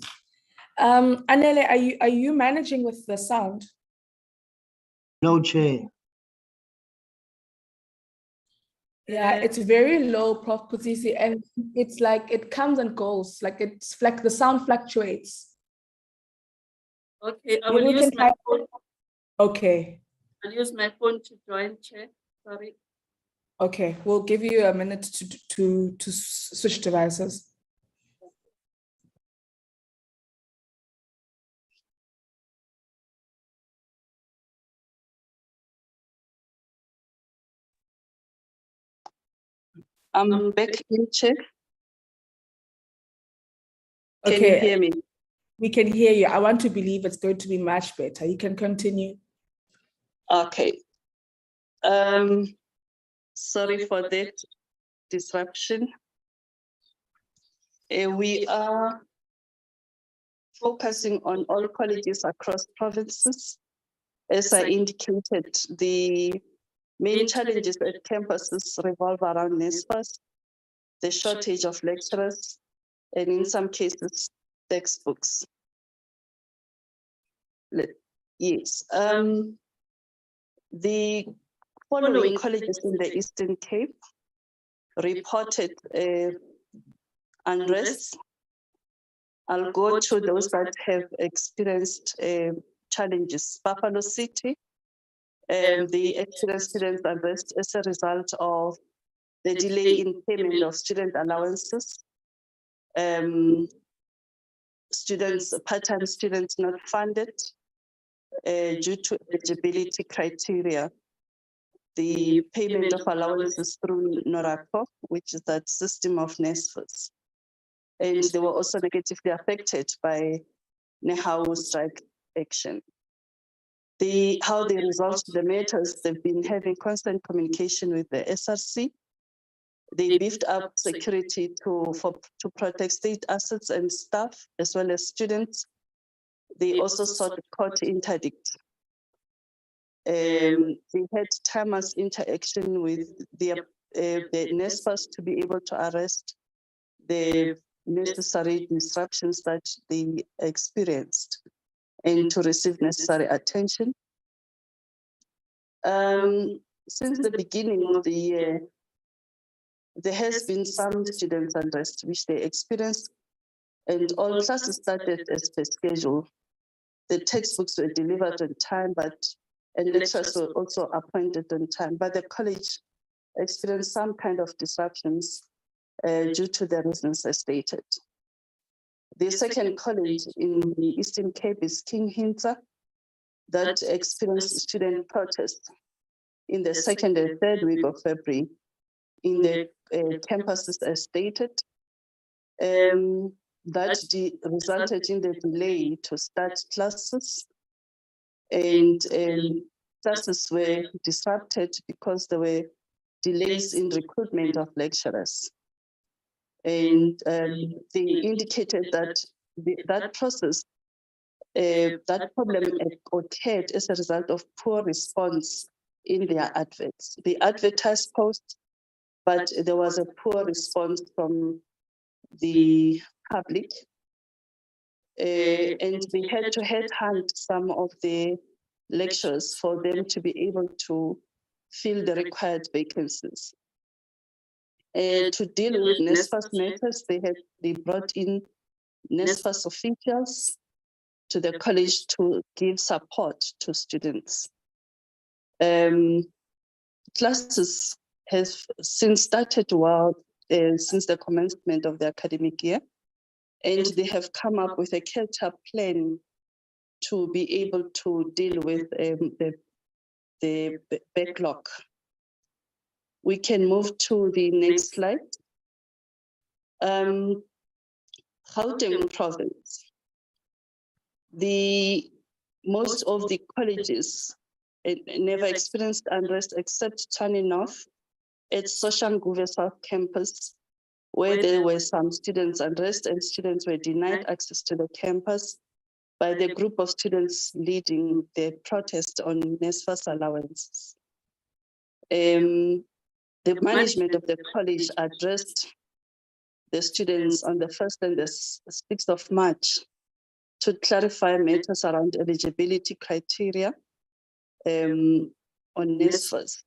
Anele? Are you managing with the sound? No, Chair. Yeah, it's very low, Prof. Putsisi, and it's like it comes and goes. Like it's like the sound fluctuates. Okay, I Maybe will we use can my try- phone. Okay. I'll use my phone to join, Chair. Sorry. Okay, we'll give you a minute to switch devices. I'm back in, Chair. Can Okay, you hear me? we can hear you. I want to believe it's going to be much better. You can continue. Okay. Sorry for that disruption. We are focusing on all colleges across provinces. As I indicated, the main challenges at campuses revolve around NSFAS, the shortage of lecturers, and in some cases, textbooks. Yes. The following colleges in the Eastern Cape reported unrest. I'll go to those that have experienced challenges. Buffalo City, they experienced student unrest as a result of the delay in payment of student allowances. Part-time students not funded due to eligibility criteria. The payment of allowances through NORACO, which is that system of NSFAS. And they were also negatively affected by NEHAWU strike action. How they resolved the matters, they've been having constant communication with the SRC. They beefed up security to protect state assets and staff, as well as students. They also sought court interdict. They had timers interaction with the NSFAS to be able to arrest the necessary disruptions that they experienced and to receive necessary attention. Since the beginning of the year, there has been some students unrest which they experienced, and all classes started as per schedule. The textbooks were delivered on time, and lecturers were also appointed on time, but the college experienced some kind of disruptions due to the reasons I stated. The second college in the Eastern Cape is King Hintsa, that experienced student protests in the second and third week of February in the campuses as stated. That resulted in the delay to start classes, and classes were disrupted because there were delays in recruitment of lecturers. And they indicated that that process, that problem occurred as a result of poor response in their adverts. They advertised posts, but there was a poor response from the public. And they had to headhunt some of the lecturers for them to be able to fill the required vacancies. To deal with NSFAS matters, they brought in NSFAS officials to the college to give support to students. Classes have since started well since the commencement of the academic year, and they have come up with a catch-up plan to be able to deal with the backlog. We can move to the next slide. Gauteng province. Most of the colleges never experienced unrest except Tshwane North at Soshanguve South Campus, where there were some students unrest and students were denied access to the campus. by the group of students leading the protest on NSFAS allowances. The management of the college addressed the students on the 1st and the 6th of March to clarify matters around eligibility criteria on NSFAS.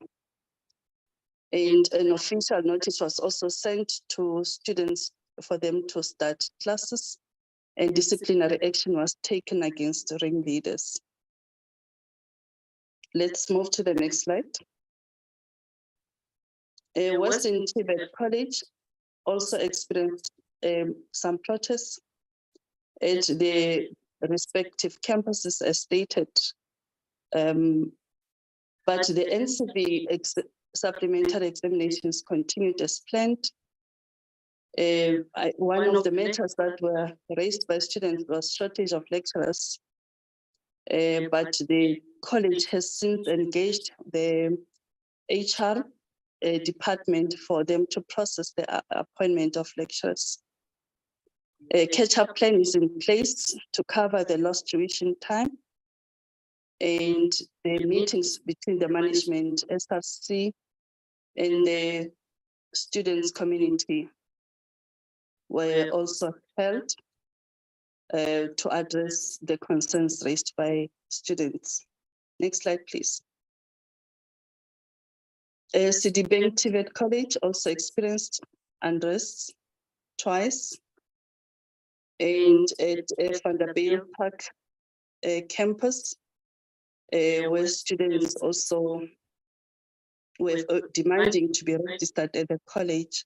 And an official notice was also sent to students for them to start classes, and disciplinary action was taken against ringleaders. Let's move to the next slide. Western TVET College also experienced some protests at the respective campuses as stated, but the NCB supplementary examinations continued as planned. One of the matters that were raised by students was shortage of lecturers, but the college has since engaged the HR department for them to process the appointment of lecturers. A catch-up plan is in place to cover the lost tuition time, and the meetings between the management, SRC, and the students' community were also held to address the concerns raised by students. Next slide, please. Citibank TVET College also experienced unrest twice, and at Vanderbilt Park campus, where students also were demanding to be registered at the college,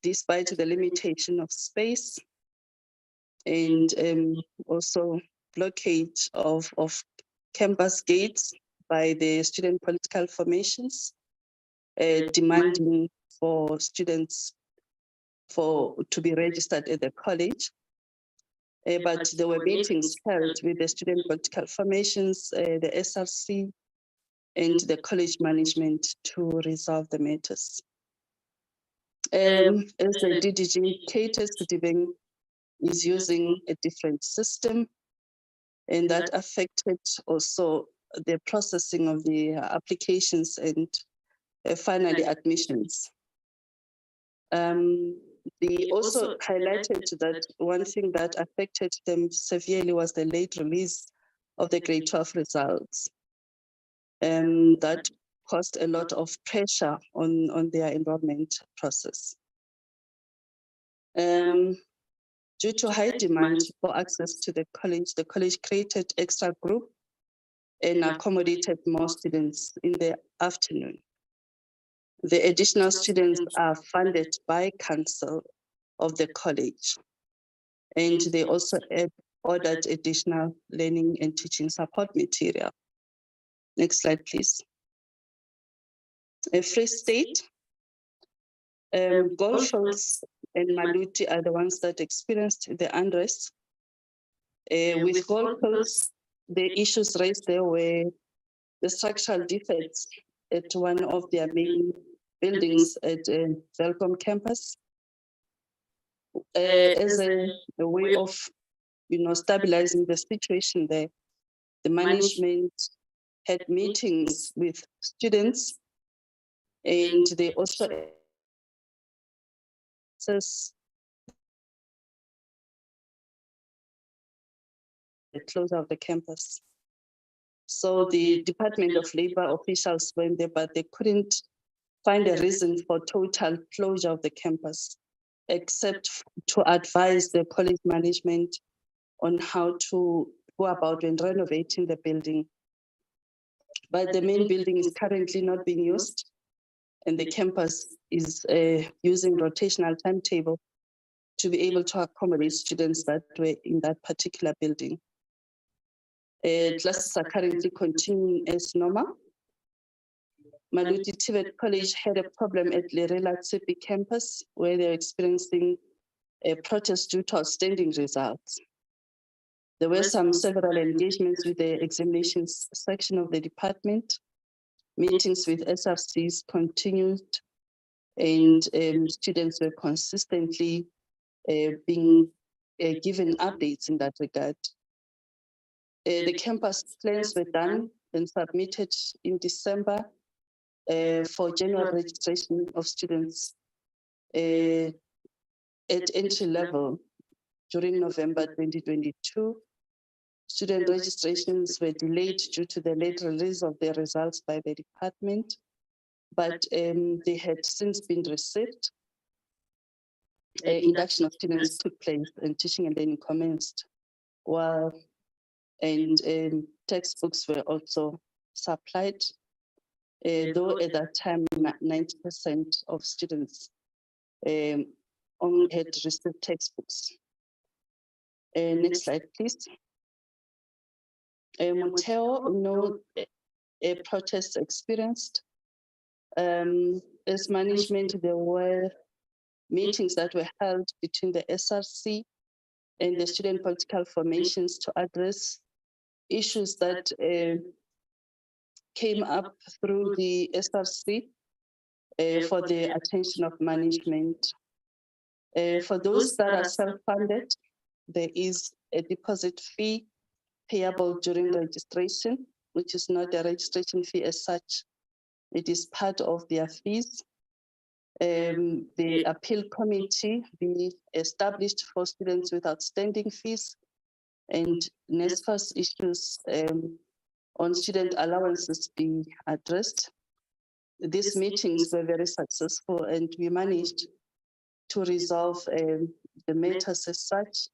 despite the limitation of space and also blockade of campus gates by the student political formations, demanding for students to be registered at the college. But there were meetings held with the student political formations, the SRC, and the college management to resolve the matters. As the DDG caters to Citibank is using a different system, and that affected also the processing of the applications and finally admissions. They also highlighted that one thing that affected them severely was the late release of the grade 12 results. That caused a lot of pressure on their enrollment process. Due to high demand for access to the college created extra group and accommodated more students in the afternoon. The additional students are funded by council of the college, and they also ordered additional learning and teaching support material. Next slide, please. Free State, Goldfields and Maluti are the ones that experienced the unrest. With Goldfields, the issues raised there were the structural defects at one of their main buildings at Velcom campus. As a way of stabilizing the situation there, the management had meetings with students, and they also the closure of the campus. So the Department of Labor officials went there, but they couldn't find a reason for total closure of the campus, except to advise the college management on how to go about when renovating the building. But the main building is currently not being used, and the campus is using rotational timetable to be able to accommodate students that were in that particular building. Classes are currently continuing as normal. Maluti TVET College had a problem at Lerela Tsipi campus where they're experiencing a protest due to outstanding results. There were several engagements with the examinations section of the department. Meetings with SRCs continued, and students were consistently being given updates in that regard. The campus plans were done and submitted in December for general registration of students at entry level during November 2022. Student registrations were delayed due to the late release of their results by the department, but they had since been received. Induction of students took place and teaching and learning commenced, and textbooks were also supplied, though at that time 90% of students only had received textbooks. Next slide, please. Motheo, no protests experienced. As management, there were meetings that were held between the SRC and the student political formations to address issues that came up through the SRC for the attention of management. For those that are self-funded, there is a deposit fee payable during registration, which is not a registration fee as such. It is part of their fees. The appeal committee be established for students with outstanding fees, and NSFAS issues on student allowances be addressed. These meetings were very successful, and we managed to resolve the matters as such.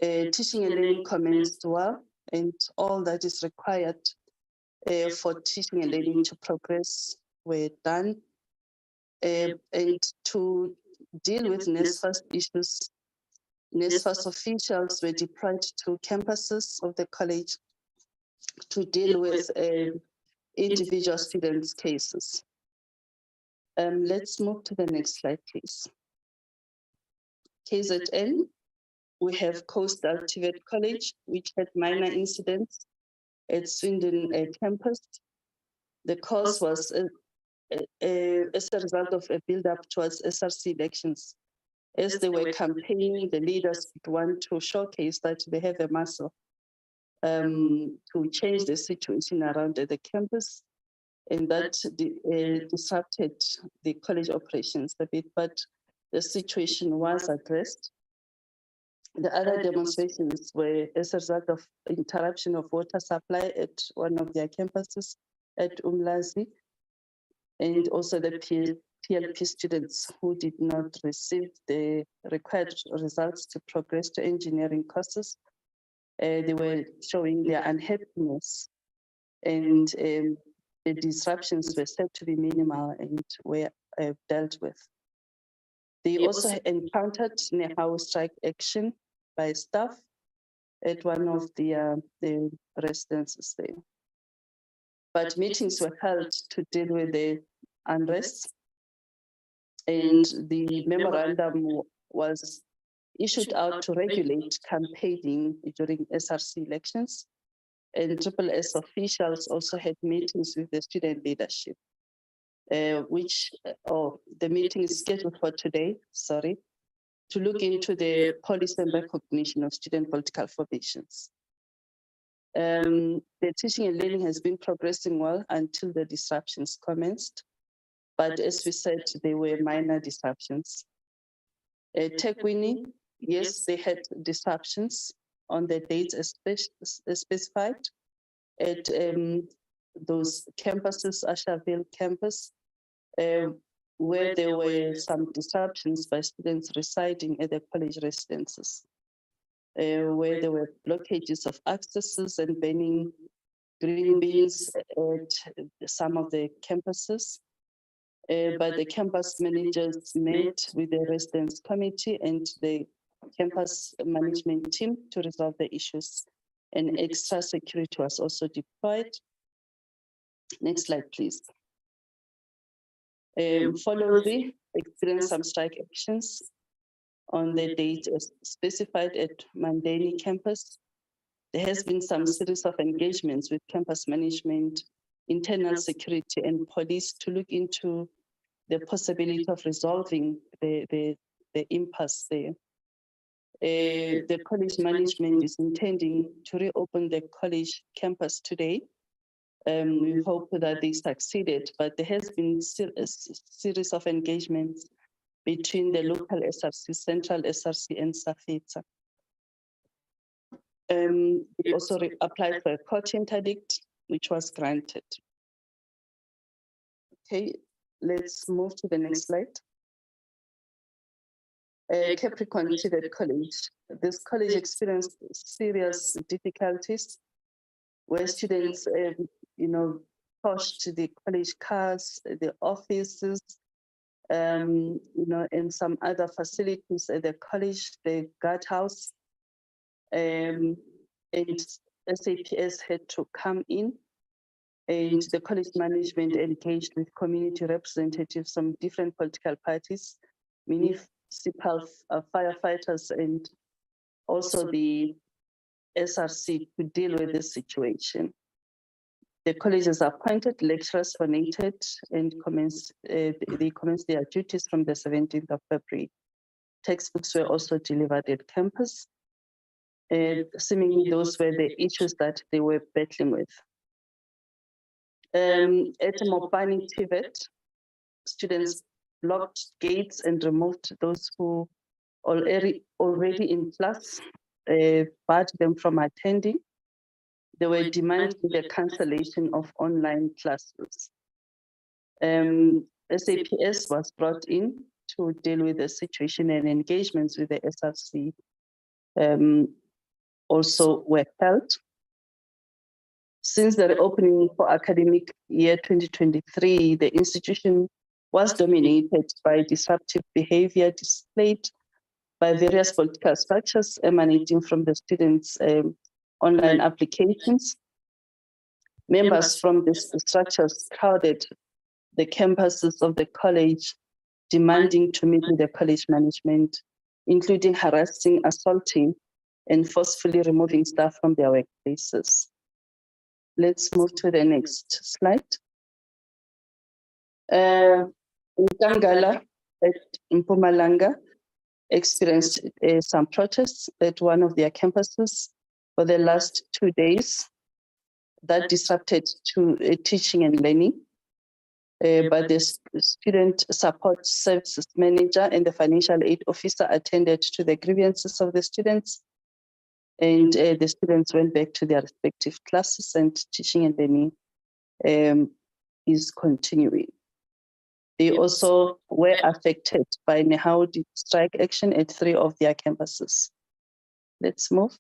Teaching and learning commenced well, and all that is required for teaching and learning to progress were done. And to deal with NSFAS issues, NSFAS officials were deployed to campuses of the college to deal with individual students' cases. Let's move to the next slide, please. KZN, we have Coastal TVET College, which had minor incidents at Swindon campus. The cause was as a result of a build-up towards SRC elections. As they were campaigning, the leaders want to showcase that they have a muscle to change the situation around the campus, and that disrupted the college operations a bit, but the situation was addressed. The other demonstrations were as a result of interruption of water supply at one of their campuses at Umlazi, and also the PLP students who did not receive the required results to progress to engineering courses. They were showing their unhappiness, and the disruptions were said to be minimal and were dealt with. They also encountered Nehau strike action by staff at one of the residences there. But meetings were held to deal with the unrest, and the memorandum was issued out to regulate campaigning during SRC elections. And SSS officials also had meetings with the student leadership, the meeting is scheduled for today, to look into the policy and recognition of student political formations. The teaching and learning has been progressing well until the disruptions commenced. But as we said, they were minor disruptions. TechWinnie, yes, they had disruptions on the dates specified at those campuses, Ashaville campus, where there were some disruptions by students residing at the college residences, where there were blockages of accesses and burning green beans at some of the campuses. But the campus managers met with the residence committee and the campus management team to resolve the issues, and extra security was also deployed. Next slide, please. Following, experienced some strike actions on the date specified at Mandeni campus. There has been some series of engagements with campus management, internal security, and police to look into the possibility of resolving the impasse there. The college management is intending to reopen the college campus today. We hope that they succeeded, but there has been a series of engagements between the local SRC, central SRC, and SAPCO. We also applied for a court interdict, which was granted. Okay, let's move to the next slide. Capricorn TVET College. This college experienced serious difficulties where students, pushed the college cars, the offices, and some other facilities at the college, the guardhouse, and SAPS had to come in, and the college management engaged with community representatives from different political parties, municipal firefighters, and also the SRC to deal with this situation. The colleges appointed, lecturers donated, and they commenced their duties from the 17th of February. Textbooks were also delivered at campus. Seemingly those were the issues that they were battling with. At Mopani TVET, students blocked gates and removed those who already in class, barred them from attending. They were demanding the cancellation of online classes. SAPS was brought in to deal with the situation, and engagements with the SRC also were held. Since the reopening for academic year 2023, the institution was dominated by disruptive behavior displayed by various political structures emanating from the students' online applications. Members from these structures crowded the campuses of the college, demanding to meet with the college management, including harassing, assaulting, and forcefully removing staff from their workplaces. Let's move to the next slide. Nkangala at Mpumalanga experienced some protests at one of their campuses for the last 2 days that disrupted to teaching and learning. But the student support services manager and the financial aid officer attended to the grievances of the students, and the students went back to their respective classes, and teaching and learning is continuing. They also were affected by Nehaudi strike action at 3 of their campuses. Let's move.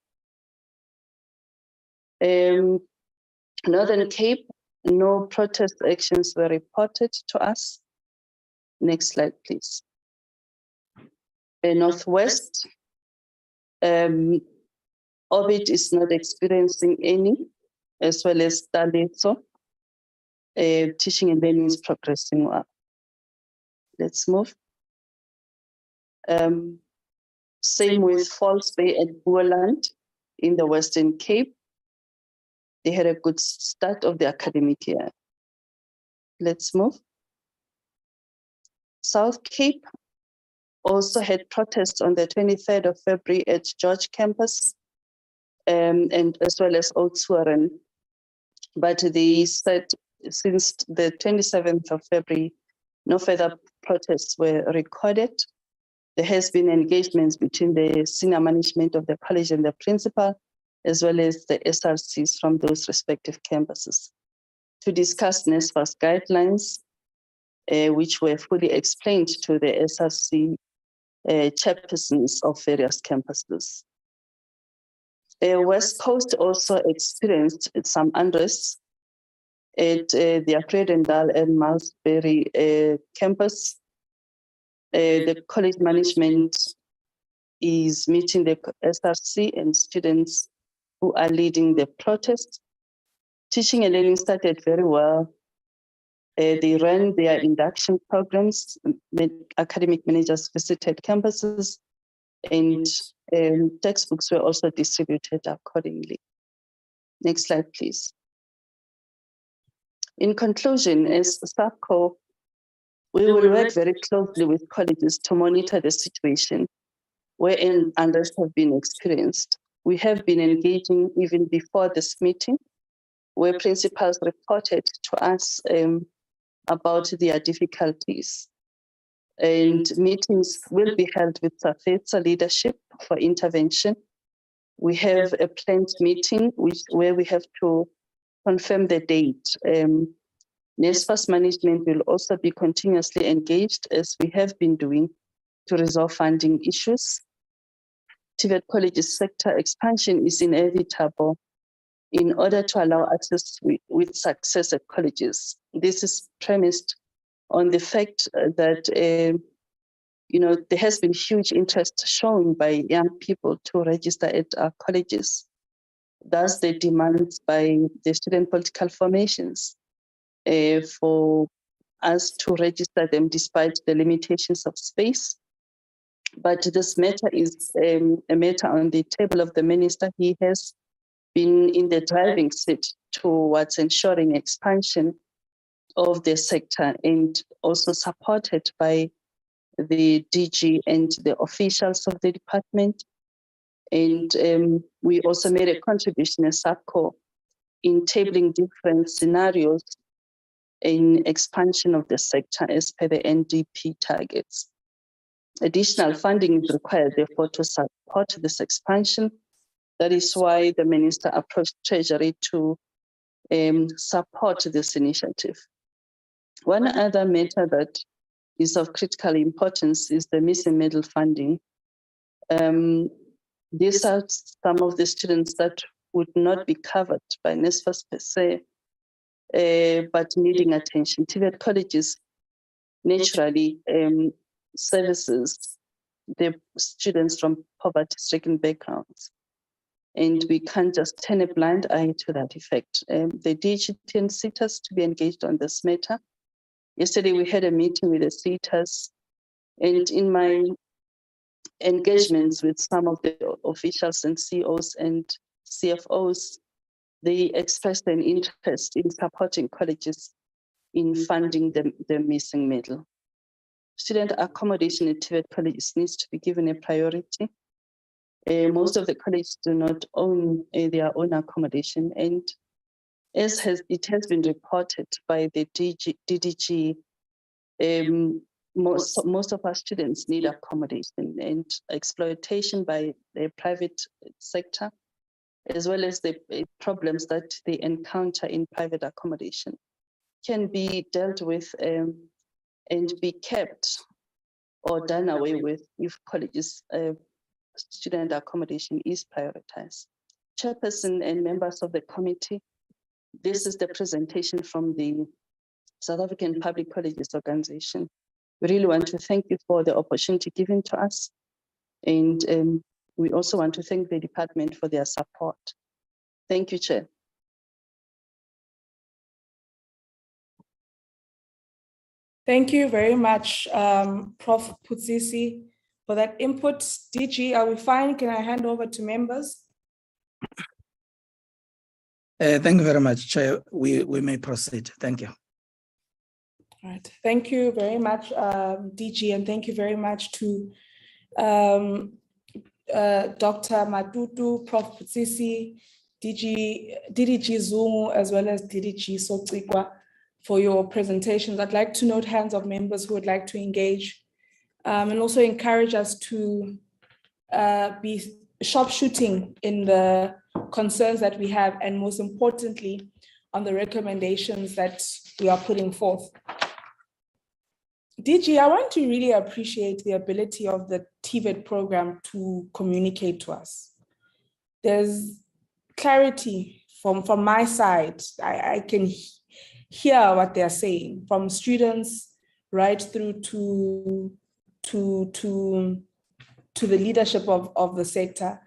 Northern Cape, no protest actions were reported to us. Next slide, please. Northwest, Orbit is not experiencing any, as well as Taleso. Teaching and learning is progressing well. Let's move. Same with False Bay and Boerland in the Western Cape. They had a good start of the academic year. Let's move. South Cape also had protests on the 23rd of February at George campus, and as well as Oudtshoorn. But they said since the 27th of February, no further protests were recorded. There has been engagements between the senior management of the college and the principal, as well as the SRCs from those respective campuses, to discuss NSFAS guidelines, which were fully explained to the SRC chairpersons of various campuses. West Coast also experienced some unrest at the Akredendal and Malmesbury campus. The college management is meeting the SRC and students who are leading the protest. Teaching and learning started very well. They ran their induction programs. Academic managers visited campuses, and textbooks were also distributed accordingly. Next slide, please. In conclusion, as SAPCO, we will work very closely with colleges to monitor the situation where unrest have been experienced. We have been engaging even before this meeting, where principals reported to us about their difficulties. And meetings will be held with SAPCO leadership for intervention. We have a planned meeting where we have to confirm the date. NSFAS management will also be continuously engaged, as we have been doing, to resolve funding issues. TVET colleges sector expansion is inevitable in order to allow access with success at colleges. This is premised on the fact that there has been huge interest shown by young people to register at our colleges. Thus, the demands by the student political formations for us to register them despite the limitations of space. But this matter is a matter on the table of the minister. He has been in the driving seat towards ensuring expansion of the sector, and also supported by the DG and the officials of the department. And we also made a contribution as SAPCO in tabling different scenarios in expansion of the sector as per the NDP targets. Additional funding is required, therefore, to support this expansion. That is why the minister approached Treasury to support this initiative. One other matter that is of critical importance is the missing middle funding. These are some of the students that would not be covered by NSFAS per se, but needing attention. TVET colleges naturally services the students from poverty-stricken backgrounds, and we can't just turn a blind eye to that effect. The DHET and SETAs to be engaged on this matter. Yesterday, we had a meeting with the SETAs, and in my engagements with some of the officials and CEOs and CFOs, they expressed an interest in supporting colleges in funding the missing middle. Student accommodation at TVET colleges needs to be given a priority. Most of the colleges do not own their own accommodation, and as it has been reported by the DDG, most of our students need accommodation, and exploitation by the private sector, as well as the problems that they encounter in private accommodation, can be dealt with and be kept or done away with if colleges student accommodation is prioritized. Chairperson and members of the committee, this is the presentation from the South African Public Colleges Organization. We really want to thank you for the opportunity given to us. And we also want to thank the department for their support. Thank you, Chair. Thank you very much, Prof. Putsisi, for that input. DG, are we fine? Can I hand over to members? Thank you very much, Chair. We may proceed. Thank you. All right. Thank you very much, DG, and thank you very much to Dr. Matutu, Prof. Putsisi, DDG Zungu, as well as DDG Sotsikwa for your presentations. I'd like to note hands of members who would like to engage and also encourage us to be sharpshooting in the concerns that we have, and most importantly, on the recommendations that we are putting forth. DG, I want to really appreciate the ability of the TVET program to communicate to us. There's clarity from my side. I can hear what they're saying, from students right through to the leadership of the sector.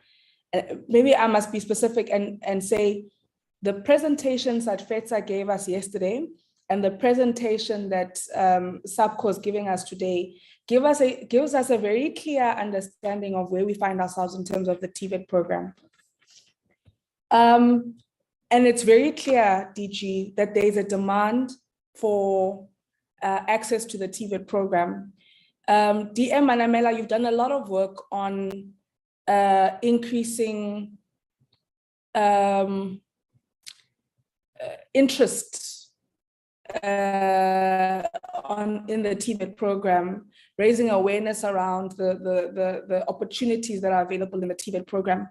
Maybe I must be specific and say the presentations that FETSA gave us yesterday and the presentation that SAPCO is giving us today gives us a very clear understanding of where we find ourselves in terms of the TVET program. And it's very clear, DG, that there is a demand for access to the TVET program. DM Manamela, you've done a lot of work on increasing interest in the TVET program, raising awareness around the opportunities that are available in the TVET program,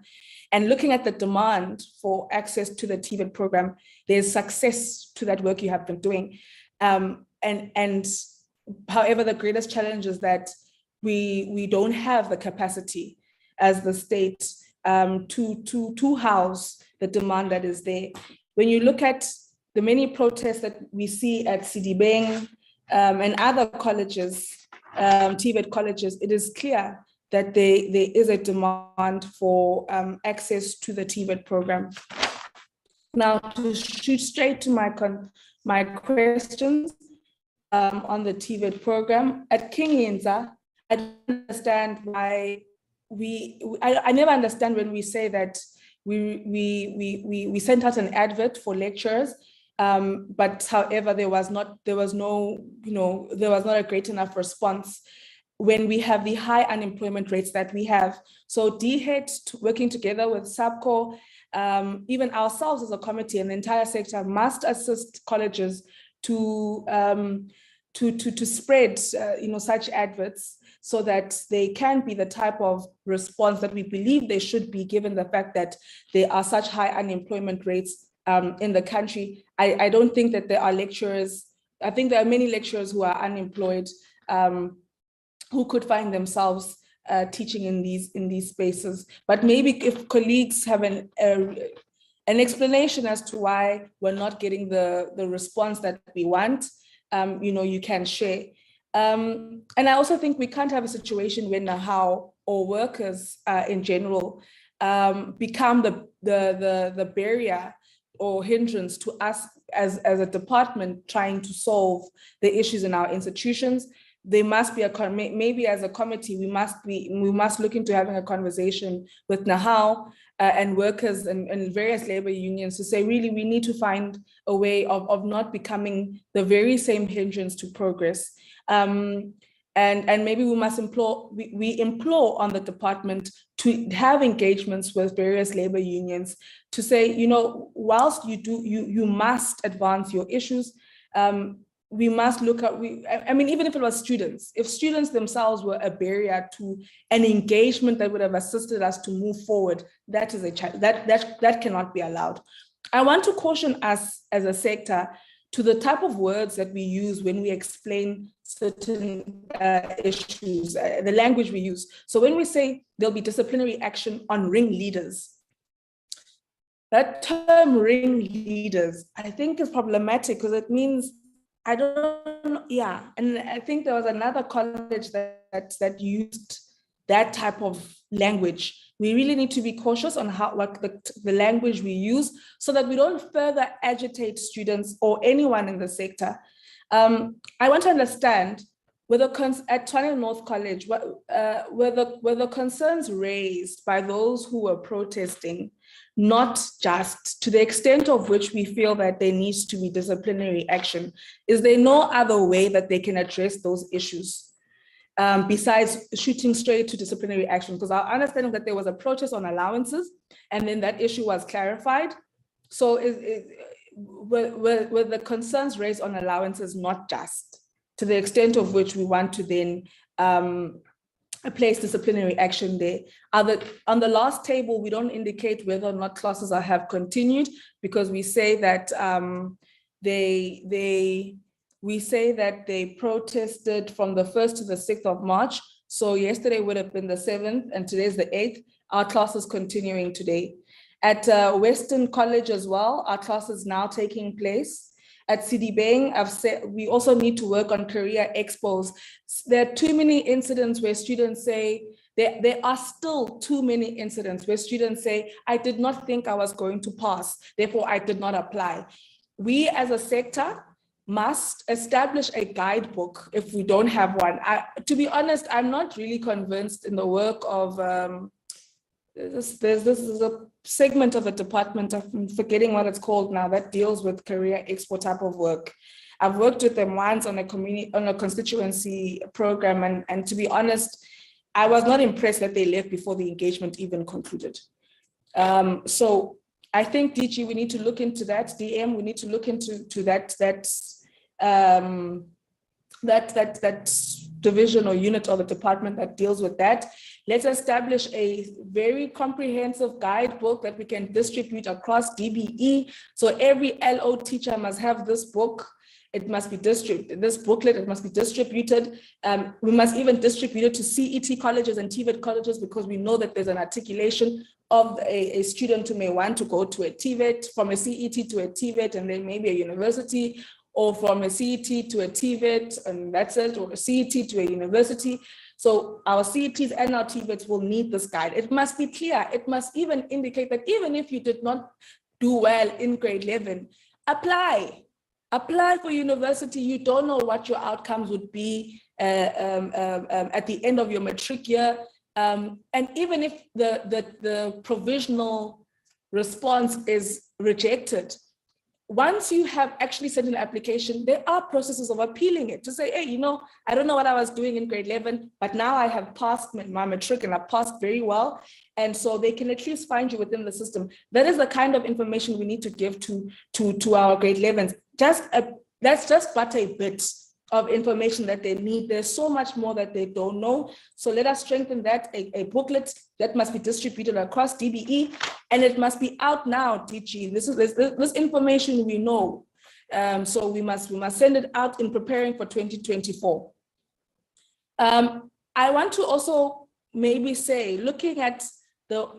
and looking at the demand for access to the TVET program. There's success to that work you have been doing. And however, the greatest challenge is that we don't have the capacity as the state to house the demand that is there. When you look at the many protests that we see at Sidibeng and other colleges, TVET colleges, it is clear that there is a demand for access to the TVET program. Now, to shoot straight to my questions on the TVET program, at King Yinza, I don't understand why I never understand when we say that we sent out an advert for lecturers, but however, there was not a great enough response when we have the high unemployment rates that we have. So DHET, working together with SAPCO, even ourselves as a committee and the entire sector, must assist colleges to spread such adverts, so that they can be the type of response that we believe they should be, given the fact that there are such high unemployment rates in the country. I don't think that there are lecturers, I think there are many lecturers who are unemployed, who could find themselves teaching in these spaces. But maybe if colleagues have an explanation as to why we're not getting the response that we want, you can share. And I also think we can't have a situation where Nahau or workers in general become the barrier or hindrance to us as a department trying to solve the issues in our institutions. There must be maybe as a committee, we must look into having a conversation with Nahau and workers and various labor unions to say, really, we need to find a way of not becoming the very same hindrance to progress. And maybe we must implore on the department to have engagements with various labor unions to say, whilst you must advance your issues, we must look at, even if it was students, if students themselves were a barrier to an engagement that would have assisted us to move forward, that is that cannot be allowed. I want to caution us as a sector to the type of words that we use when we explain certain issues, the language we use. So when we say there'll be disciplinary action on ringleaders, that term ringleaders, I think is problematic because it means, I don't know, yeah. And I think there was another college that used that type of language. We really need to be cautious on what the language we use, so that we don't further agitate students or anyone in the sector. I want to understand whether at Tshwane North College, were the concerns raised by those who were protesting, not just to the extent of which we feel that there needs to be disciplinary action? Is there no other way that they can address those issues besides shooting straight to disciplinary action? Because our understanding that there was a protest on allowances and then that issue was clarified. So were the concerns raised on allowances not just to the extent of which we want to then place disciplinary action there? On the last table, we don't indicate whether or not classes have continued, because we say that they protested from the 1st to the 6th of March. So yesterday would have been the 7th and today's the 8th. Our class is continuing today. At Western College as well, our class is now taking place. At Sidibeng, I've said we also need to work on career expos. There are too many incidents where students say, there are still too many incidents where students say, I did not think I was going to pass, therefore I did not apply. We as a sector must establish a guidebook if we don't have one. To be honest, I'm not really convinced in the work of, this is a segment of the department, I'm forgetting what it's called now, that deals with career expo type of work. I've worked with them once on a constituency program, and to be honest, I was not impressed that they left before the engagement even concluded. So I think DG, we need to look into that. DM, we need to look into that division or unit or the department that deals with that. Let's establish a very comprehensive guidebook that we can distribute across DBE. So every LO teacher must have this book. It must be distributed, this booklet, it must be distributed. We must even distribute it to CET colleges and TVET colleges, because we know that there's an articulation of a student who may want to go to a TVET, from a CET to a TVET, and then maybe a university, or from a CET to a TVET, and that's it, or a CET to a university. So our CETs and our TVETs will need this guide. It must be clear. It must even indicate that even if you did not do well in grade 11, apply for university. You don't know what your outcomes would be at the end of your matric year. And even if the provisional response is rejected, once you have actually sent an application, there are processes of appealing it to say, hey, you know, I don't know what I was doing in grade 11, but now I have passed my matric and I passed very well. And so they can at least find you within the system. That is the kind of information we need to give to our grade 11s. That's just but a bit of information that they need. There's so much more that they don't know. So let us strengthen that, a booklet that must be distributed across DBE, and it must be out now, DG. This information we know. So we must send it out in preparing for 2024. I want to also maybe say, looking at the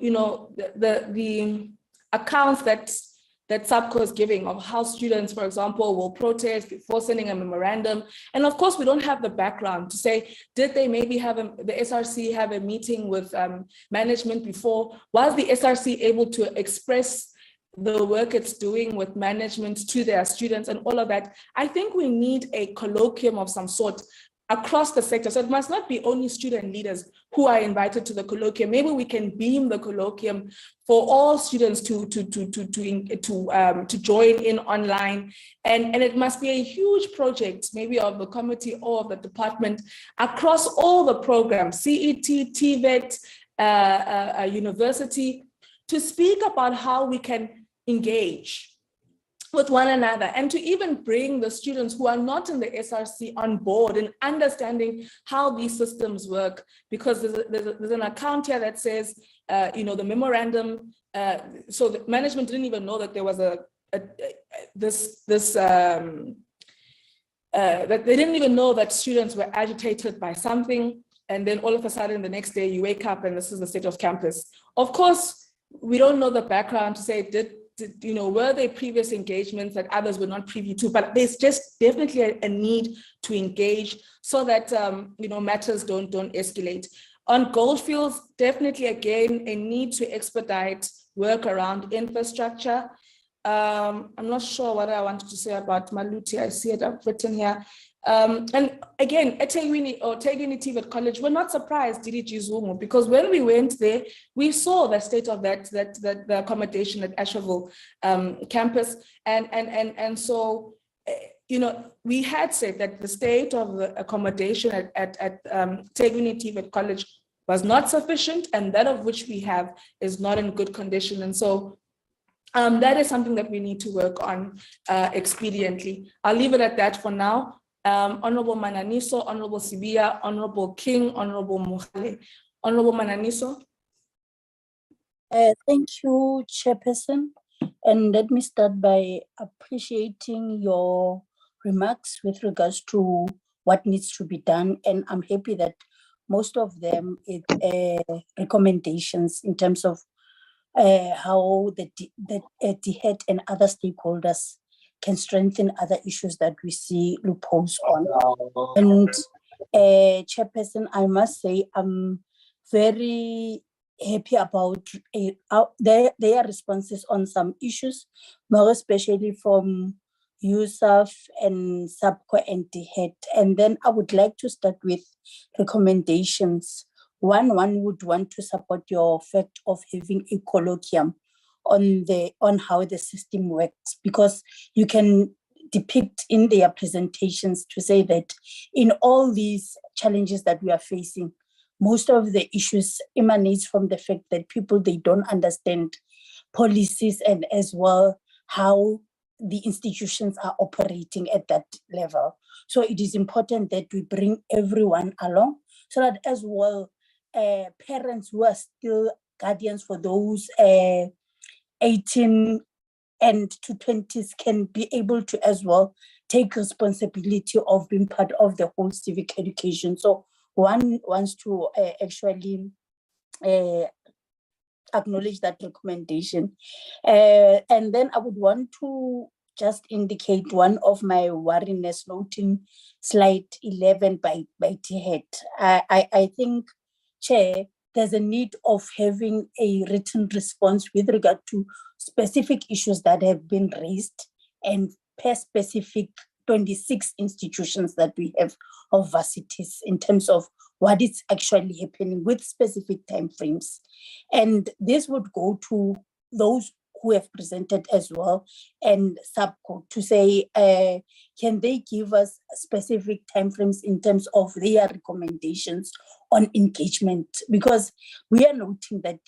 accounts that SAPCO is giving of how students, for example, will protest before sending a memorandum. And of course, we don't have the background to say, did they maybe have the SRC have a meeting with management before? Was the SRC able to express the work it's doing with management to their students and all of that? I think we need a colloquium of some sort across the sector. So it must not be only student leaders who are invited to the colloquium. Maybe we can beam the colloquium for all students to join in online. And it must be a huge project, maybe of the committee or of the department, across all the programs, CET, TVET, university, to speak about how we can engage with one another, and to even bring the students who are not in the SRC on board and understanding how these systems work. Because there's an account here that says, the memorandum, so the management didn't even know that there was that they didn't even know that students were agitated by something. And then all of a sudden, the next day you wake up and this is the state of campus. Of course, we don't know the background to say, were there previous engagements that others were not privy to, but there's just definitely a need to engage so that, matters don't escalate. On Goldfields, definitely, again, a need to expedite work around infrastructure. I'm not sure what I wanted to say about Maluti. I see it, I've written here. And again, at TVET TVET College, we're not surprised, DDG Zungu, because when we went there, we saw the state of the accommodation at Asherville campus. And so, we had said that the state of the accommodation at TVET TVET College was not sufficient, and that of which we have is not in good condition. And so that is something that we need to work on expediently. I'll leave it at that for now. Honorable Mananiso, Honorable Sibia, Honorable King, Honorable Muhale. Honorable Mananiso. Thank you, Chairperson. And let me start by appreciating your remarks with regards to what needs to be done. And I'm happy that most of them is recommendations in terms of how the DHET and other stakeholders can strengthen other issues that we see loopholes on. And Chairperson, I must say, I'm very happy about their responses on some issues, more especially from USAf and SAPCO and DHET. And then I would like to start with recommendations. One would want to support your fact of having a colloquium on how the system works, because you can depict in their presentations to say that in all these challenges that we are facing, most of the issues emanates from the fact that people, they don't understand policies and as well how the institutions are operating at that level. So it is important that we bring everyone along so that as well parents who are still guardians for those 18 and to 20s can be able to as well take responsibility of being part of the whole civic education. So one wants to actually acknowledge that recommendation. And then I would want to just indicate one of my worriness noting slide 11 by DHET. I think, Chair, there's a need of having a written response with regard to specific issues that have been raised and per specific 26 institutions that we have of varsities in terms of what is actually happening with specific timeframes. And this would go to those who have presented as well and SAPCO to say, can they give us specific timeframes in terms of their recommendations on engagement? Because we are noting that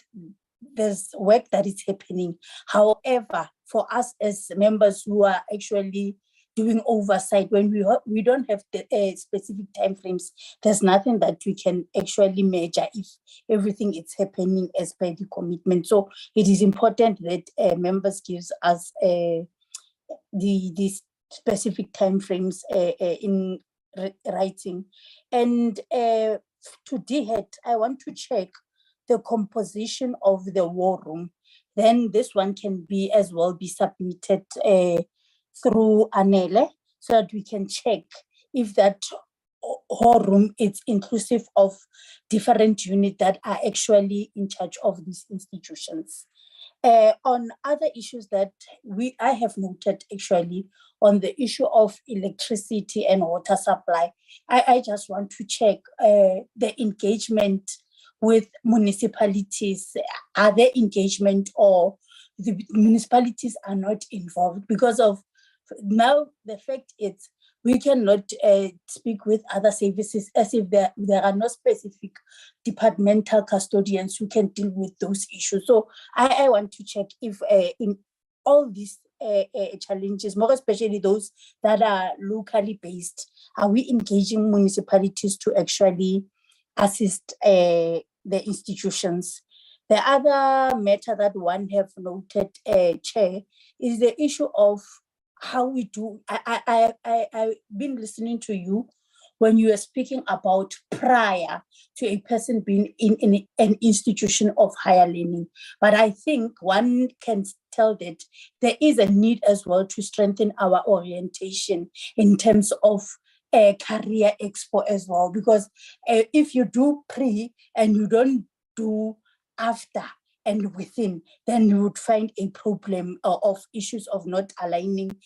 there's work that is happening. However, for us as members who are actually doing oversight, when we don't have the specific timeframes, there's nothing that we can actually measure if everything is happening as per the commitment. So it is important that members gives us the specific timeframes in writing. And to DHET, I want to check the composition of the war room. Then this one can be as well be submitted through ANELE so that we can check if that whole room is inclusive of different units that are actually in charge of these institutions. On other issues that I have noted actually on the issue of electricity and water supply, I just want to check the engagement with municipalities. Are there engagement or the municipalities are not involved? Because of now the fact is we cannot speak with other services as if there are no specific departmental custodians who can deal with those issues. So I want to check if in all these challenges, more especially those that are locally based, are we engaging municipalities to actually assist the institutions? The other matter that one have noted, Chair, is the issue of how we do. I've been listening to you when you were speaking about prior to a person being in an institution of higher learning. But I think one can tell that there is a need as well to strengthen our orientation in terms of a career expo as well, because if you do pre and you don't do after and within, then you would find a problem of issues of not aligning